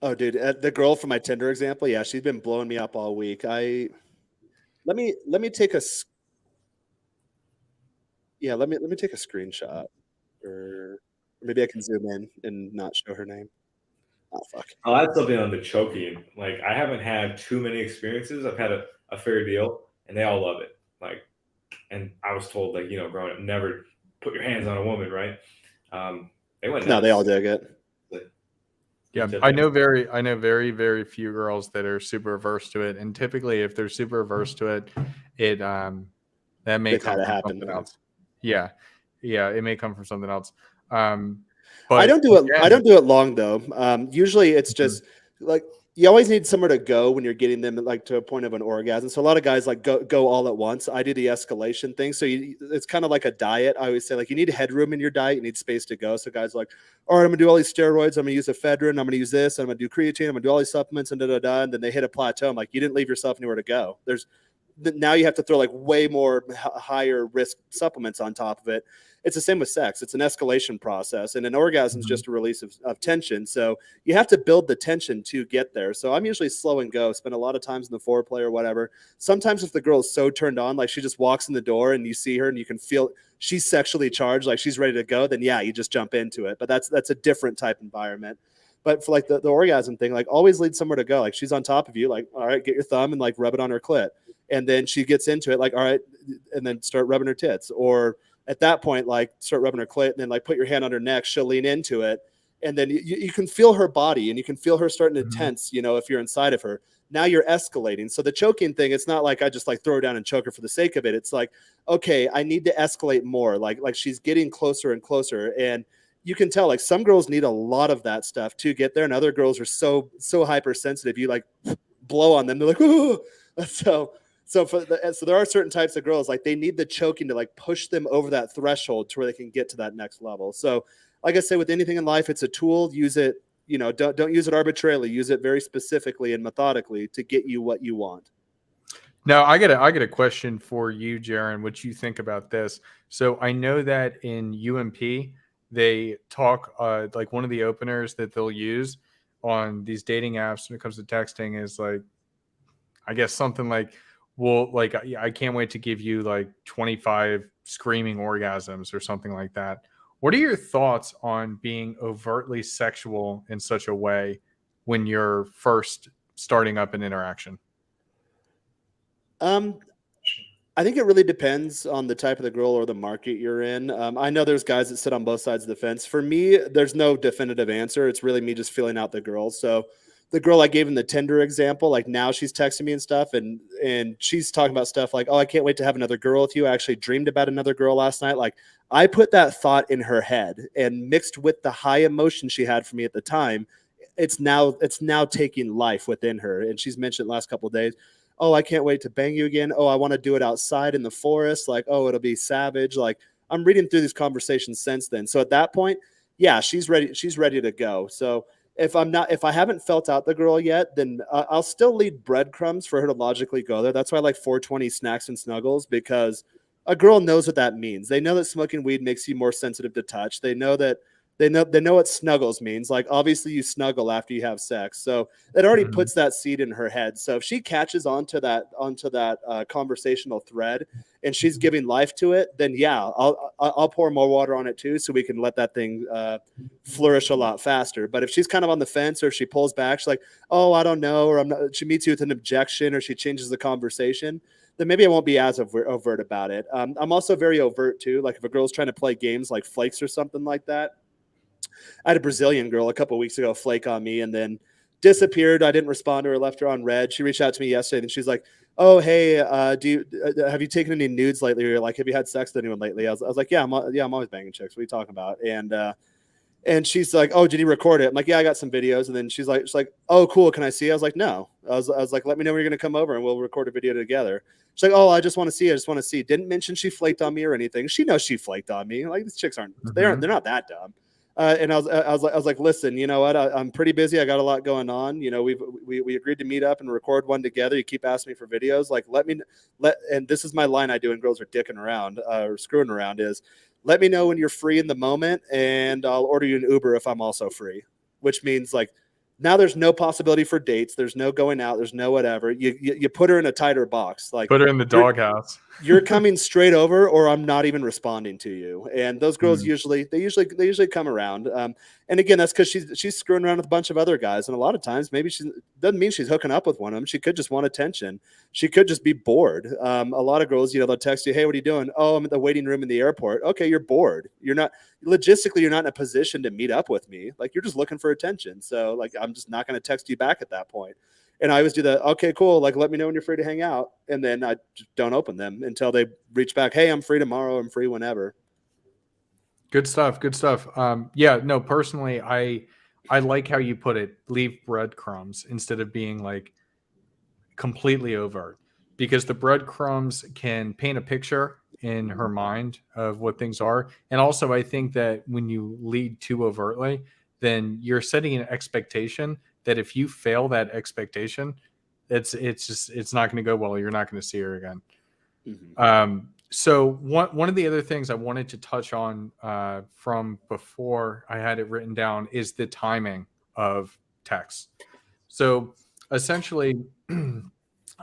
Oh, dude, the girl from my Tinder example, yeah, she's been blowing me up all week. Let me take a let me take a screenshot, or maybe I can zoom in and not show her name. Oh fuck! I'll add something on the choking. Like I haven't had too many experiences. I've had a fair deal, and they all love it. Like, and I was told like growing up, never put your hands on a woman, right? They went. No, they all dig it. Yeah, I know very, very few girls that are super averse to it, and typically, if they're super averse to it, that may come from something else. Yeah, it may come from something else. But I don't do it. I don't do it long though. Usually, it's just like you always need somewhere to go when you're getting them like to a point of an orgasm. So a lot of guys like go all at once. I do the escalation thing. So it's kind of like a diet. I always say like you need headroom in your diet. You need space to go. So guys are like, all right, I'm gonna do all these steroids. I'm gonna use ephedrine. I'm gonna use this. I'm gonna do creatine. I'm gonna do all these supplements and and then they hit a plateau. I'm like, you didn't leave yourself anywhere to go. Now you have to throw like way more higher risk supplements on top of it. It's the same with sex. It's an escalation process, and an orgasm is just a release of tension. So you have to build the tension to get there. So I'm usually slow and go, spend a lot of times in the foreplay or whatever. Sometimes if the girl is so turned on, like she just walks in the door and you see her and you can feel she's sexually charged, like she's ready to go, then yeah, you just jump into it. But that's a different type environment. But for like the orgasm thing, like always lead somewhere to go. Like she's on top of you, like, all right, get your thumb and like rub it on her clit. And then she gets into it, like, all right, and then start rubbing her tits. Or at that point, like start rubbing her clit and then like put your hand on her neck. She'll lean into it. And then you can feel her body and you can feel her starting to tense, if you're inside of her. Now you're escalating. So the choking thing, it's not like I just like throw her down and choke her for the sake of it. It's like, okay, I need to escalate more. Like she's getting closer and closer. And you can tell like some girls need a lot of that stuff to get there. And other girls are so hypersensitive. You like blow on them. They're like, ooh. So there are certain types of girls, like they need the choking to like push them over that threshold to where they can get to that next level. So like I say, with anything in life, it's a tool. Use it, don't use it arbitrarily. Use it very specifically and methodically to get you what you want. Now, I get a question for you, Jaron. What you think about this? So I know that in UMP, they talk like one of the openers that they'll use on these dating apps when it comes to texting is like, I guess something like, well, like I can't wait to give you like 25 screaming orgasms or something like that. What are your thoughts on being overtly sexual in such a way when you're first starting up an interaction? I think it really depends on the type of the girl or the market you're in. I know there's guys that sit on both sides of the fence. For me, there's no definitive answer. It's really me just feeling out the girl. So the girl I gave in the Tinder example, like now she's texting me and stuff, and she's talking about stuff like, oh, I can't wait to have another girl with you. I actually dreamed about another girl last night. Like I put that thought in her head, and mixed with the high emotion she had for me at the time, it's now taking life within her. And she's mentioned the last couple of days, oh, I can't wait to bang you again. Oh, I want to do it outside in the forest. Like, oh, it'll be savage. Like I'm reading through these conversations since then. So at that point, yeah, she's ready. She's ready to go. So if I haven't felt out the girl yet, then I'll still leave breadcrumbs for her to logically go there. That's why I like 420 snacks and snuggles, because a girl knows what that means. They know that smoking weed makes you more sensitive to touch. They know what snuggles means. Like obviously you snuggle after you have sex. So it already puts that seed in her head. So if she catches onto that conversational thread and she's giving life to it, then yeah, I'll pour more water on it too, so we can let that thing flourish a lot faster. But if she's kind of on the fence, or if she pulls back, she's like, oh, I don't know, or she meets you with an objection, or she changes the conversation, then maybe I won't be as overt about it. I'm also very overt too. Like if a girl's trying to play games like flakes or something like that. I had a Brazilian girl a couple of weeks ago flake on me and then disappeared. I didn't respond to her, left her on red. She reached out to me yesterday and she's like, oh, hey, have you taken any nudes lately? Or like, have you had sex with anyone lately? I was like, yeah, I'm always banging chicks. What are you talking about? And she's like, oh, did he record it? I'm like, yeah, I got some videos. And then she's like, oh, cool. Can I see? I was like, no. I was like, let me know when you're going to come over and we'll record a video together. She's like, oh, I just want to see. I just want to see. Didn't mention she flaked on me or anything. She knows she flaked on me. Like these chicks they're not that dumb. And I was like, listen, you know what? I'm pretty busy. I got a lot going on. You know, we agreed to meet up and record one together. You keep asking me for videos. Like, and this is my line I do when girls are dicking around or screwing around is, let me know when you're free in the moment and I'll order you an Uber if I'm also free, which means like, now there's no possibility for dates. There's no going out. There's no whatever. You put her in a tighter box. Like put her in the doghouse. You're coming straight over, or I'm not even responding to you. And those girls usually come around. And again, that's because she's screwing around with a bunch of other guys. And a lot of times, maybe she doesn't mean she's hooking up with one of them. She could just want attention. She could just be bored. A lot of girls, they'll text you, hey, what are you doing? Oh, I'm at the waiting room in the airport. Okay, you're bored. You're not logistically, you're not in a position to meet up with me. Like you're just looking for attention. So like, I'm just not going to text you back at that point. And I always do that. Okay, cool. Like, let me know when you're free to hang out. And then I just don't open them until they reach back. Hey, I'm free tomorrow. I'm free whenever. Good stuff. Good stuff. Yeah, no, personally, I like how you put it, leave breadcrumbs instead of being like completely overt, because the breadcrumbs can paint a picture in her mind of what things are. And also I think that when you lead too overtly, then you're setting an expectation that if you fail that expectation, it's not going to go well. You're not going to see her again. So one of the other things I wanted to touch on from before I had it written down is the timing of text. So essentially,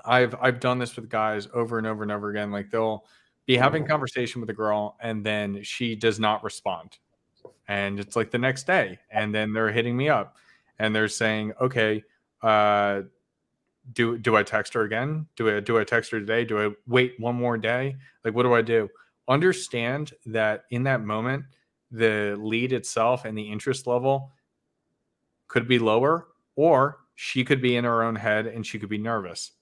I've done this with guys over and over and over again. Like they'll be having conversation with a girl and then she does not respond. And it's like the next day, and then they're hitting me up and they're saying, okay, do I text her again? Do I text her today? Do I wait one more day? Like, what do I do? Understand that in that moment, the lead itself and the interest level could be lower, or she could be in her own head and she could be nervous.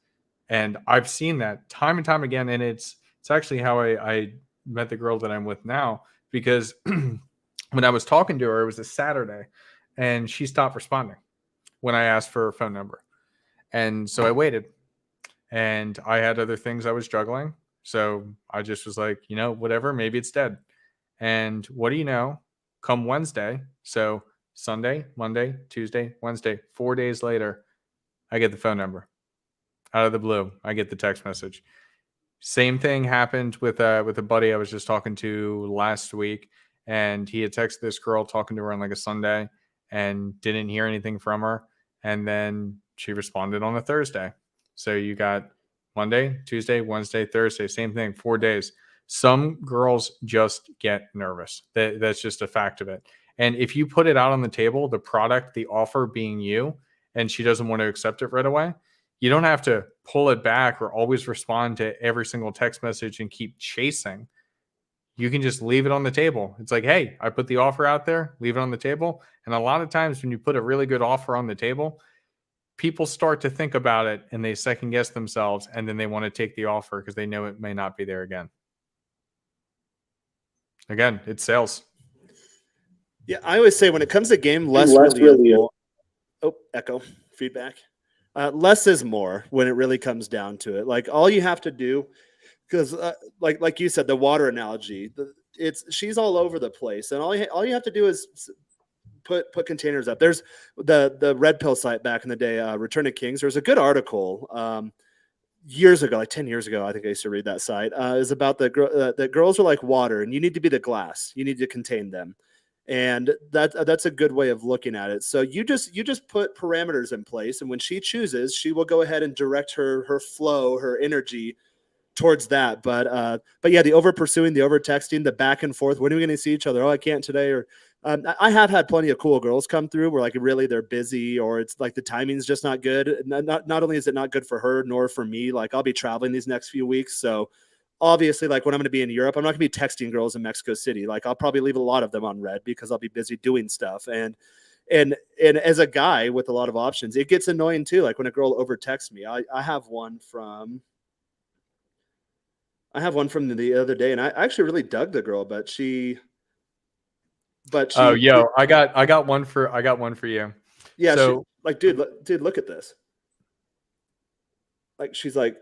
And I've seen that time and time again. And it's actually how I met the girl that I'm with now, because when I was talking to her, it was a Saturday and she stopped responding when I asked for her phone number. And so I waited, and I had other things I was juggling. So I just was like, whatever, maybe it's dead. And what do you know? Come Wednesday, so Sunday, Monday, Tuesday, Wednesday, 4 days later, I get the phone number out of the blue. I get the text message. Same thing happened with a buddy I was just talking to last week, and he had texted this girl talking to her on like a Sunday and didn't hear anything from her, and then she responded on a Thursday. So you got Monday, Tuesday, Wednesday, Thursday, same thing, 4 days. Some girls just get nervous. That's just a fact of it. And if you put it out on the table, the product, the offer being you, and she doesn't want to accept it right away, you don't have to pull it back or always respond to every single text message and keep chasing. You can just leave it on the table. It's like, hey, I put the offer out there, leave it on the table. And a lot of times when you put a really good offer on the table, people start to think about it and they second guess themselves, and then they want to take the offer because they know it may not be there again. Again, it's sales. Yeah, I always say when it comes to game, less really is more. Oh, echo, feedback. Less is more when it really comes down to it. Like all you have to do, because like you said, the water analogy, she's all over the place, and all you have to do is put containers up. There's the Red Pill site back in the day, Return of Kings. There's a good article years ago, like 10 years ago, I think I used to read that site. Is about the girls are like water, and you need to be the glass. You need to contain them. And that's a good way of looking at it. So you just put parameters in place, and when she chooses, she will go ahead and direct her flow, her energy towards that. But yeah, the over pursuing, the over texting, the back and forth. When are we going to see each other? Oh, I can't today. Or I have had plenty of cool girls come through where like really they're busy, or it's like the timing's just not good. Not only is it not good for her nor for me. Like I'll be traveling these next few weeks, so obviously, like when I'm going to be in Europe, I'm not going to be texting girls in Mexico City. Like I'll probably leave a lot of them on red because I'll be busy doing stuff. And as a guy with a lot of options, it gets annoying too. Like when a girl over texts me, I have one from the other day, and I actually really dug the girl, but she. Oh, yo, I got one for you. Yeah. So dude, look at this. Like she's like,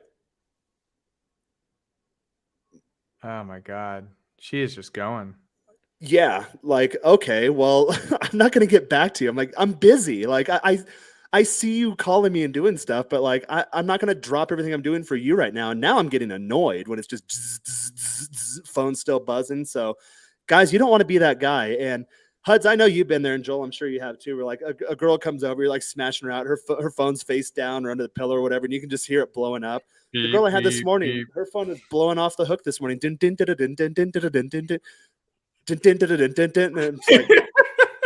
oh my God, she is just going. Yeah, like, okay, well, I'm not going to get back to you. I'm like, I'm busy. Like, I see you calling me and doing stuff, but like, I'm not going to drop everything I'm doing for you right now. And now I'm getting annoyed when it's just phone still buzzing. So, guys, you don't want to be that guy. And Huds, I know you've been there, and Joel, I'm sure you have too. Where like a girl comes over, you're like smashing her out, her phone's face down or under the pillow or whatever, and you can just hear it blowing up. The girl I had this morning, her phone was blowing off the hook this morning. And I'm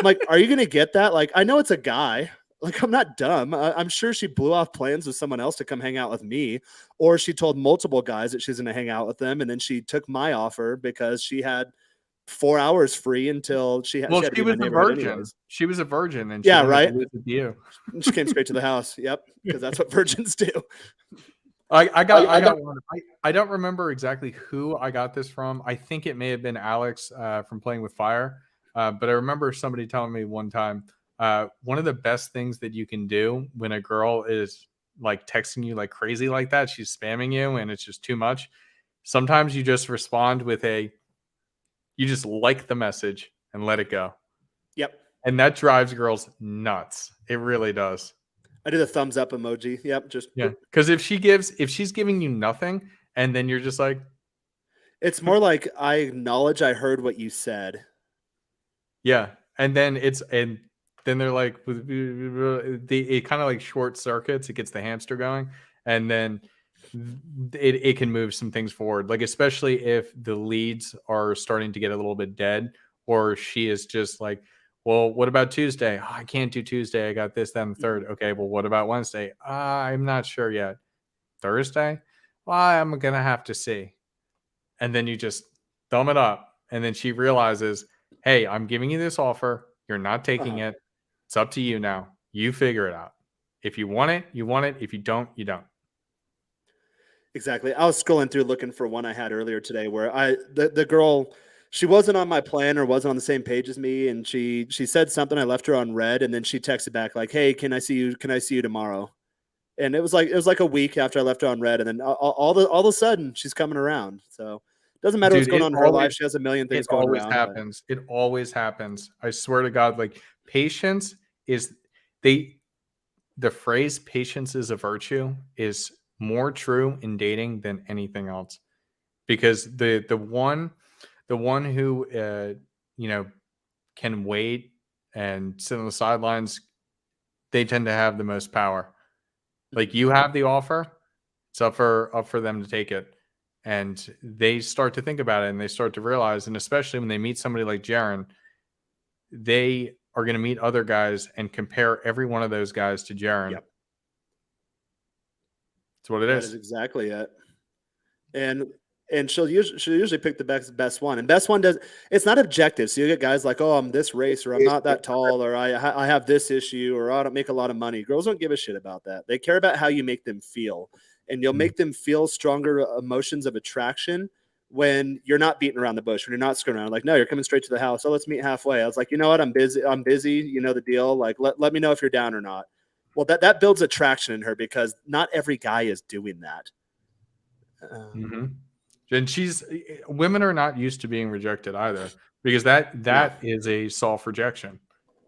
like, are you gonna get that? Like, I know it's a guy. Like, I'm not dumb. I'm sure she blew off plans with someone else to come hang out with me, or she told multiple guys that she's gonna hang out with them, and then she took my offer because she had 4 hours free until she had. Well, she was a virgin. Anyways. She was a virgin, and she right. With you. She came straight to the house. Yep, because that's what virgins do. I got one. I don't remember exactly who I got this from. I think it may have been Alex from Playing with Fire. But I remember somebody telling me one time, one of the best things that you can do when a girl is like texting you like crazy like that, she's spamming you and it's just too much. Sometimes you just respond with you just like the message and let it go. Yep. And that drives girls nuts. It really does. I do the thumbs up emoji. Yep. Just because if she's giving you nothing and then you're just like, it's more like I acknowledge I heard what you said. Yeah. And then they're like, it kind of like short circuits. It gets the hamster going, and then it can move some things forward. Like, especially if the leads are starting to get a little bit dead, or she is just like, well, what about Tuesday? Oh, I can't do Tuesday. I got this, that, and the third. Okay, well, what about Wednesday? I'm not sure yet. Thursday? Well, I'm going to have to see. And then you just thumb it up. And then she realizes, hey, I'm giving you this offer. You're not taking it. It's up to you now. You figure it out. If you want it, you want it. If you don't, you don't. Exactly. I was scrolling through looking for one I had earlier today where the girl, she wasn't on my plan or wasn't on the same page as me, and she said something. I left her on red, and then she texted back like, "Hey, can I see you? Can I see you tomorrow?" And it was like a week after I left her on red, and then all of a sudden she's coming around. So it doesn't matter what's going on in her life. She has a million things going around. Happens. It always happens. I swear to God, like patience is the phrase patience is a virtue is more true in dating than anything else, because the one who can wait and sit on the sidelines, they tend to have the most power. Like, you have the offer, it's up for them to take it, and they start to think about it, and they start to realize, and especially when they meet somebody like Jaren, they are going to meet other guys and compare every one of those guys to Jaren. Yep. That's what it is. That is exactly it. And she'll usually pick the best one. And best one it's not objective. So you get guys like, oh, I'm this race, or I'm not that tall, or I have this issue, or I don't make a lot of money. Girls don't give a shit about that. They care about how you make them feel. And you'll make them feel stronger emotions of attraction when you're not beating around the bush, when you're not screwing around. Like, no, you're coming straight to the house. Oh, let's meet halfway. I was like, you know what? I'm busy. You know the deal. Like, let me know if you're down or not. Well, that builds attraction in her, because not every guy is doing that. And women are not used to being rejected either, because that is a self-rejection.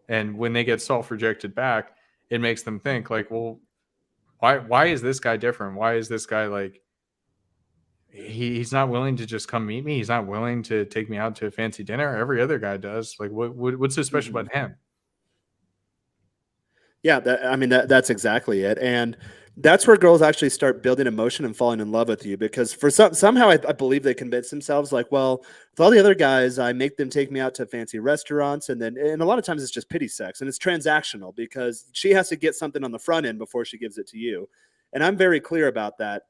And when they get self-rejected back, it makes them think like, well, why is this guy different? Why is this guy like, he's not willing to just come meet me? He's not willing to take me out to a fancy dinner. Every other guy does. Like, what's so special about him? Yeah, that's exactly it. And that's where girls actually start building emotion and falling in love with you, because for somehow I believe they convince themselves like, well, with all the other guys, I make them take me out to fancy restaurants, and a lot of times it's just pity sex, and it's transactional, because she has to get something on the front end before she gives it to you. And I'm very clear about that.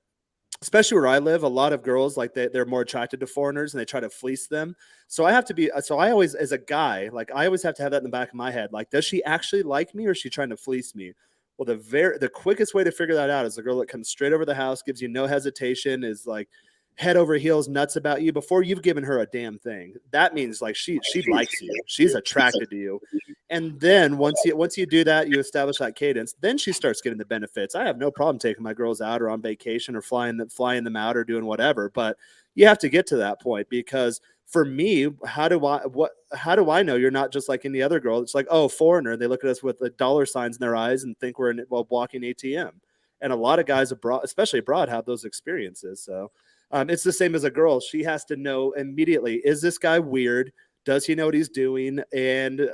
Especially where I live, a lot of girls, like they're more attracted to foreigners, and they try to fleece them. So I always, as a guy, like I always have to have that in the back of my head. Like, does she actually like me, or is she trying to fleece me? Well, the quickest way to figure that out is a girl that comes straight over the house, gives you no hesitation, is like head over heels nuts about you before you've given her a damn thing. That means like she likes you. She's attracted to you. And then once you do that, you establish that cadence, then she starts getting the benefits. I have no problem taking my girls out or on vacation or flying them out or doing whatever, but you have to get to that point, because for me, how do I know you're not just like any other girl? It's like, oh, foreigner. They look at us with the dollar signs in their eyes and think we're walking ATM. And a lot of guys abroad, especially abroad, have those experiences. So it's the same as a girl. She has to know immediately, is this guy weird? Does he know what he's doing? And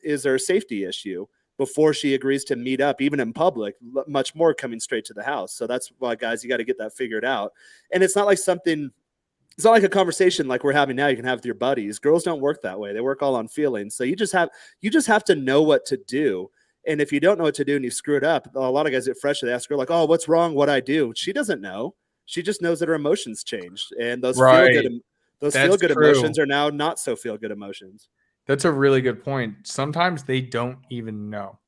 is there a safety issue before she agrees to meet up, even in public, much more coming straight to the house. So that's why, guys, you got to get that figured out. And it's not like a conversation like we're having now you can have with your buddies. Girls don't work that way. They work all on feelings. So you just have to know what to do. And if you don't know what to do and you screw it up, a lot of guys get frustrated. They ask her like, oh, what's wrong? What'd I do? She doesn't know. She just knows that her emotions changed, and those feel good emotions are now not so feel good emotions. That's a really good point. Sometimes they don't even know.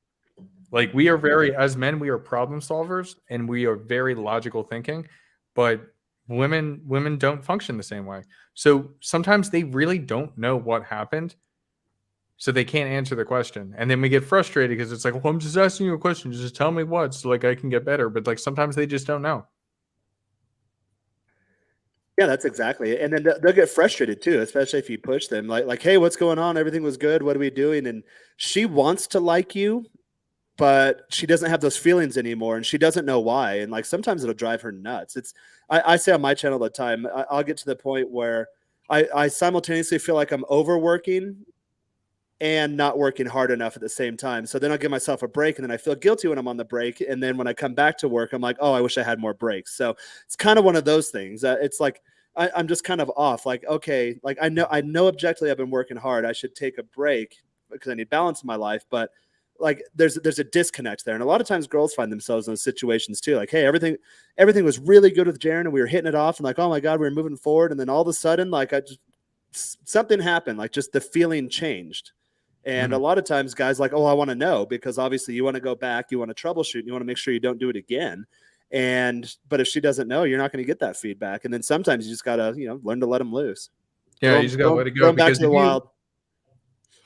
Like, we are as men, we are problem solvers, and we are very logical thinking, but women don't function the same way. So sometimes they really don't know what happened, so they can't answer the question. And then we get frustrated because it's like, well, I'm just asking you a question. Just tell me what, so like I can get better. But like sometimes they just don't know. Yeah, that's exactly it. And then they'll get frustrated too, especially if you push them like, hey, what's going on? Everything was good. What are we doing? And she wants to like you, but she doesn't have those feelings anymore, and she doesn't know why. And like sometimes it'll drive her nuts. I say on my channel all the time, I'll get to the point where I simultaneously feel like I'm overworking and not working hard enough at the same time. So then I'll give myself a break, and then I feel guilty when I'm on the break. And then when I come back to work, I'm like, oh, I wish I had more breaks. So it's kind of one of those things. It's like I'm just kind of off. Like, okay, like I know objectively I've been working hard. I should take a break because I need balance in my life. But like there's a disconnect there. And a lot of times girls find themselves in those situations too. Like, hey, everything was really good with Jaren, and we were hitting it off, and like, oh my God, we were moving forward. And then all of a sudden, like something happened, like just the feeling changed. And a lot of times guys like, oh, I want to know, because obviously you want to go back, you want to troubleshoot, and you want to make sure you don't do it again. But if she doesn't know, you're not going to get that feedback. And then sometimes you just got to, learn to let them loose. Yeah, you just got to let it go. Throw them back to the wild.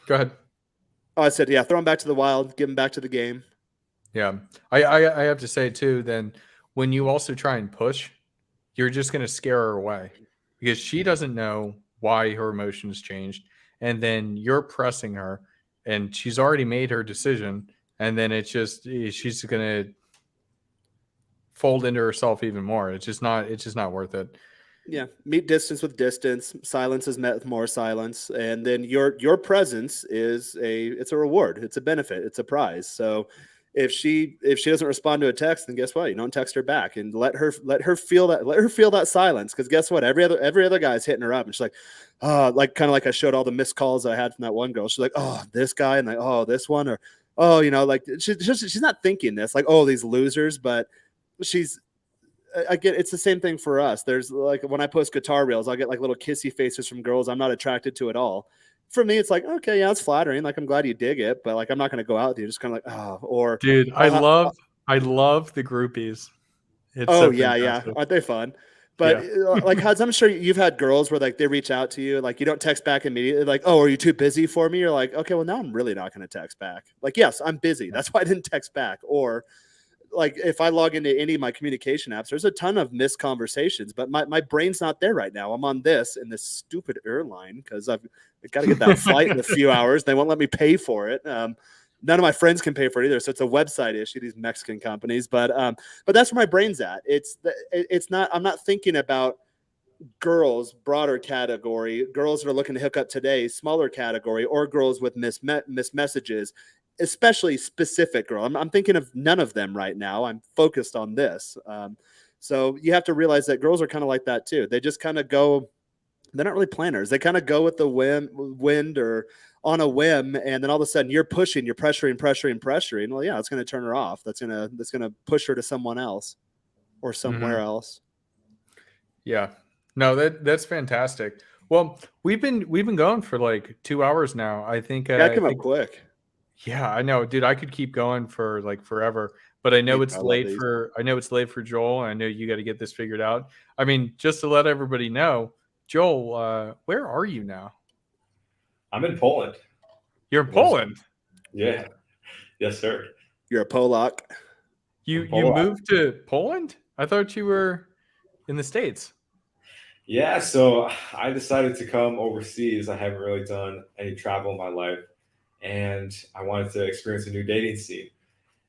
Go ahead. Oh, I said, throw them back to the wild, give them back to the game. Yeah. I have to say too, then when you also try and push, you're just going to scare her away because she doesn't know why her emotions changed. And then you're pressing her and she's already made her decision. And then she's going to fold into herself even more. It's just not worth it. Yeah. Meet distance with distance. Silence is met with more silence. And then your presence it's a reward. It's a benefit. It's a prize. So if she doesn't respond to a text, then guess what? You don't text her back, and let her feel that silence. Because guess what? Every other guy's hitting her up, and she's like, oh, like kind of like I showed all the missed calls I had from that one girl. She's like, oh, this guy, and like, oh, this one, or oh, like she's not thinking this, like, oh, these losers, but I get it's the same thing for us. There's like when I post guitar reels, I'll get like little kissy faces from girls I'm not attracted to at all. For me, it's like, okay, yeah, it's flattering. Like, I'm glad you dig it, but like, I'm not going to go out with you. Just kind of like, oh, or dude, I love the groupies. It's yeah. Aren't they fun? But like, Huds, I'm sure you've had girls where like they reach out to you, like you don't text back immediately, like, oh, are you too busy for me? You're like, okay, well now I'm really not going to text back. Like, yes, I'm busy. That's why I didn't text back. Or like if I log into any of my communication apps, there's a ton of missed conversations, but my brain's not there right now. I'm on this stupid airline because I've got to get that flight in a few hours. They won't let me pay for it. None of my friends can pay for it either. So it's a website issue, these Mexican companies. But that's where my brain's at. It's not, I'm not thinking about girls, broader category, girls that are looking to hook up today, smaller category, or girls with missed messages, especially specific girl. I'm thinking of none of them right now. I'm focused on this. So you have to realize that girls are kind of like that too. They just kind of go, they're not really planners. They kind of go with the wind or on a whim. And then all of a sudden you're pushing, you're pressuring. Well, yeah, it's going to turn her off. That's going to push her to someone else or somewhere else. Yeah, no, that's fantastic. Well, we've been going for like 2 hours now. I think I came up quick. Yeah, I know, dude. I could keep going for like forever, but I know it's late for Joel. And I know you got to get this figured out. I mean, just to let everybody know, Joel, where are you now? I'm in Poland. You're in Poland? Yeah. Yes, sir. You're a Polak. You moved to Poland? I thought you were in the States. Yeah, so I decided to come overseas. I haven't really done any travel in my life, and I wanted to experience a new dating scene.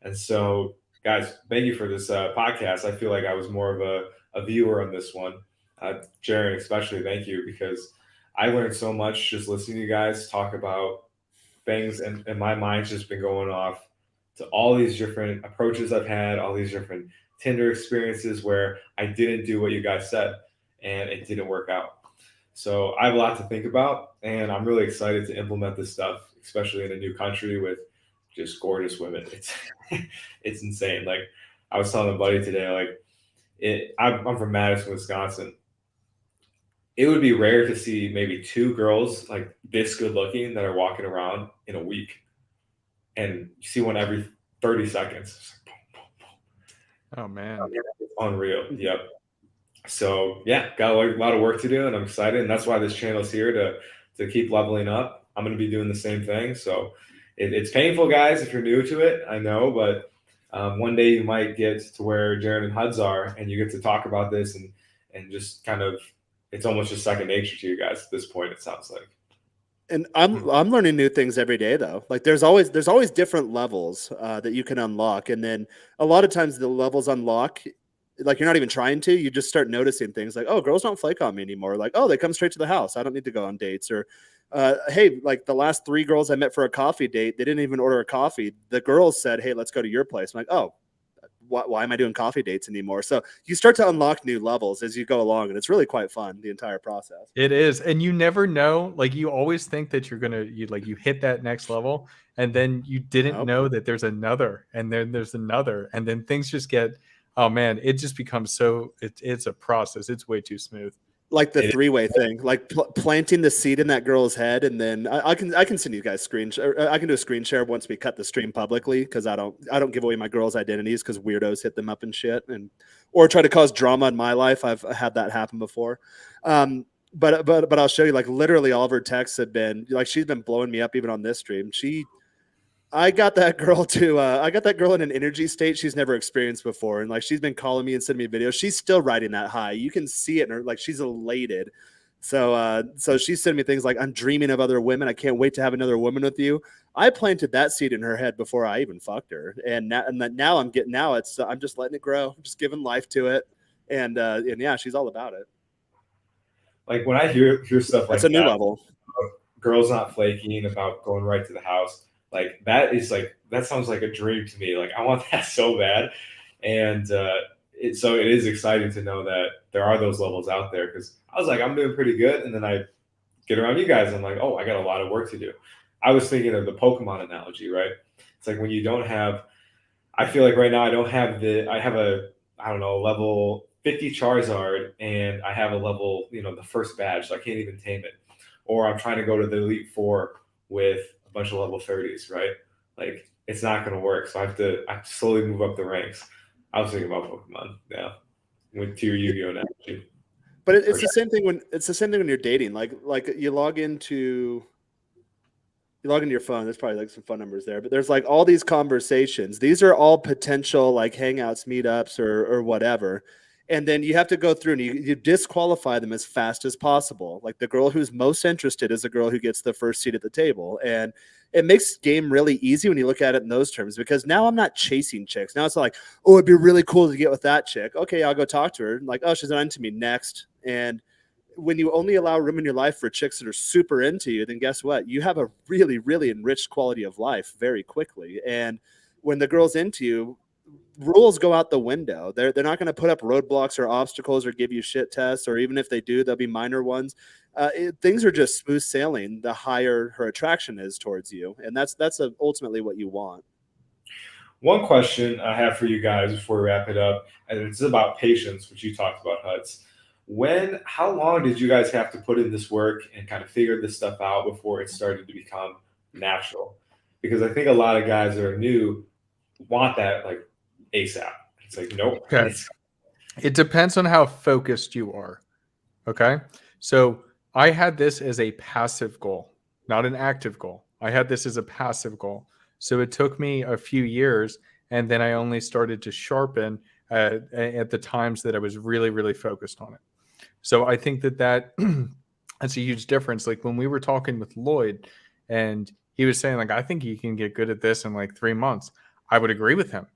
And so, guys, thank you for this podcast. I feel like I was more of a viewer on this one. Jaron, especially, thank you, because I learned so much just listening to you guys talk about things, and my mind's just been going off to all these different approaches I've had, all these different Tinder experiences where I didn't do what you guys said and it didn't work out. So I have a lot to think about, and I'm really excited to implement this stuff, especially in a new country with just gorgeous women. It's insane. Like I was telling a buddy today, like I'm from Madison, Wisconsin. It would be rare to see maybe 2 girls like this good looking that are walking around in a week, and you see one every 30 seconds. Oh man, unreal. Yep. So yeah, got a lot of work to do, and I'm excited, and that's why this channel is here to keep leveling up. I'm going to be doing the same thing. So it's painful, guys, if you're new to it. I know, but one day you might get to where Jaron and Huds are, and you get to talk about this and just kind of, it's almost just second nature to you guys at this point. It sounds like. And I'm learning new things every day, though. Like there's always different levels that you can unlock, and then a lot of times the levels unlock, like you're not even trying to. You just start noticing things like, oh, girls don't flake on me anymore. Like, oh, they come straight to the house. I don't need to go on dates. Or, hey, like the last 3 girls I met for a coffee date, they didn't even order a coffee. The girls said, hey, let's go to your place. I'm like, oh, why am I doing coffee dates anymore? So you start to unlock new levels as you go along, and it's really quite fun, the entire process. It is. And you never know, like you always think that you hit that next level, and then you didn't know that there's another, and then there's another, and then things just get, oh man, it just becomes so, it's a process. It's way too smooth. Like the three-way thing, like planting the seed in that girl's head, and then I can send you guys screen. I can do a screen share once we cut the stream publicly, because I don't give away my girls' identities because weirdos hit them up and shit, or try to cause drama in my life. I've had that happen before. But I'll show you, like, literally all of her texts have been like, she's been blowing me up even on this stream. I got that girl in an energy state she's never experienced before. And like, she's been calling me and sending me videos. She's still riding that high. You can see it in her, like, she's elated. So she's sending me things like, I'm dreaming of other women. I can't wait to have another woman with you. I planted that seed in her head before I even fucked her. And now I'm just letting it grow. I'm just giving life to it. And yeah, she's all about it. Like, when I hear stuff like that's a new level. Girls not flaking, about going right to the house. Like, that sounds like a dream to me. Like, I want that so bad. And so it is exciting to know that there are those levels out there, because I was like, I'm doing pretty good. And then I get around you guys, and I'm like, oh, I got a lot of work to do. I was thinking of the Pokemon analogy, right? It's like when you don't have, I feel like right now I have a level 50 Charizard, and I have a level, the first badge, so I can't even tame it. Or I'm trying to go to the Elite Four with a bunch of level 30s, right? Like, it's not going to work. So I have to slowly move up the ranks. I was thinking about Pokemon, yeah, with your Yu-Gi-Oh analogy. But it's the same thing when you're dating. Like you log into your phone. There's probably like some phone numbers there, but there's like all these conversations. These are all potential like hangouts, meetups, or whatever. And then you have to go through and you disqualify them as fast as possible. Like, the girl who's most interested is the girl who gets the first seat at the table. And it makes game really easy when you look at it in those terms, because now I'm not chasing chicks. Now it's like, oh, it'd be really cool to get with that chick. Okay, I'll go talk to her. Like, oh, she's not into me, next. And when you only allow room in your life for chicks that are super into you, then guess what? You have a really, really enriched quality of life very quickly. And when the girl's into you, rules go out the window. They're not going to put up roadblocks or obstacles or give you shit tests, or even if they do, they'll be minor ones. Things are just smooth sailing the higher her attraction is towards you, and that's ultimately what you want. One question I have for you guys before we wrap it up, and it's about patience, which you talked about, Huds. How long did you guys have to put in this work and kind of figure this stuff out before it started to become natural? Because I think a lot of guys that are new want that, like, ASAP. It's like, nope. Okay. It depends on how focused you are. Okay. So I had this as a passive goal, not an active goal. I had this as a passive goal. So it took me a few years, and then I only started to sharpen at the times that I was really, really focused on it. So I think that's a huge difference. Like, when we were talking with Lloyd, and he was saying, like, I think you can get good at this in like 3 months. I would agree with him.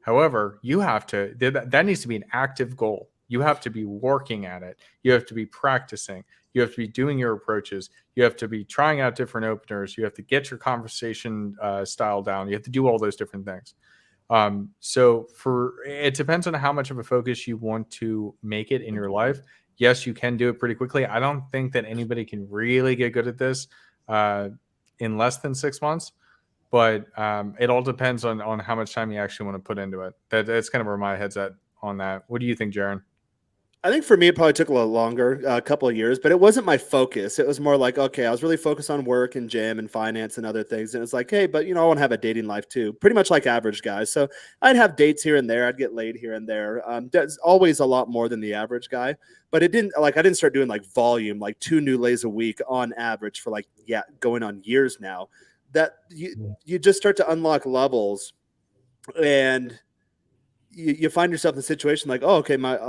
However, you have to, that needs to be an active goal. You have to be working at it. You have to be practicing. You have to be doing your approaches. You have to be trying out different openers. You have to get your conversation style down. You have to do all those different things. So it depends on how much of a focus you want to make it in your life. Yes, you can do it pretty quickly. I don't think that anybody can really get good at this in less than 6 months. But it all depends on how much time you actually want to put into it. That's kind of where my head's at on that. What do you think, Jaron? I think for me, it probably took a little longer, a couple of years, but it wasn't my focus. It was more like, okay, I was really focused on work and gym and finance and other things. And it's like, hey, but I want to have a dating life too, pretty much like average guys. So I'd have dates here and there. I'd get laid here and there. That's always a lot more than the average guy, but I didn't start doing like volume, like 2 new lays a week on average for going on years now. That you just start to unlock levels, and you find yourself in a situation like, oh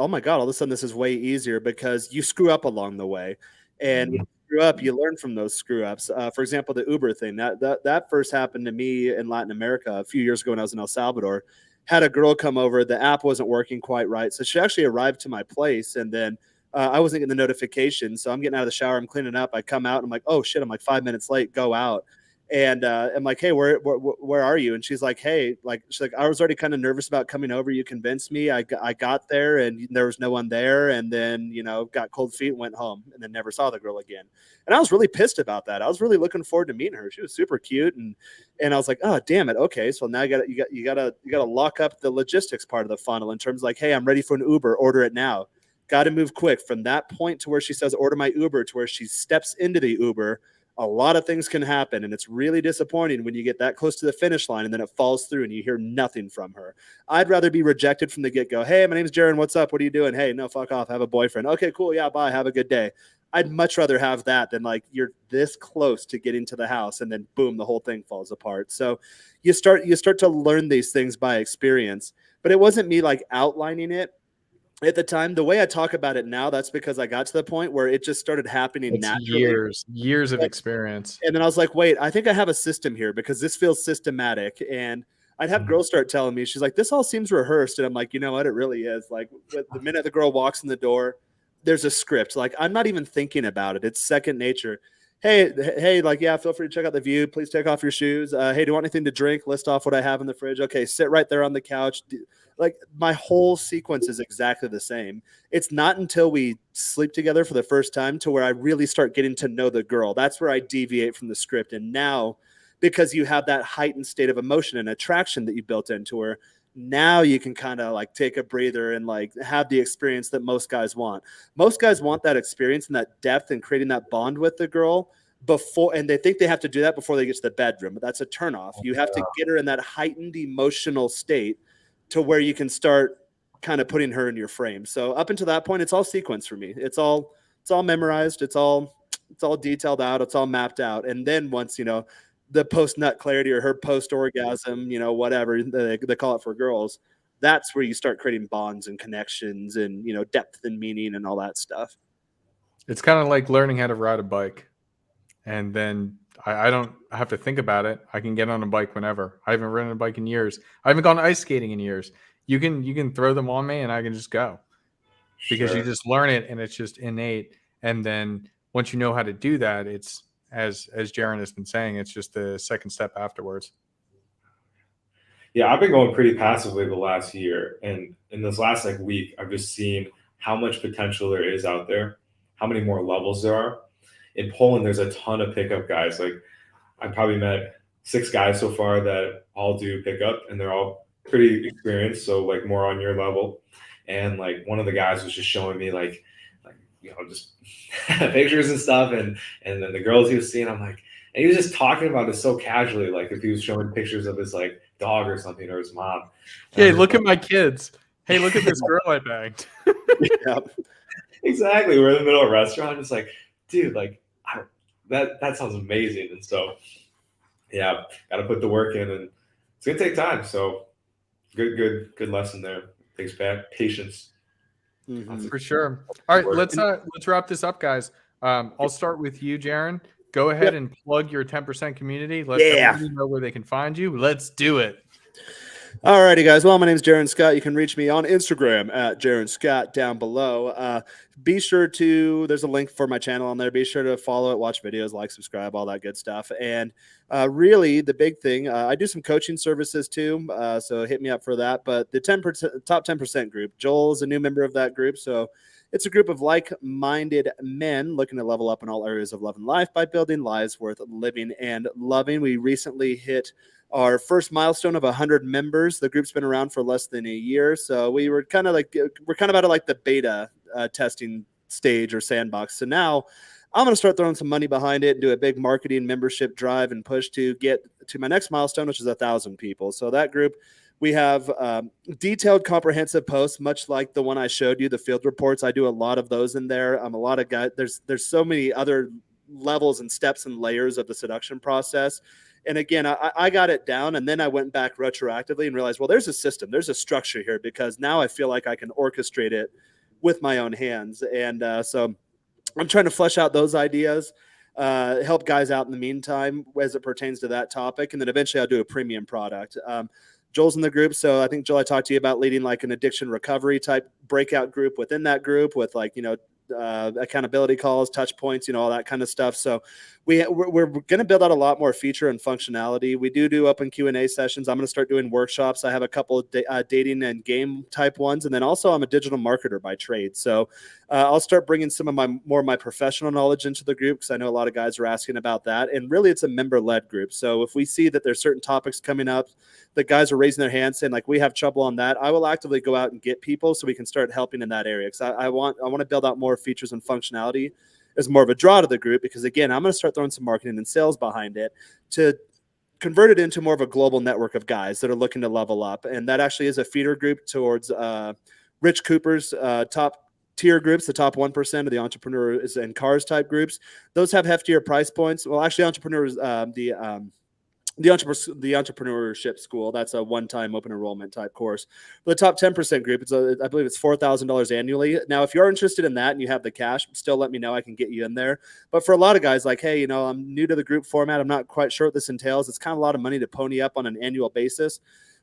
my God, all of a sudden this is way easier, because you screw up along the way, and when you screw up, you learn from those screw ups. For example, the Uber thing that first happened to me in Latin America a few years ago when I was in El Salvador. Had a girl come over, the app wasn't working quite right, so she actually arrived to my place, and then I wasn't getting the notification, so I'm getting out of the shower, I'm cleaning up, I come out, and I'm like, oh shit, I'm like 5 minutes late, go out. And I'm like, hey, where are you? And she's like, hey, she's like, I was already kind of nervous about coming over. You convinced me. I got there, and there was no one there. And then, got cold feet and went home, and then never saw the girl again. And I was really pissed about that. I was really looking forward to meeting her. She was super cute. And I was like, oh, damn it. Okay. So now you gotta lock up the logistics part of the funnel in terms of like, hey, I'm ready for an Uber, order it now. Got to move quick. From that point to where she says, order my Uber, to where she steps into the Uber, a lot of things can happen. And it's really disappointing when you get that close to the finish line and then it falls through and you hear nothing from her. I'd rather be rejected from the get-go. Hey, my name's Jaron. What's up? What are you doing? Hey, no, fuck off. I have a boyfriend. Okay, cool. Yeah, bye. Have a good day. I'd much rather have that than like you're this close to getting to the house and then boom, the whole thing falls apart. So you start to learn these things by experience. But it wasn't me like outlining it at the time. The way I talk about it now, that's because I got to the point where it just started happening naturally. Years of experience. And then I was like, wait, I think I have a system here because this feels systematic. And I'd have girls start telling me, she's like, this all seems rehearsed. And I'm like, you know what? It really is. Like the minute the girl walks in the door, there's a script. Like I'm not even thinking about it. It's second nature. Hey, like, yeah, feel free to check out the view. Please take off your shoes. Hey, do you want anything to drink? List off what I have in the fridge. Okay, sit right there on the couch. Like my whole sequence is exactly the same. It's not until we sleep together for the first time to where I really start getting to know the girl. That's where I deviate from the script. And now, because you have that heightened state of emotion and attraction that you built into her, now you can kind of like take a breather and like have the experience that most guys want. Most guys want that experience and that depth and creating that bond with the girl before, and they think they have to do that before they get to the bedroom, but that's a turnoff. You have to get her in that heightened emotional state to where you can start kind of putting her in your frame. So up until that point, it's all sequence for me. It's all memorized. It's all detailed out. It's all mapped out. And then once, you know, the post-nut clarity or her post-orgasm, you know, whatever they call it for girls, that's where you start creating bonds and connections and, you know, depth and meaning and all that stuff. It's kind of like learning how to ride a bike. And then I don't have to think about it. I can get on a bike whenever. I haven't ridden a bike in years. I haven't gone ice skating in years. You can throw them on me and I can just go. Because you just learn it and it's just innate. And then once you know how to do that, it's, as Jaron has been saying, it's just the second step afterwards. Yeah, I've been going pretty passively the last year, and in this last like week, I've just seen how much potential there is out there, how many more levels there are. In Poland, there's a ton of pickup guys. Like I probably met 6 guys so far that all do pickup, and they're all pretty experienced, so like more on your level. And like one of the guys was just showing me like you know, just pictures and stuff, and then the girls he was seeing, I'm like, and he was just talking about it so casually, like if he was showing pictures of his like dog or something or his mom. Hey, look at my kids. Hey, look at this girl I banged. Yep. Exactly. We're in the middle of a restaurant. It's like, dude, like that sounds amazing. And so, yeah, got to put the work in, and it's gonna take time. So, good lesson there. Takes patience. Mm-hmm. For sure. All right, let's wrap this up, guys. I'll start with you, Jaron. Go ahead and plug your 10% community. Let everybody know where they can find you. Let's do it. All righty, guys. Well, my name is Jaron Scott. You can reach me on Instagram at Jaron Scott down below. Be sure to, there's a link for my channel on there. Be sure to follow it, watch videos, like, subscribe, all that good stuff. And really, the big thing, I do some coaching services too. So hit me up for that. But the top 10% group, Joel is a new member of that group. So it's a group of like-minded men looking to level up in all areas of love and life by building lives worth living and loving. We recently hit our first milestone of 100 members. The group's been around for less than a year. So we're kind of out of like the beta testing stage or sandbox. So now I'm going to start throwing some money behind it and do a big marketing membership drive and push to get to my next milestone, which is 1,000 people. So that group, we have detailed, comprehensive posts, much like the one I showed you, the field reports. I do a lot of those in there. A lot of guys, there's so many other levels and steps and layers of the seduction process. And again, I got it down, and then I went back retroactively and realized, well, there's a system, there's a structure here, because now I feel like I can orchestrate it with my own hands. And so I'm trying to flesh out those ideas, help guys out in the meantime as it pertains to that topic. And then eventually I'll do a premium product. Joel's in the group. So I think, Joel, I talked to you about leading like an addiction recovery type breakout group within that group with like, you know, accountability calls, touch points, all that kind of stuff. So we're going to build out a lot more feature and functionality. We do open Q&A sessions. I'm going to start doing workshops. I have a couple of dating and game type ones. And then also I'm a digital marketer by trade. So I'll start bringing some of my professional knowledge into the group, because I know a lot of guys are asking about that. And really it's a member-led group. So if we see that there's certain topics coming up that guys are raising their hands saying like, we have trouble on that, I will actively go out and get people so we can start helping in that area. Because I want to build out more features and functionality as more of a draw to the group, because again, I'm going to start throwing some marketing and sales behind it to convert it into more of a global network of guys that are looking to level up. And that actually is a feeder group towards Rich Cooper's top tier groups, the top 1% of the entrepreneurs and cars type groups. Those have heftier price points. Well, actually entrepreneurs, the entrepreneurship school, that's a one-time open enrollment type course. For the top 10% group, I believe it's $4,000 annually. Now, if you're interested in that and you have the cash, still let me know. I can get you in there. But for a lot of guys like, hey, I'm new to the group format, I'm not quite sure what this entails, it's kind of a lot of money to pony up on an annual basis.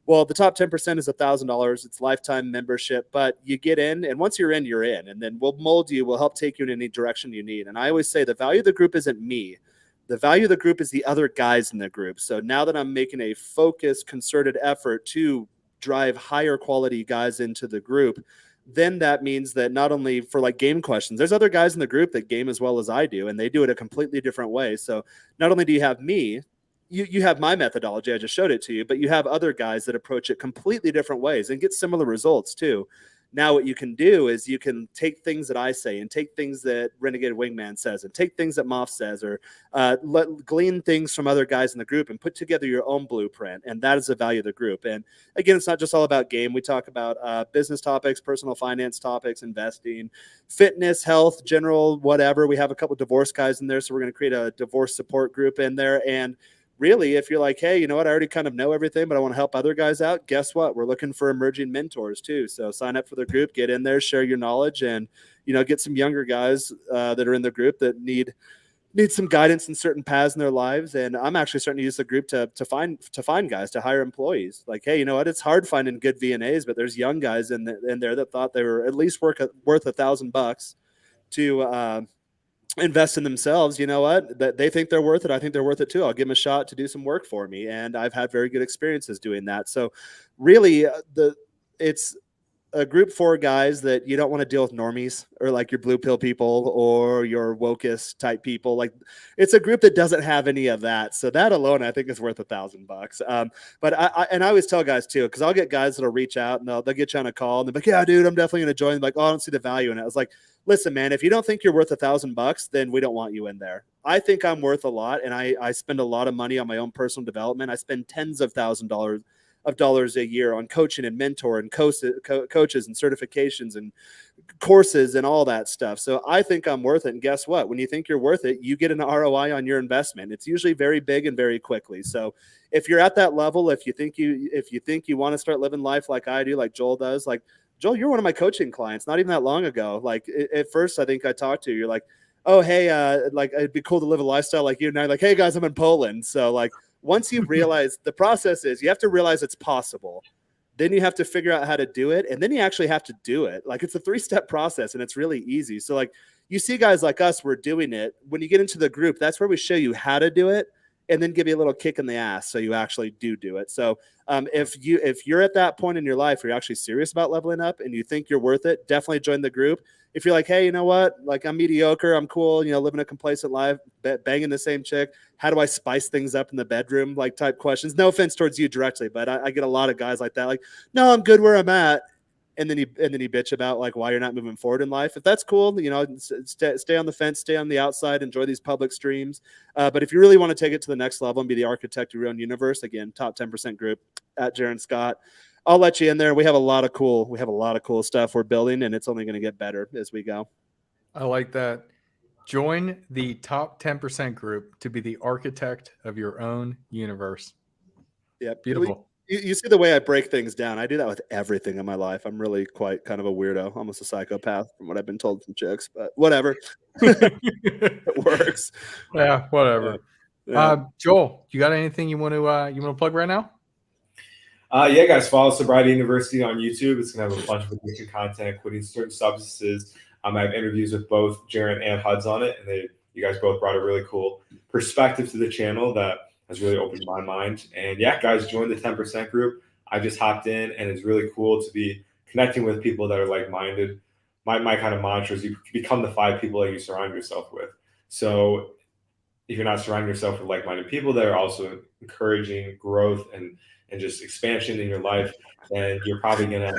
Well, the top 10% is $1,000. It's lifetime membership, but you get in, and once you're in, you're in. And then we'll mold you. We'll help take you in any direction you need. And I always say the value of the group isn't me. The value of the group is the other guys in the group. So now that I'm making a focused, concerted effort to drive higher quality guys into the group, then that means that not only for like game questions, there's other guys in the group that game as well as I do, and they do it a completely different way. So not only do you have me, you have my methodology, I just showed it to you, but you have other guys that approach it completely different ways and get similar results too. Now what you can do is you can take things that I say and take things that Renegade Wingman says and take things that Moff says, or glean things from other guys in the group and put together your own blueprint. And that is the value of the group. And again, it's not just all about game. We talk about business topics, personal finance topics, investing, fitness, health, general, whatever. We have a couple of divorce guys in there, so we're going to create a divorce support group in there. And really, if you're like, hey, you know what, I already kind of know everything, but I want to help other guys out, guess what? We're looking for emerging mentors too. So sign up for the group, get in there, share your knowledge, and, get some younger guys that are in the group that need some guidance in certain paths in their lives. And I'm actually starting to use the group to find guys, to hire employees. Like, hey, you know what? It's hard finding good VNAs, but there's young guys in there that thought they were at least worth $1,000 to invest in themselves. You know what, that they think they're worth it. I think they're worth it too. I'll give them a shot to do some work for me. And I've had very good experiences doing that. So really it's a group for guys that you don't want to deal with normies or like your blue pill people or your wokest type people. Like, it's a group that doesn't have any of that. So that alone, I think, is worth $1,000. But I always tell guys too, because I'll get guys that'll reach out and they'll get you on a call and they're like, yeah, dude, I'm definitely going to join. Like, oh, I don't see the value in it. I was like, listen, man, if you don't think you're worth $1,000, then we don't want you in there. I think I'm worth a lot, and I spend a lot of money on my own personal development. I spend tens of thousands of dollars a year on coaching and mentor and coaches and certifications and courses and all that stuff. So I think I'm worth it. And guess what? When you think you're worth it, you get an ROI on your investment. It's usually very big and very quickly. So if you're at that level, if you think you want to start living life like I do, like Joel does, like, Joel, you're one of my coaching clients not even that long ago. Like, at first, I think I talked to you. You're like, oh, hey, like, it'd be cool to live a lifestyle like you. And I'm like, hey, guys, I'm in Poland. So, like, once you realize the process is, you have to realize it's possible. Then you have to figure out how to do it. And then you actually have to do it. Like, it's a 3-step process, and it's really easy. So, like, you see guys like us, we're doing it. When you get into the group, that's where we show you how to do it and then give you a little kick in the ass so you actually do it. So if you're at that point in your life where you're actually serious about leveling up and you think you're worth it, definitely join the group. If you're like, hey, you know what, like, I'm mediocre, I'm cool, living a complacent life, banging the same chick, how do I spice things up in the bedroom, like, type questions. No offense towards you directly, but I get a lot of guys like that, like, no, I'm good where I'm at. And then you bitch about like why you're not moving forward in life. If that's cool, stay on the fence, stay on the outside, enjoy these public streams. But if you really want to take it to the next level and be the architect of your own universe, again, top 10% group at Jaron Scott. I'll let you in there. We have a lot of cool stuff we're building, and it's only going to get better as we go. I like that. Join the top 10% group to be the architect of your own universe. Yeah, beautiful. You see the way I break things down. I do that with everything in my life. I'm really quite kind of a weirdo, almost a psychopath from what I've been told from chicks, but whatever. It works. Yeah, whatever. Yeah. Joel, you got anything you want to plug right now? Yeah, guys, follow Sobriety University on YouTube. It's going to have a bunch of addictive content, quitting certain substances. I have interviews with both Jaron and Huds on it, and you guys both brought a really cool perspective to the channel that has really opened my mind. And yeah, guys, join the 10% group. I just hopped in, and it's really cool to be connecting with people that are like-minded. My kind of mantra is you become the 5 people that you surround yourself with. So if you're not surrounding yourself with like-minded people that are also encouraging growth and just expansion in your life, then you're probably gonna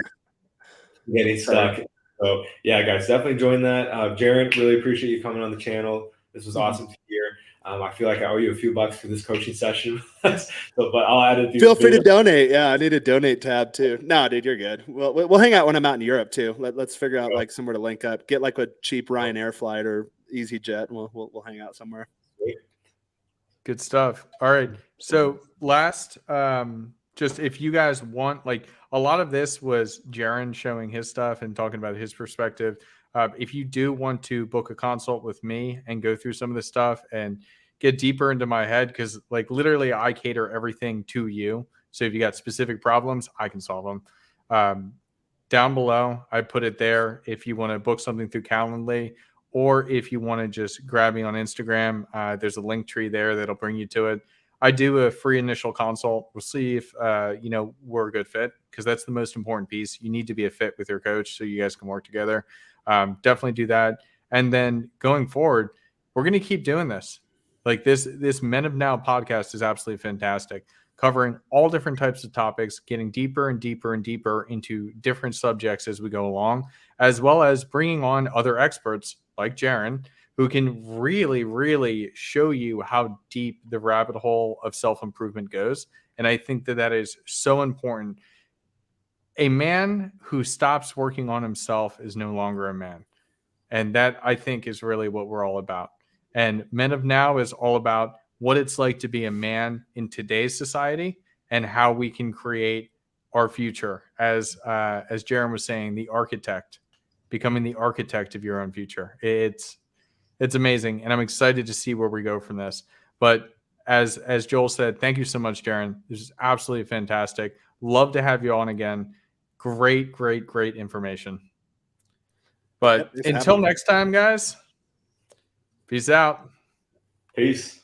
getting stuck. So yeah, guys, definitely join that. Jaron, really appreciate you coming on the channel. This was awesome to hear. I feel like I owe you a few bucks for this coaching session, but I'll add it. Feel free to donate. Yeah, I need a donate tab too. No, dude, you're good. We'll hang out when I'm out in Europe too. Let's figure out like somewhere to link up. Get like a cheap Ryanair flight or EasyJet, and we'll hang out somewhere. Good stuff. All right. So last, just if you guys want, like a lot of this was Jaron showing his stuff and talking about his perspective. If you do want to book a consult with me and go through some of this stuff and get deeper into my head, because like literally I cater everything to you. So if you got specific problems, I can solve them. Down below, I put it there. If you want to book something through Calendly, or if you want to just grab me on Instagram, there's a link tree there that'll bring you to it. I do a free initial consult. We'll see if we're a good fit, because that's the most important piece. You need to be a fit with your coach so you guys can work together. Definitely do that. And then going forward, we're going to keep doing this. Like this Men of Now podcast is absolutely fantastic, covering all different types of topics, getting deeper and deeper and deeper into different subjects as we go along, as well as bringing on other experts like Jaron, who can really, really show you how deep the rabbit hole of self-improvement goes. And I think that is so important. A man who stops working on himself is no longer a man. And that, I think, is really what we're all about. And Men of Now is all about what it's like to be a man in today's society and how we can create our future. As Jaron was saying, the architect, becoming the architect of your own future. It's amazing. And I'm excited to see where we go from this. But as Joel said, thank you so much, Jaron. This is absolutely fantastic. Love to have you on again. Great information. But until next time, guys, peace out. Peace.